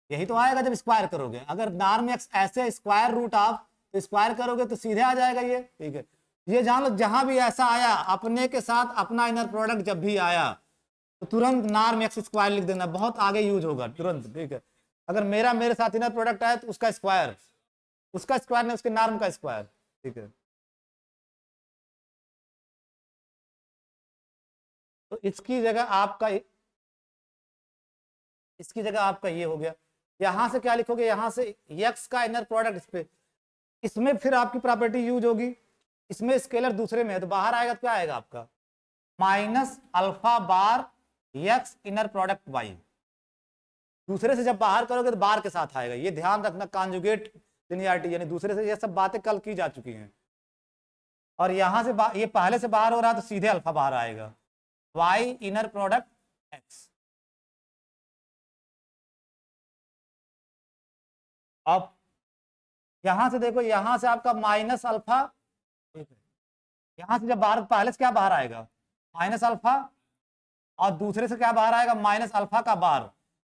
यही तो आएगा जब स्क्वायर करोगे। अगर नॉर्म एक्स ऐसे स्क्वायर रूट ऑफ, तो स्क्वायर करोगे तो सीधे आ जाएगा ये। ठीक है, ये जान लो जहां भी ऐसा आया अपने के साथ अपना इनर प्रोडक्ट जब भी आया तो तुरंत नॉर्म एक्स स्क्वायर लिख देना, बहुत आगे यूज होगा तुरंत। ठीक है, अगर मेरा मेरे साथ इनर प्रोडक्ट आया तो उसका स्क्वायर, उसका स्क्वायर नहीं उसके नॉर्म का स्क्वायर। ठीक है, तो इसकी जगह आपका ये हो गया। यहां से क्या लिखोगे, यहां से एक्स का इनर प्रोडक्ट इस पे, इसमें फिर आपकी प्रॉपर्टी यूज होगी, इसमें स्केलर दूसरे में है तो बाहर आएगा तो क्या आएगा आपका minus alpha bar x inner product y, दूसरे से जब बाहर करोगे तो बार के साथ आएगा, ये ध्यान रखना, कॉन्जुगेट लिनियरिटी, यानी दूसरे से ये सब बातें कल की जा चुकी हैं। और यहां से ये पहले से बाहर हो रहा है तो सीधे अल्फा बाहर आएगा, वाई इनर प्रोडक्ट एक्स। अब यहां से देखो, यहां से आपका माइनस अल्फा, यहां से जब बाहर, पहले से क्या बाहर आएगा माइनस अल्फा, और दूसरे से क्या बाहर आएगा माइनस अल्फा का बार,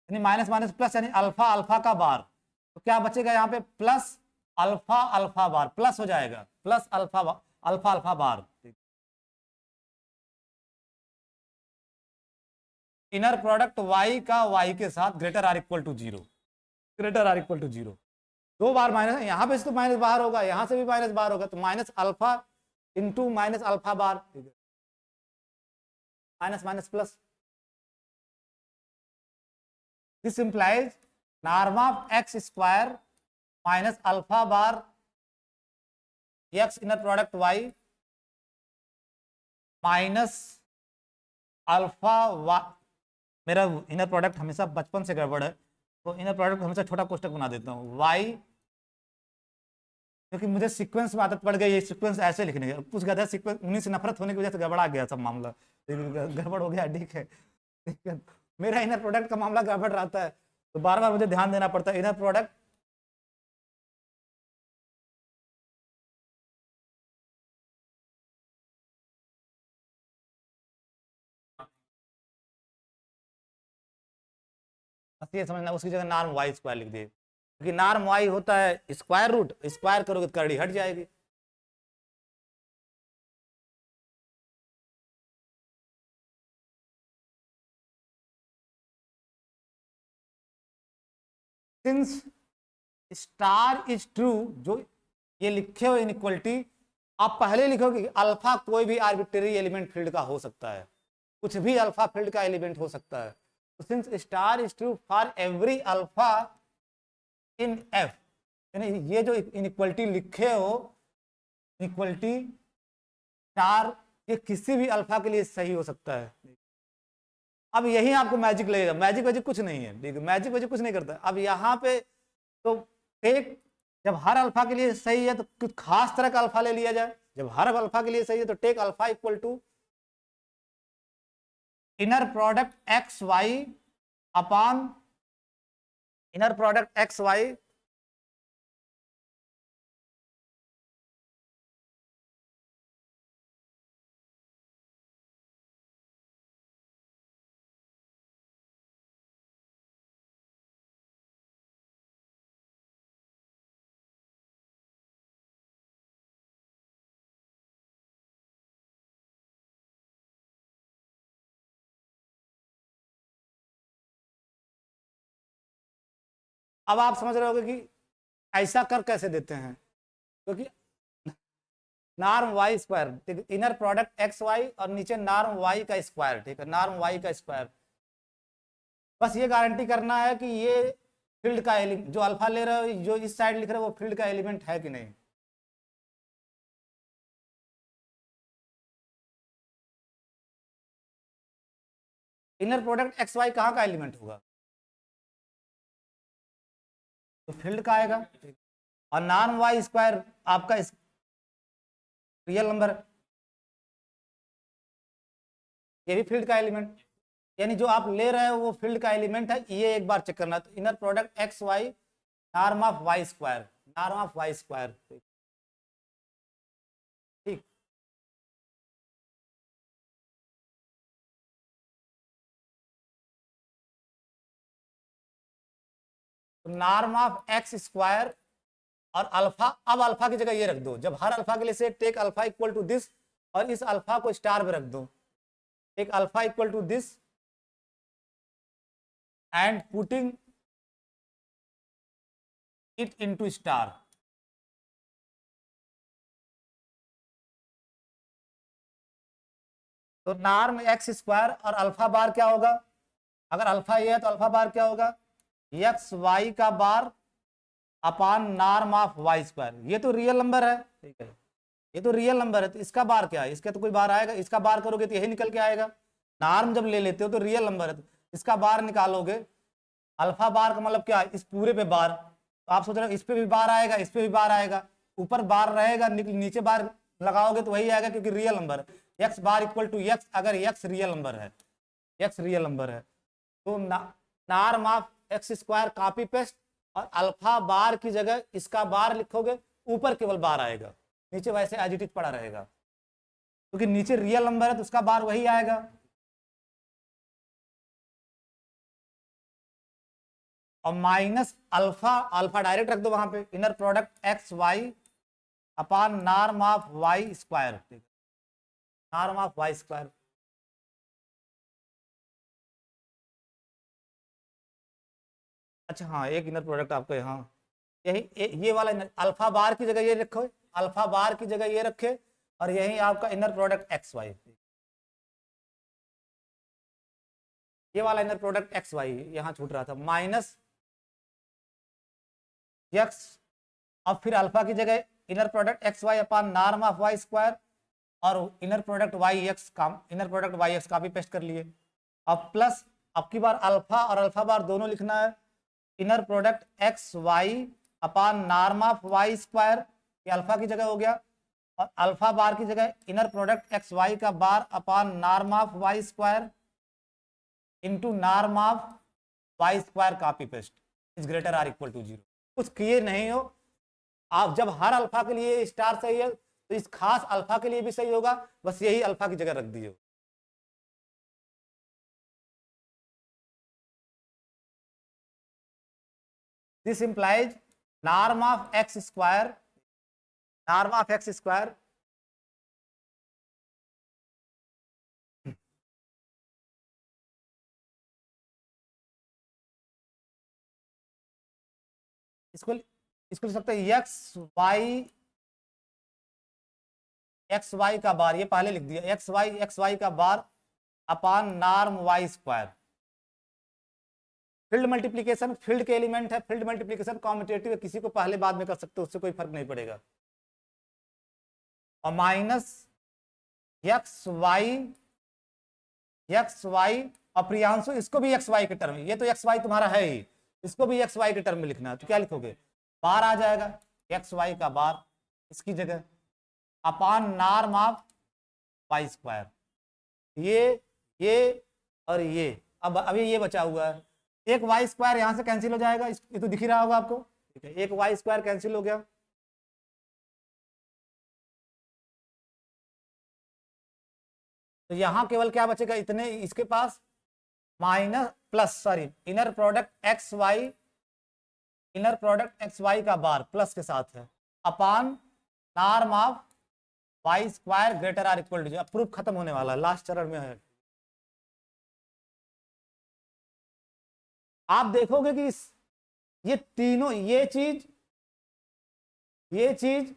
यानी माइनस माइनस प्लस, यानी अल्फा अल्फा का बार, तो क्या बचेगा यहाँ पे plus alpha alpha bar, plus हो जाएगा plus alpha alpha alpha bar. Inner product y का y के साथ greater or equal to zero, greater or equal to zero, दो बार माइनस, यहाँ पे से तो माइनस बाहर होगा, यहाँ से भी माइनस बाहर होगा, तो minus alpha into minus alpha bar, minus minus plus. This implies norm of x square minus alpha bar x inner product y minus alpha वा, मेरा इनर प्रोडक्ट हमेशा बचपन से गड़बड़ है, तो इनर प्रोडक्ट हमेशा छोटा कोष्टक बना देता हूँ वाई, क्योंकि मुझे सीक्वेंस में आदत पड़ गई, ये सीक्वेंस ऐसे लिखने का, कुछ गधा सीक्वेंस, उन्हीं से नफरत होने की वजह से गड़बड़ा गया सब मामला, गड़बड़ हो गया। ठीक है, ठीक है, मेरा इनर प्रोडक्ट का मामला गड़बड़ रहता है, तो बार बार मुझे ध्यान देना पड़ता है। इनर प्रोडक्ट ये समझना, उसकी जगह नॉर्म वाई स्क्वायर लिख दिए, क्योंकि नॉर्म वाई होता है स्क्वायर रूट, स्क्वायर करोगे तो करड़ी हट जाएगी। सिंस स्टार इज ट्रू, जो ये लिखे हो इनइक्वलिटी, आप पहले लिखोगे कि अल्फा कोई भी आर्बिट्रेरी एलिमेंट फील्ड का हो सकता है, कुछ भी अल्फा फील्ड का एलिमेंट हो सकता है। तो since star is true for every alpha in F, यानी ये जो इनइक्वलिटी लिखे हो, इनइक्वलिटी स्टार, ये किसी भी अल्फा के लिए सही हो सकता है। अब यही आपको मैजिक लगेगा, मैजिक वैजिक कुछ नहीं है, ठीक है, मैजिक वैजिक कुछ नहीं करता। अब यहाँ पे तो टेक, जब हर अल्फा के लिए सही है तो कुछ खास तरह का अल्फा ले लिया जाए, जब हर अल्फा के लिए सही है तो take alpha equal to inner product x y upon inner product x y अब आप समझ रहे होगे कि ऐसा कर कैसे देते हैं, क्योंकि नॉर्म वाई स्क्वायर, ठीक है, इनर प्रोडक्ट एक्स वाई और नीचे नॉर्म वाई का स्क्वायर, ठीक है, नॉर्म वाई का स्क्वायर। बस ये गारंटी करना है कि ये फील्ड का एलिमेंट, जो अल्फा ले रहे हो, जो इस साइड लिख रहे हो, वो फील्ड का एलिमेंट है कि नहीं। इनर प्रोडक्ट एक्स वाई कहाँ का एलिमेंट होगा, तो फील्ड का आएगा। और नॉर्म वाई स्क्वायर आपका रियल नंबर, ये भी फील्ड का एलिमेंट, यानी जो आप ले रहे हो वो फील्ड का एलिमेंट है, ये एक बार चेक करना। तो inner product x y norm of Y square, norm of Y square, ठीक। तो नॉर्म ऑफ एक्स स्क्वायर और अल्फा, अब अल्फा की जगह ये रख दो, जब हर अल्फा के लिए से take alpha equal to this, और इस अल्फा को स्टार में रख दो, take alpha equal to this and putting it into star. तो नॉर्म एक्स स्क्वायर और अल्फा बार क्या होगा, अगर अल्फा ये है तो अल्फा बार क्या होगा, एक्स वाई का bar upon norm of Y square. ये तो रियल नंबर है, ठीक है, ये तो रियल नंबर है, तो इसका बार क्या है, इसका तो कोई बार आएगा, इसका बार करोगे तो यही निकल के आएगा। नॉर्म जब ले लेते हो तो रियल नंबर है, तो इसका बार निकालोगे, अल्फा बार का मतलब क्या है, इस पूरे पे बार, तो आप सोच रहे हो इस पे भी बार आएगा, इस पे भी बार आएगा, ऊपर बार रहेगा, नीचे बार लगाओगे तो वही आएगा, क्योंकि रियल नंबर है। X bar equal to x, अगर एक्स रियल नंबर है, एक्स रियल नंबर है, तो norm of x square copy paste, और अल्फा बार की जगह इसका बार लिखोगे, ऊपर केवल बार आएगा, नीचे वैसे एज इट इज पड़ा रहेगा, क्योंकि नीचे रियल नंबर है तो उसका बार वही आएगा। और माइनस अल्फा, अल्फा डायरेक्ट रख दो वहां पे, inner product x y upon norm of Y square, norm of Y square. अच्छा हाँ, एक इनर प्रोडक्ट आपको यहाँ, यही ये वाला अल्फा बार की जगह ये रखो, अल्फा बार की जगह ये रखे, और यही आपका इनर प्रोडक्ट एक्स वाई, ये वाला इनर प्रोडक्ट एक्स वाई यहाँ छूट रहा था, माइनस एक्स, अब फिर अल्फा की जगह inner product x y upon norm of Y square, और इनर प्रोडक्ट वाई एक्स का, inner product y x copy paste कर लिए। अब प्लस, अब की बार अल्फा और अल्फा बार दोनों लिखना है, inner product x y upon norm of Y square, ये अल्फा की जगह हो गया, और अल्फा बार की जगह इनर प्रोडक्ट एक्स वाई का bar upon norm of Y square into norm of Y square copy paste is greater or equal to zero. कुछ किए नहीं हो आप, जब हर अल्फा के लिए स्टार सही है तो इस खास अल्फा के लिए भी सही होगा, बस यही अल्फा की जगह रख दिए। This implies norm of x square, norm of x square इसको इसको लिख सकते हैं एक्स वाई का बार, ये पहले लिख दिया, एक्स वाई का bar upon norm Y square. Field multiplication field के एलिमेंट है, फील्ड मल्टीप्लीकेशन कॉम्यूटेटिव है, किसी को पहले बाद में कर सकते हो, उससे कोई फर्क नहीं पड़ेगा। और माइनस एक्स वाई और प्रियांशु इसको भी एक्स वाई के टर्म, ये तो एक्स वाई तुम्हारा है ही, इसको भी एक्स वाई के टर्म में लिखना है, तो क्या लिखोगे, बार आ जाएगा एक्स वाई का बार इसकी जगह अपान नॉर्म ऑफ वाई स्क्वायर। ये और ये, अब अभी ये बचा हुआ है, एक वाई स्क्वायर यहां से कैंसिल हो जाएगा, ये तो दिख ही रहा होगा आपको, ठीक है, एक वाई स्क्वायर कैंसिल हो गया, तो यहां केवल क्या बचेगा, इतने इसके पास minus plus sorry inner product x Y का बार प्लस के साथ है upon norm of Y square greater or equal to, proof खत्म होने वाला है, लास्ट चरण में है। आप देखोगे कि ये तीनों, ये चीज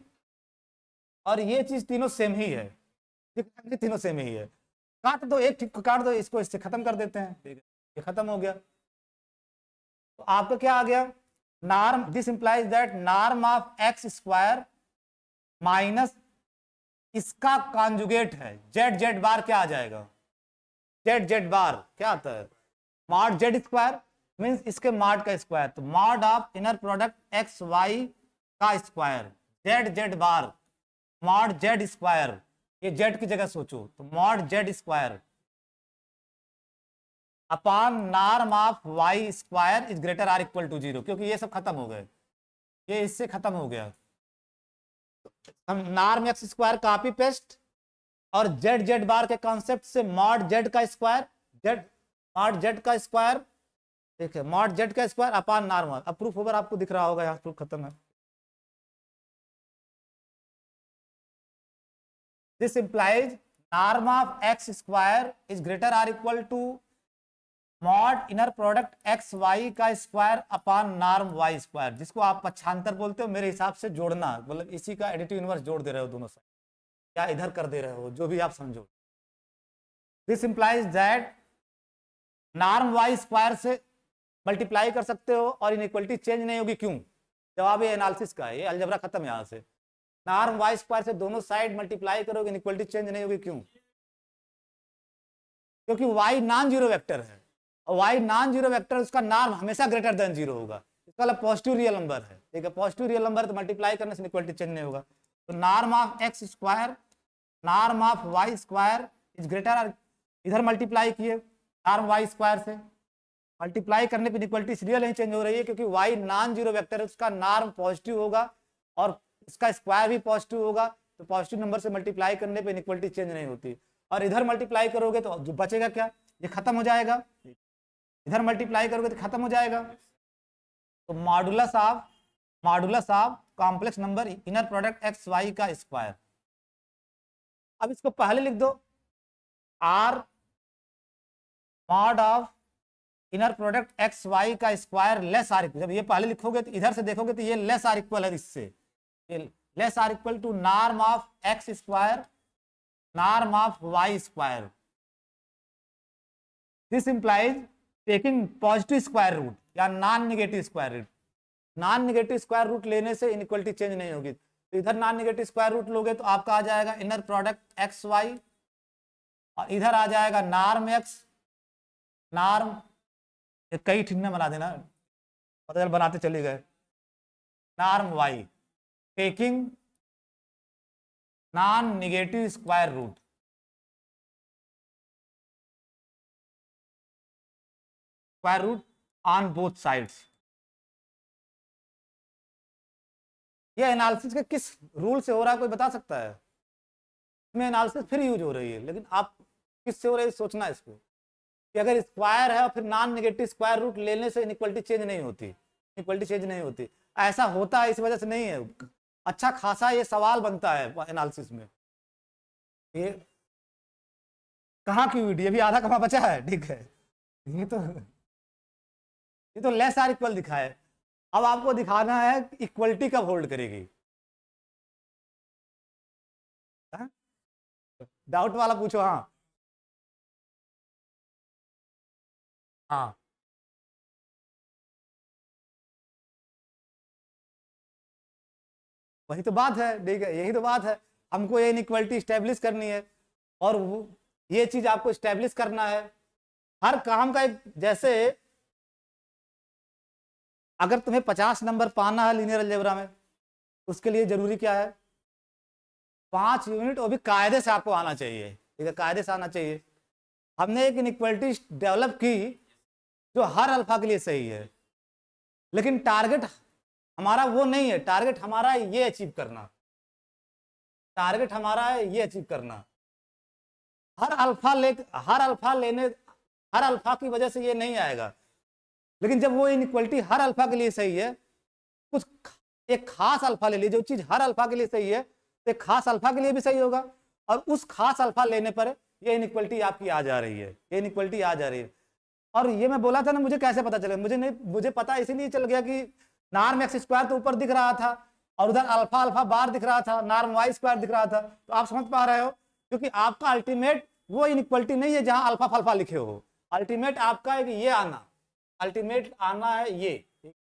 और ये चीज तीनों सेम ही है, तीनों सेम ही है, काट दो, एक ठीक काट दो, इसको इससे खत्म कर देते हैं, ठीक है, ये खत्म हो गया। तो आपका क्या आ गया, norm, this implies that norm of x square minus इसका कॉन्जुगेट है जेड बार, क्या आ जाएगा, जेड बार क्या आता है, मॉड जेड स्क्वायर मींस इसके मॉड का स्क्वायर, तो mod of inner product x Y का square z bar mod z square, ये जेड की जगह सोचो तो mod z square upon norm of Y square is greater or equal to 0, क्योंकि ये सब खत्म हो गए, ये इससे खत्म हो गया, हम norm x square copy paste और जेड बार के कॉन्सेप्ट से मॉड जेड का स्क्वायर, मॉड जेड का स्क्वायर, ठीक है, मॉड जेड का स्क्वायर अपान नॉर्म, अब प्रूफ ओवर आपको दिख रहा होगा, यहाँ प्रूफ खत्म है। This implies norm of x square is greater or equal to mod inner product x Y का square upon norm Y square, जिसको आप पक्षांतर बोलते हो, मेरे हिसाब से जोड़ना, मतलब इसी का एडिटिव इनवर्स जोड़ दे रहे हो दोनों साइड, या इधर कर दे रहे हो, जो भी आप समझो। This implies that norm Y square से मल्टीप्लाई कर सकते हो और इनइक्वलिटी चेंज नहीं होगी, क्यों, जवाब ये एनालिसिस का है, ये अलजेब्रा खत्म यहाँ से, नॉर्म वाई स्क्वायर से दोनों साइड मल्टीप्लाई करोगे इनइक्वलिटी चेंज नहीं होगी, क्यों, क्योंकि वाई नॉन जीरो वेक्टर है, और वाई नॉन जीरो वेक्टर उसका नॉर्म हमेशा ग्रेटर देन जीरो होगा, इसका मतलब पॉजिटिव रियल नंबर है, ठीक है, पॉजिटिव रियल नंबर तो मल्टीप्लाई करने से इक्वलिटी चेंज नहीं होगा, तो norm of x square norm of Y square is greater, इधर मल्टीप्लाई किए नॉर्म वाई स्क्वायर से, मल्टीप्लाई करने पर इक्वलिटी रियल नहीं चेंज हो रही है, क्योंकि वाई नॉन जीरो वेक्टर है, उसका नॉर्म पॉजिटिव होगा और इसका स्क्वायर भी पॉजिटिव होगा, तो पॉजिटिव नंबर से मल्टीप्लाई करने पर इक्वलिटी चेंज नहीं होती, और इधर मल्टीप्लाई करोगे तो जो बचेगा क्या, ये खत्म हो जाएगा, इधर मल्टीप्लाई करोगे तो खत्म हो जाएगा, तो modulus of complex number inner product x Y का स्क्वायर, अब इसको पहले लिख दो, or mod of inner product x Y का स्क्वायर लेस आर इक्वल, जब ये पहले लिखोगे तो इधर से देखोगे तो ये लेस आर इक्वल है, इससे ये less or equal to norm of x square norm of Y square, this implies taking positive square root या non negative square root, non negative square root लेने से इनइक्वलिटी चेंज नहीं होगी, तो इधर नॉन नेगेटिव स्क्वायर रूट लोगे तो आपका आ जाएगा इनर प्रोडक्ट एक्स वाई, और इधर आ जाएगा नॉर्म एक्स नॉर्म, कई ठीक ना बना देना, पता चल बनाते चले गए, norm y taking non negative square root, square root on both sides. ये एनालिसिस के किस रूल से हो रहा है कोई बता सकता है, इसमें एनालिसिस फिर यूज हो रही है, लेकिन आप किस से हो रही है सोचना है इसको, कि अगर स्क्वायर है और फिर नॉन नेगेटिव स्क्वायर रूट लेने से इनइक्वलिटी चेंज नहीं होती, इक्वलिटी चेंज नहीं होती। ऐसा होता है इस वजह से नहीं है, अच्छा खासा ये सवाल बनता है एनालिसिस में। ये कहाँ की वीडियो, अभी आधा कमा बचा है, ठीक है। ये तो लेस आर इक्वल दिखा है। अब आपको दिखाना है इक्वलिटी कब होल्ड करेगी। डाउट वाला पूछो। हाँ हाँ वही तो बात है, ठीक है, यही तो बात है। हमको ये इनइक्वलिटी स्टेब्लिश करनी है, और ये चीज आपको स्टेब्लिश करना है हर काम का एक। जैसे अगर तुम्हें 50 नंबर पाना है लीनियर अलजेब्रा में, उसके लिए जरूरी क्या है, 5 यूनिट, वो भी कायदे से आपको आना चाहिए, ठीक है, कायदे से आना चाहिए। हमने एक इनइक्वलिटी डेवलप की जो हर अल्फा के लिए सही है, लेकिन टारगेट हमारा वो नहीं है, टारगेट हमारा है ये अचीव करना, टारगेट हमारा है ये अचीव करना। हर अल्फा लेने, हर अल्फा की वजह से ये नहीं आएगा, लेकिन जब वो इनइक्वलिटी हर अल्फा के लिए सही है, कुछ एक खास अल्फा ले लीजिए, जो चीज हर अल्फा के लिए सही है तो एक खास अल्फा के लिए भी सही होगा, और उस खास अल्फा लेने पर ये इनइक्वलिटी आपकी आ जा रही है, ये इनइक्वलिटी आ जा रही है। और ये मैं बोला था ना, मुझे कैसे पता चला, मुझे नहीं, मुझे पता इसीलिए चल गया कि नॉर्म एक्स स्क्वायर तो ऊपर दिख रहा था, और उधर अल्फा अल्फा बार दिख रहा था, नॉर्म वाई स्क्वायर दिख रहा था। तो आप समझ पा रहे हो, क्योंकि आपका अल्टीमेट वो इनइक्वलिटी नहीं है जहां अल्फा फल्फा लिखे हो, अल्टीमेट आपका है कि ये आना, अल्टीमेट आना है ये।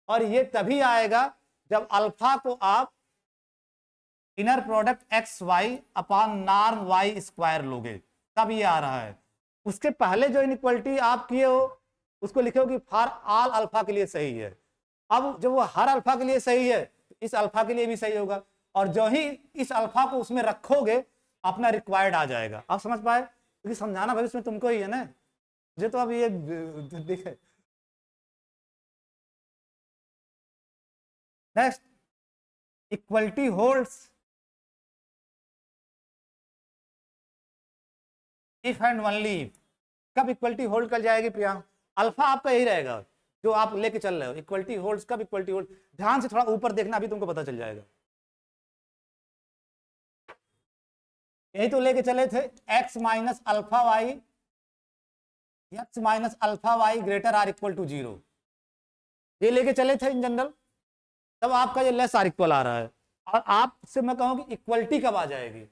और ये तभी आएगा जब अल्फा को आप inner product x y upon norm Y square लोगे, तब ये आ रहा है। उसके पहले जो इनइक्वलिटी आप किए हो उसको लिखे हो कि फॉर ऑल अल्फा के लिए सही है। अब जब वो हर अल्फा के लिए सही है तो इस अल्फा के लिए भी सही होगा, और जो ही इस अल्फा को उसमें रखोगे अपना रिक्वायर्ड आ जाएगा। आप समझ पाए, क्योंकि समझाना भविष्य में तुमको ही है ना, मुझे तो अब ये देखे। Next, equality holds if and only if. कब इक्वलिटी होल्ड कर जाएगी प्रियांक, अल्फा आपका यही रहेगा जो आप लेके चल रहे हो, इक्वलिटी होल्ड्स कब, इक्वलिटी होल्ड, ध्यान से थोड़ा ऊपर देखना, अभी तुमको पता चल जाएगा। यही तो लेके चले थे, x minus alpha y, x minus alpha y greater or equal to 0, ये लेके चले थे इन जनरल। तब आपका ये लेस आर इक्वल आ रहा है, और आपसे मैं कहूँ कि इक्वलिटी कब आ जाएगी,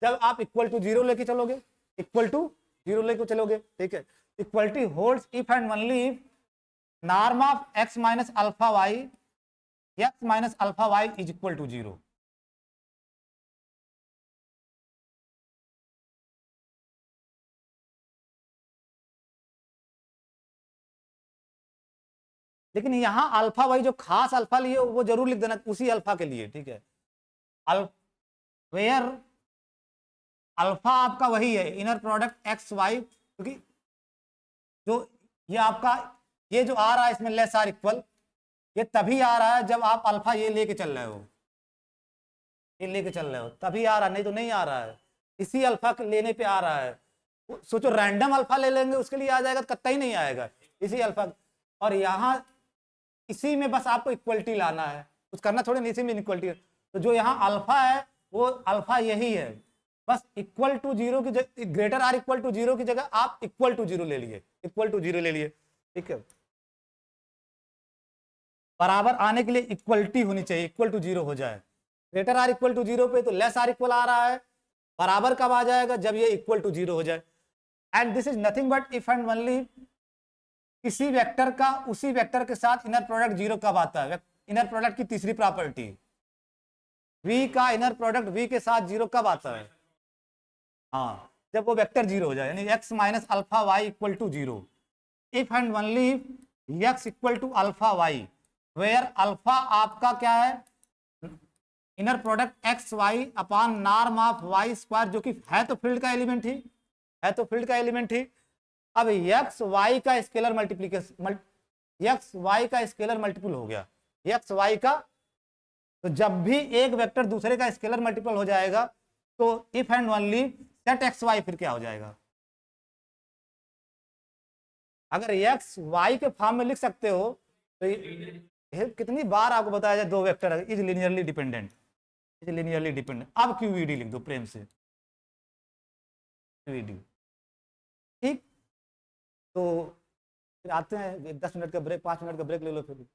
जब आप इक्वल टू 0 लेके चलोगे, इक्वल टू 0 लेके चलोगे, ठीक है। Equality holds if and only if norm of x minus alpha y, x minus alpha y is equal to 0। लेकिन यहाँ अल्फा वाई जो खास अल्फा लिए वो जरूर लिख देना उसी अल्फा के लिए, ठीक है। वेयर अल्फा आपका वही है इनर प्रोडक्ट एक्स वाई, क्योंकि जो ये आपका ये जो आ रहा है इसमें लेस आर इक्वल, ये तभी आ रहा है जब आप अल्फा ये लेके चल रहे हो, ये लेके चल रहे हो तभी आ रहा है, नहीं तो नहीं आ रहा है। इसी अल्फा के लेने पे आ रहा है। सोचो रैंडम अल्फा ले लेंगे उसके लिए आ जाएगा तो कतई नहीं आएगा, इसी अल्फा। और यहाँ इसी में बस आपको इक्वलिटी लाना है, कुछ करना थोड़ी नहीं, इसी में इक्वलिटी। तो जो यहाँ अल्फा है वो अल्फा यही है, बस इक्वल टू 0 की जगह, ग्रेटर आर इक्वल टू 0 की जगह आप इक्वल टू 0 ले लिए, इक्वल टू 0 ले लिए, ठीक है। बराबर आने के लिए इक्वलिटी होनी चाहिए, इक्वल टू 0 हो जाए। ग्रेटर आर इक्वल टू 0 पे तो लेस आर इक्वल आ रहा है, बराबर कब आ जाएगा, जब ये इक्वल टू 0 हो जाए। And this is nothing but if and only किसी वेक्टर का उसी वेक्टर के साथ इनर प्रोडक्ट 0 कब आता है, इनर प्रोडक्ट की तीसरी प्रॉपर्टी, v का इनर प्रोडक्ट v के साथ 0 कब आता है, हाँ जब वो वेक्टर 0 हो जाए, यानी x minus alpha y equal to 0। If and only x equal to alpha y, where alpha आपका क्या है, inner product x y upon norm of Y square, जो कि है तो फील्ड का एलिमेंट ही, है तो फील्ड का एलिमेंट ही। अब एक्स वाई का स्केलर मल्टीप्लीकेशन, एक्स वाई का स्केलर मल्टीपल हो गया, एक्स वाई का। तो जब भी एक वेक्टर दूसरे का स्केलर मल्टीपल हो जाएगा तो if and only set x y फिर क्या हो जाएगा, अगर एक्स वाई के फॉर्म में लिख सकते हो तो ये कितनी बार आपको बताया जाए दो vector is linearly dependent, is linearly dependent. अब क्यूवीडी लिख दो प्रेम से, क्यूवीडी। ठीक, तो फिर आते हैं 10 मिनट का ब्रेक, 5 मिनट का ब्रेक ले लो फिर।